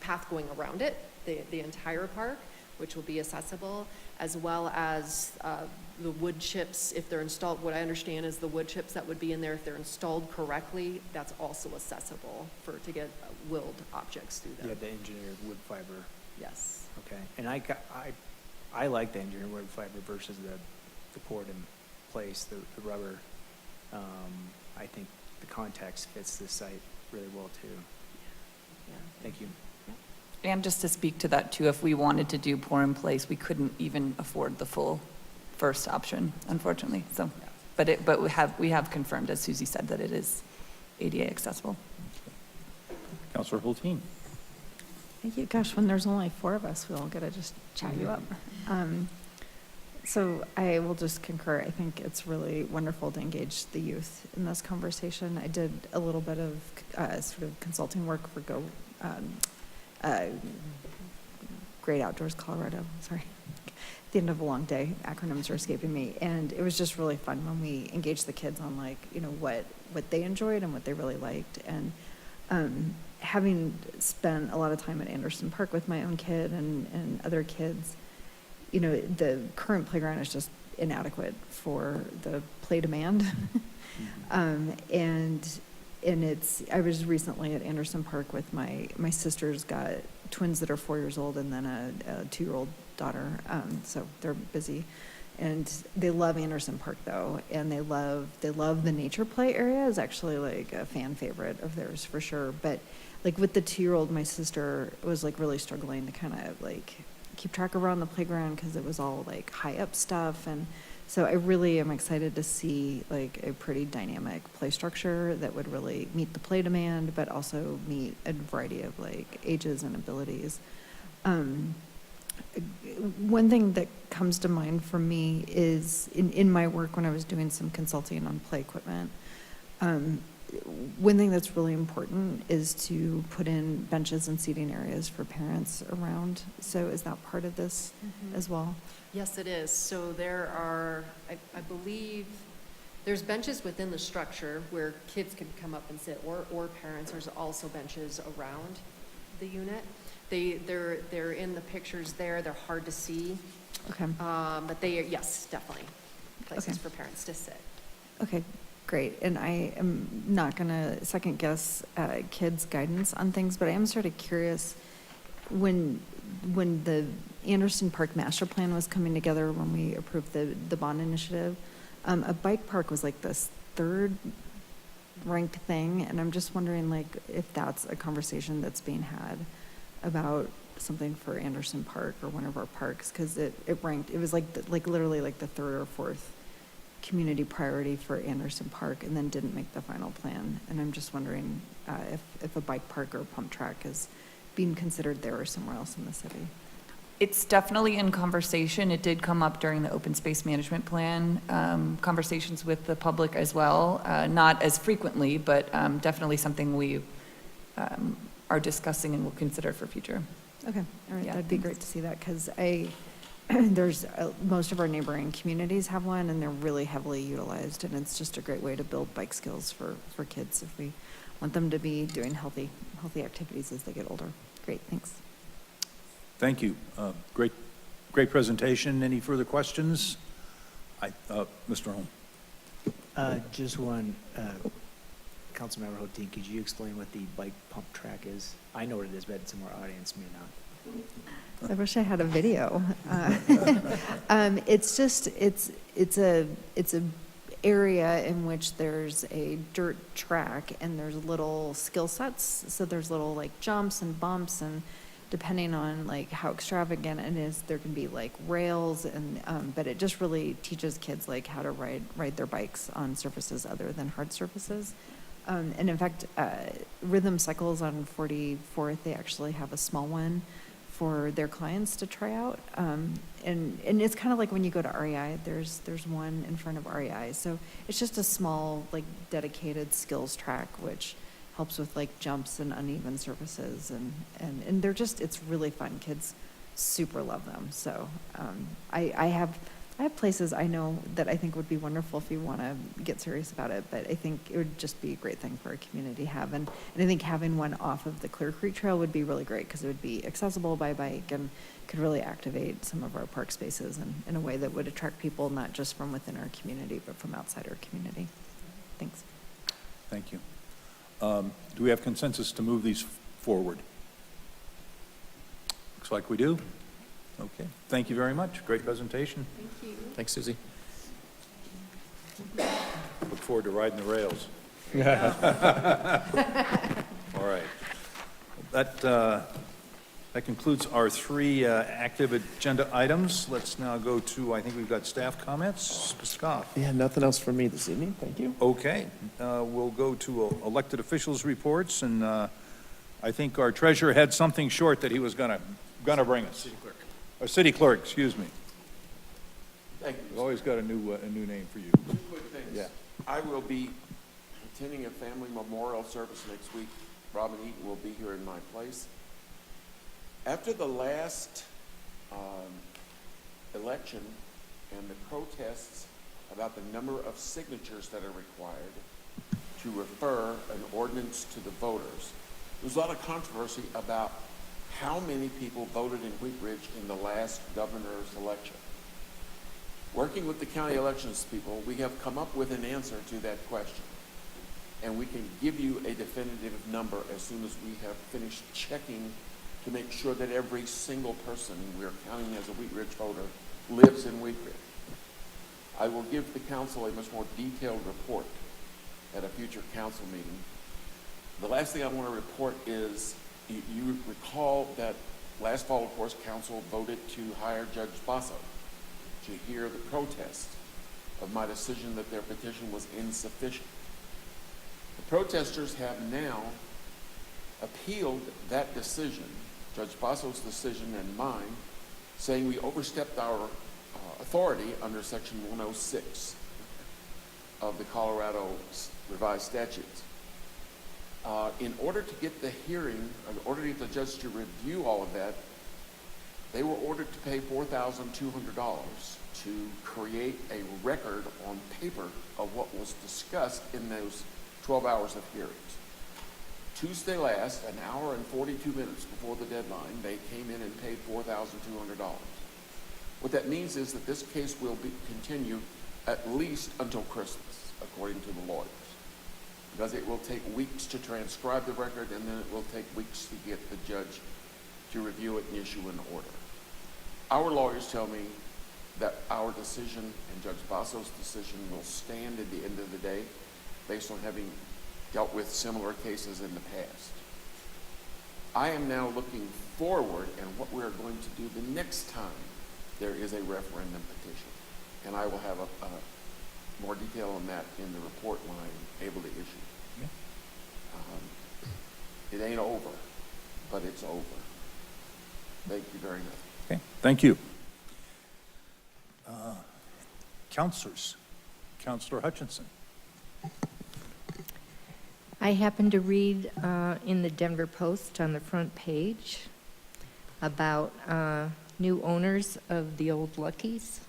path going around it, the entire park, which will be accessible, as well as the wood chips, if they're installed. What I understand is the wood chips that would be in there, if they're installed correctly, that's also accessible to get willed objects through them. Yeah, the engineered wood fiber. Yes. Okay. And I like the engineered wood fiber versus the poured in place, the rubber. I think the context fits this site really well too. Yeah. Thank you. And just to speak to that too, if we wanted to do pour in place, we couldn't even afford the full first option, unfortunately. So, but we have confirmed, as Susie said, that it is ADA accessible. Councilor Hulteen. Thank you. Gosh, when there's only 4 of us, we all get to just chat you up. So I will just concur. I think it's really wonderful to engage the youth in this conversation. I did a little bit of sort of consulting work for Great Outdoors Colorado. Sorry. At the end of a long day, acronyms are escaping me. And it was just really fun when we engaged the kids on what they enjoyed and what they really liked. And having spent a lot of time at Anderson Park with my own kid and other kids, the current playground is just inadequate for the play demand. And I was recently at Anderson Park with my sister's got twins that are 4 years old and then a 2-year-old daughter. So they're busy. And they love Anderson Park though, and they love the nature play area is actually like a fan favorite of theirs for sure. But like with the 2-year-old, my sister was like really struggling to kind of like keep track around the playground because it was all like high up stuff. And so I really am excited to see like a pretty dynamic play structure that would really meet the play demand, but also meet a variety of like ages and abilities. One thing that comes to mind for me is in my work when I was doing some consulting on play equipment, one thing that's really important is to put in benches and seating areas for parents around. So is that part of this as well? Yes, it is. So there are, I believe, there's benches within the structure where kids can come up and sit, or parents. There's also benches around the unit. They're in the pictures there. They're hard to see. Okay. But they are, yes, definitely places Okay. for parents to sit. Okay, great. And I am not going to second guess kids' guidance on things, but I am sort of curious when the Anderson Park Master Plan was coming together, when we approved the bond initiative, a bike park was like this 3rd ranked thing. And I'm just wondering like if that's a conversation that's being had about something for Anderson Park or one of our parks, because it ranked, it was like literally like the 3rd or 4th community priority for Anderson Park, and then didn't make the final plan. And I'm just wondering if a bike park or a pump track is being considered there or somewhere else in the city. It's definitely in conversation. It did come up during the open space management plan, conversations with the public as well. Not as frequently, but definitely something we are discussing and will consider for future. Okay, all right, Yeah, that'd be thanks. great to see that, because there's, most of our neighboring communities have one, and they're really heavily utilized, and it's just a great way to build bike skills for kids if we want them to be doing healthy activities as they get older. Great, thanks. Thank you. Great Great presentation. Any further questions? Mr. Holm? Just one, Councilmember Hoteen, could you explain what the bike pump track is? I know what it is, but some of our audience may not. I wish I had a video. It's just, it's a area in which there's a dirt track and there's little skill sets. So there's little like jumps and bumps, and depending on like how extravagant it is, there can be like rails and, but it just really teaches kids like how to ride their bikes on surfaces other than hard surfaces. And in fact, Rhythm Cycles on 44th, they actually have a small one for their clients to try out. And it's kind of like when you go to REI, there's one in front of REI. So it's just a small, like dedicated skills track, which helps with like jumps and uneven surfaces. And they're just, it's really fun. Kids super love them. So I have places I know that I think would be wonderful if you want to get serious about it, but I think it would just be a great thing for our community to have. And I think having one off of the Clear Creek Trail would be really great because it would be accessible by bike and could really activate some of our park spaces in a way that would attract people not just from within our community, but from outside our community. Thanks. Thank you. Do we have consensus to move these forward? Looks like we do. Okay. Thank you very much. Great presentation. Thank you. Thanks, Susie. Look forward to riding the rails. All right. That concludes our 3 active agenda items. Let's now go to, I think we've got staff comments. Scott. Yeah, nothing else from me this evening. Thank you. Okay. We'll go to elected officials reports, and I think our treasurer had something short that he was gonna bring us. City clerk. Or city clerk, excuse me. Thank you. We've always got a new name for you. 2 quick things. Yeah. I will be attending a family memorial service next week. Robin Eaton will be here in my place. After the last election and the protests about the number of signatures that are required to refer an ordinance to the voters, there was a lot of controversy about how many people voted in Wheat Ridge in the last governor's election. Working with the county elections people, we have come up with an answer to that question. And we can give you a definitive number as soon as we have finished checking to make sure that every single person we're counting as a Wheat Ridge voter lives in Wheat Ridge. I will give the council a much more detailed report at a future council meeting. The last thing I want to report is, you recall that last fall, of course, council voted to hire Judge Basso to hear the protest of my decision that their petition was insufficient. The protesters have now appealed that decision, Judge Basso's decision and mine, saying we overstepped our authority under Section 106 of the Colorado Revised Statutes. In order to get the hearing, in order to get the judge to review all of that, they were ordered to pay $4,200 to create a record on paper of what was discussed in those 12 hours of hearings. Tuesday last, an hour and 42 minutes before the deadline, they came in and paid $4,200. What that means is that this case will continue at least until Christmas, according to the lawyers, because it will take weeks to transcribe the record, and then it will take weeks to get the judge to review it and issue an order. Our lawyers tell me that our decision and Judge Basso's decision will stand at the end of the day based on having dealt with similar cases in the past. I am now looking forward and what we're going to do the next time there is a referendum petition. And I will have a more detail on that in the report when I'm able to issue. Yeah. It ain't over, but it's over. Thank you very much. Okay, thank you. Councilors, Councilor Hutchinson. I happened to read in the Denver Post on the front page about new owners of the old Lucky's,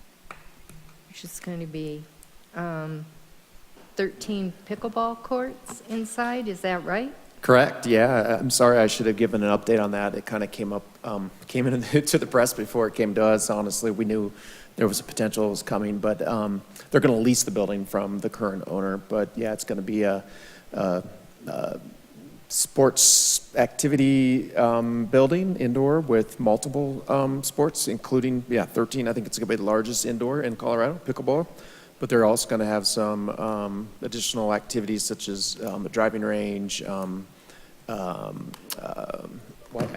which is going to be 13 pickleball courts inside. Is that right? Correct, yeah. I'm sorry, I should have given an update on that. It kind of came up came into the press before it came to us. Honestly, we knew there was a potential it was coming, but they're going to lease the building from the current owner. But yeah, it's going to be a sports activity building indoor with multiple sports, including 13. I think it's going to be the largest indoor in Colorado, pickleball. But they're also going to have some additional activities such as the driving range. I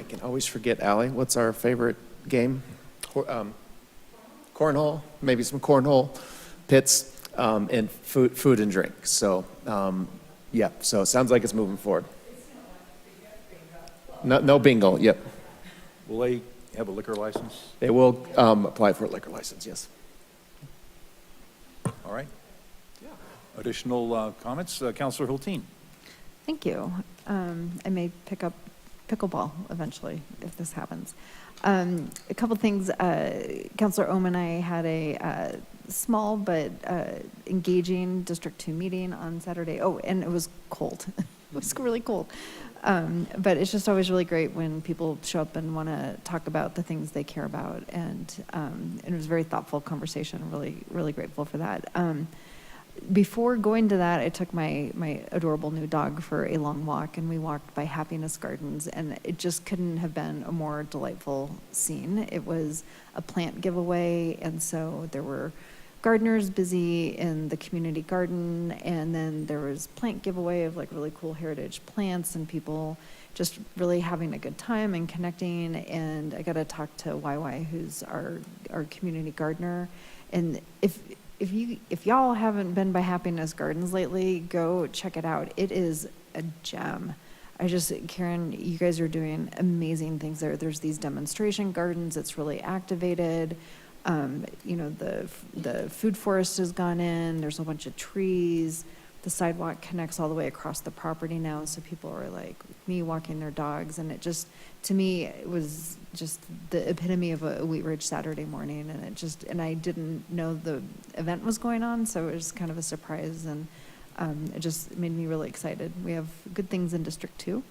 can always forget, Allie, what's our favorite game? Cornhole, maybe some cornhole pits, and food and drink. So, so it sounds like it's moving forward. No bingo, yep. Will they have a liquor license? They will apply for a liquor license, yes. All right. Additional comments? Councilor Hulteen. Thank you. I may pick up pickleball eventually if this happens. A couple things. Councilor Ohm and I had a small but engaging District 2 meeting on Saturday. Oh, and it was cold. It was really cold. But it's just always really great when people show up and want to talk about the things they care about. And it was a very thoughtful conversation. Really, really grateful for that. Before going to that, I took my adorable new dog for a long walk, and we walked by Happiness Gardens, and it just couldn't have been a more delightful scene. It was a plant giveaway, and so there were gardeners busy in the community garden, and then there was plant giveaway of like really cool heritage plants, and people just really having a good time and connecting. And I got to talk to YY, who's our community gardener, and if y'all haven't been by Happiness Gardens lately, go check it out. It is a gem. Karen, you guys are doing amazing things there. There's these demonstration gardens. It's really activated. The food forest has gone in. There's a bunch of trees. The sidewalk connects all the way across the property now, so people are like me walking their dogs. And it just, to me, it was just the epitome of a Wheat Ridge Saturday morning. And I didn't know the event was going on, so it was kind of a surprise. And it just made me really excited. We have good things in District 2.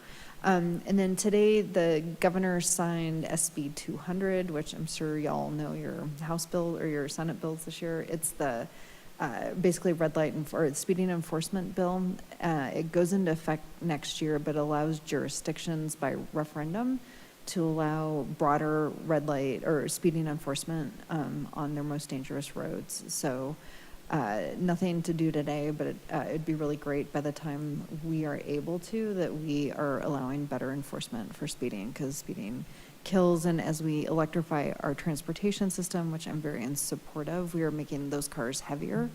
And then today, the governor signed SB 200, which I'm sure y'all know your House bill or your Senate bills this year. It's the basically red light or speeding enforcement bill. It goes into effect next year, but allows jurisdictions by referendum to allow broader red light or speeding enforcement on their most dangerous roads. So nothing to do today, but it'd be really great by the time we are able to that we are allowing better enforcement for speeding, because speeding kills. And as we electrify our transportation system, which I'm very in support of, we are making those cars heavier,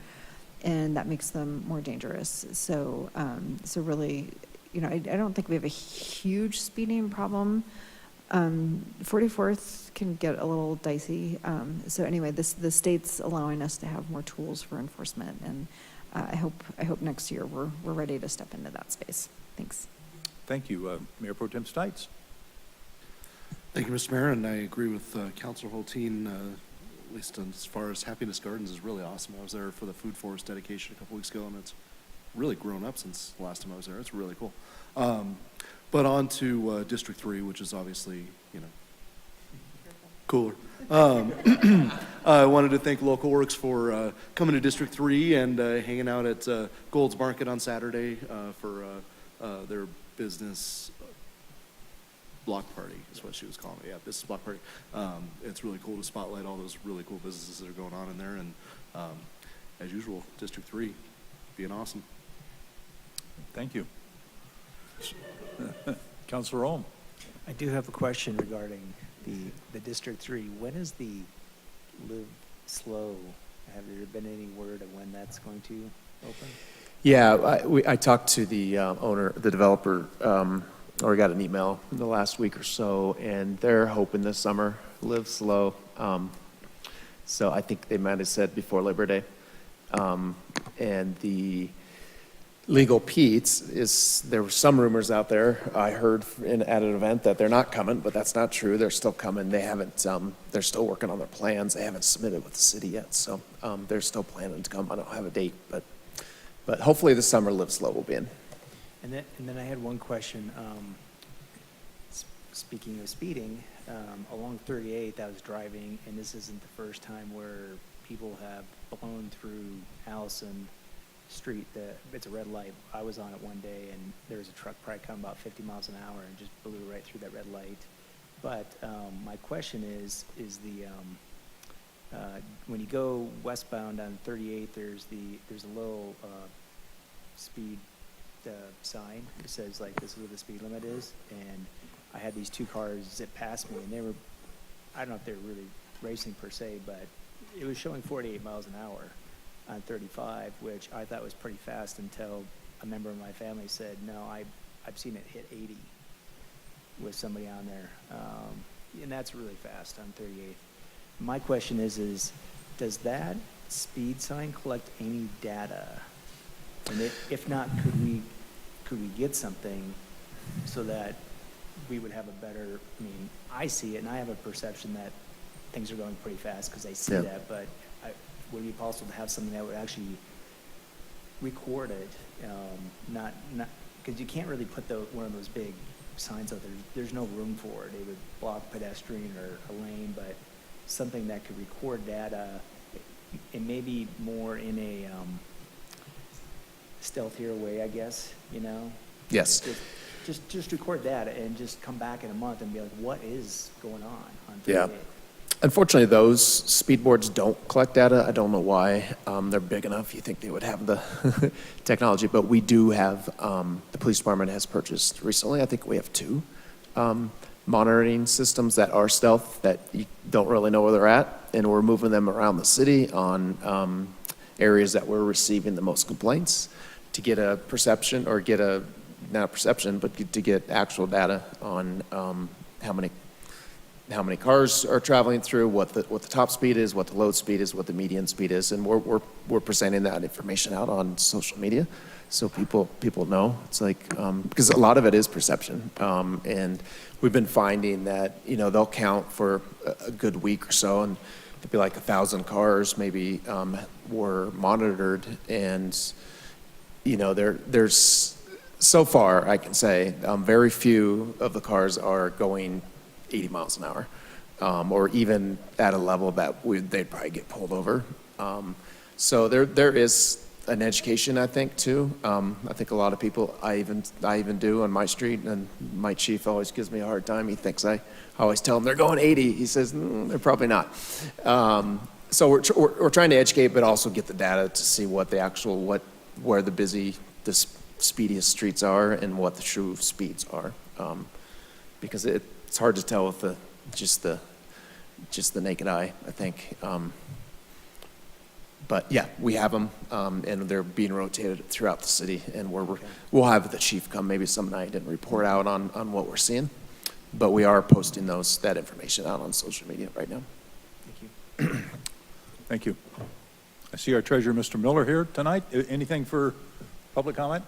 and that makes them more dangerous. So really, I don't think we have a huge speeding problem. 44th can get a little dicey. So anyway, the state's allowing us to have more tools for enforcement, and I hope next year we're ready to step into that space. Thanks. Thank you. Mayor Pro Tem Stites. Thank you, Mr. Mayor, and I agree with Councilor Hulteen, at least as far as Happiness Gardens is really awesome. I was there for the food forest dedication a couple weeks ago, and it's really grown up since the last time I was there. It's really cool. But on to District 3, which is obviously, cooler. I wanted to thank Local Works for coming to District 3 and hanging out at Gold's Market on Saturday for their business block party, is what she was calling it. Yeah, business block party. It's really cool to spotlight all those really cool businesses that are going on in there. And as usual, District 3 being awesome. Thank you. Councilor Ohm. I do have a question regarding the District 3. When is the Live Slow? Have there been any word of when that's going to open? Yeah, I talked to the owner, the developer, or got an email in the last week or so, and they're hoping this summer. Live Slow. So I think they might have said before Labor Day. And the Legal Pete's there were some rumors out there. I heard at an event that they're not coming, but that's not true. They're still coming. They haven't, they're still working on their plans. They haven't submitted with the city yet. So they're still planning to come. I don't have a date, but hopefully this summer Live Slow will be in. And then I had one question. Speaking of speeding, along 38th, I was driving, and this isn't the first time where people have blown through Allison Street. It's a red light. I was on it one day, and there was a truck probably coming about 50 miles an hour and just blew right through that red light. But my question is when you go westbound on 38th, there's a little speed sign that says like this is what the speed limit is, and I had these two cars zip past me, and they were, I don't know if they were really racing per se, but it was showing 48 miles an hour on 35, which I thought was pretty fast until a member of my family said, no, I've seen it hit 80 with somebody on there, and that's really fast on 38. My question is does that speed sign collect any data? And if not, could we get something so that we would have a better, I mean, I see it and I have a perception that things are going pretty fast because I see that, but would it be possible to have something that would actually record it? Not, because you can't really put one of those big signs out there. There's no room for it. It would block pedestrian or a lane, but something that could record data, and maybe more in a stealthier way, I guess, you know? Yes. Just record data and just come back in a month and be like, what is going on 38? Yeah. Unfortunately, those speed boards don't collect data. I don't know why. They're big enough. You think they would have the technology, but we do have, the police department has purchased recently, I think we have 2 monitoring systems that are stealth that you don't really know where they're at, and we're moving them around the city on areas that we're receiving the most complaints to get a perception, or get a, not a perception, but to get actual data on how many cars are traveling through, what the top speed is, what the load speed is, what the median speed is, and we're presenting that information out on social media, so people know. It's like because a lot of it is perception, and we've been finding that they'll count for a good week or so, and it'd be like 1,000 cars maybe were monitored, and there's so far I can say very few of the cars are going 80 miles an hour, or even at a level that they'd probably get pulled over. So there is an education, I think, too. I think a lot of people, I even do on my street, and my chief always gives me a hard time. He thinks I always tell him they're going 80. He says, they're probably not. So we're trying to educate, but also get the data to see what where the speediest streets are and what the true speeds are. Because it's hard to tell with just the naked eye, I think. But yeah, we have them, and they're being rotated throughout the city, and we'll have the chief come maybe some night and report out on what we're seeing. But we are posting that information out on social media right now. Thank you. Thank you. I see our treasurer, Mr. Miller, here tonight. Anything for public comment?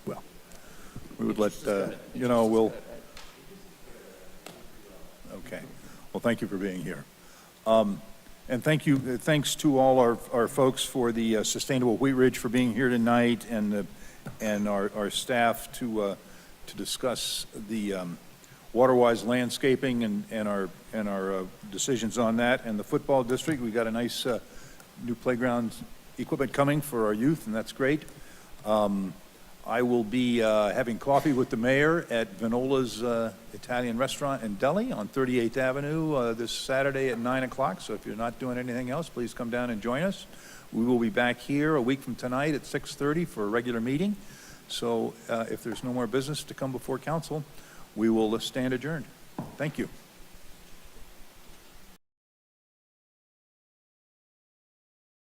Well, we would let, we'll, okay. Well, thank you for being here. And thanks to all our folks for the Sustainable Wheat Ridge for being here tonight, and our staff to discuss the water-wise landscaping and our decisions on that. And the football district, we got a nice new playground equipment coming for our youth, and that's great. I will be having coffee with the mayor at Vinola's Italian Restaurant and Deli on 38th Avenue this Saturday at 9 o'clock. So if you're not doing anything else, please come down and join us. We will be back here a week from tonight at 6:30 for a regular meeting. So if there's no more business to come before council, we will stand adjourned. Thank you.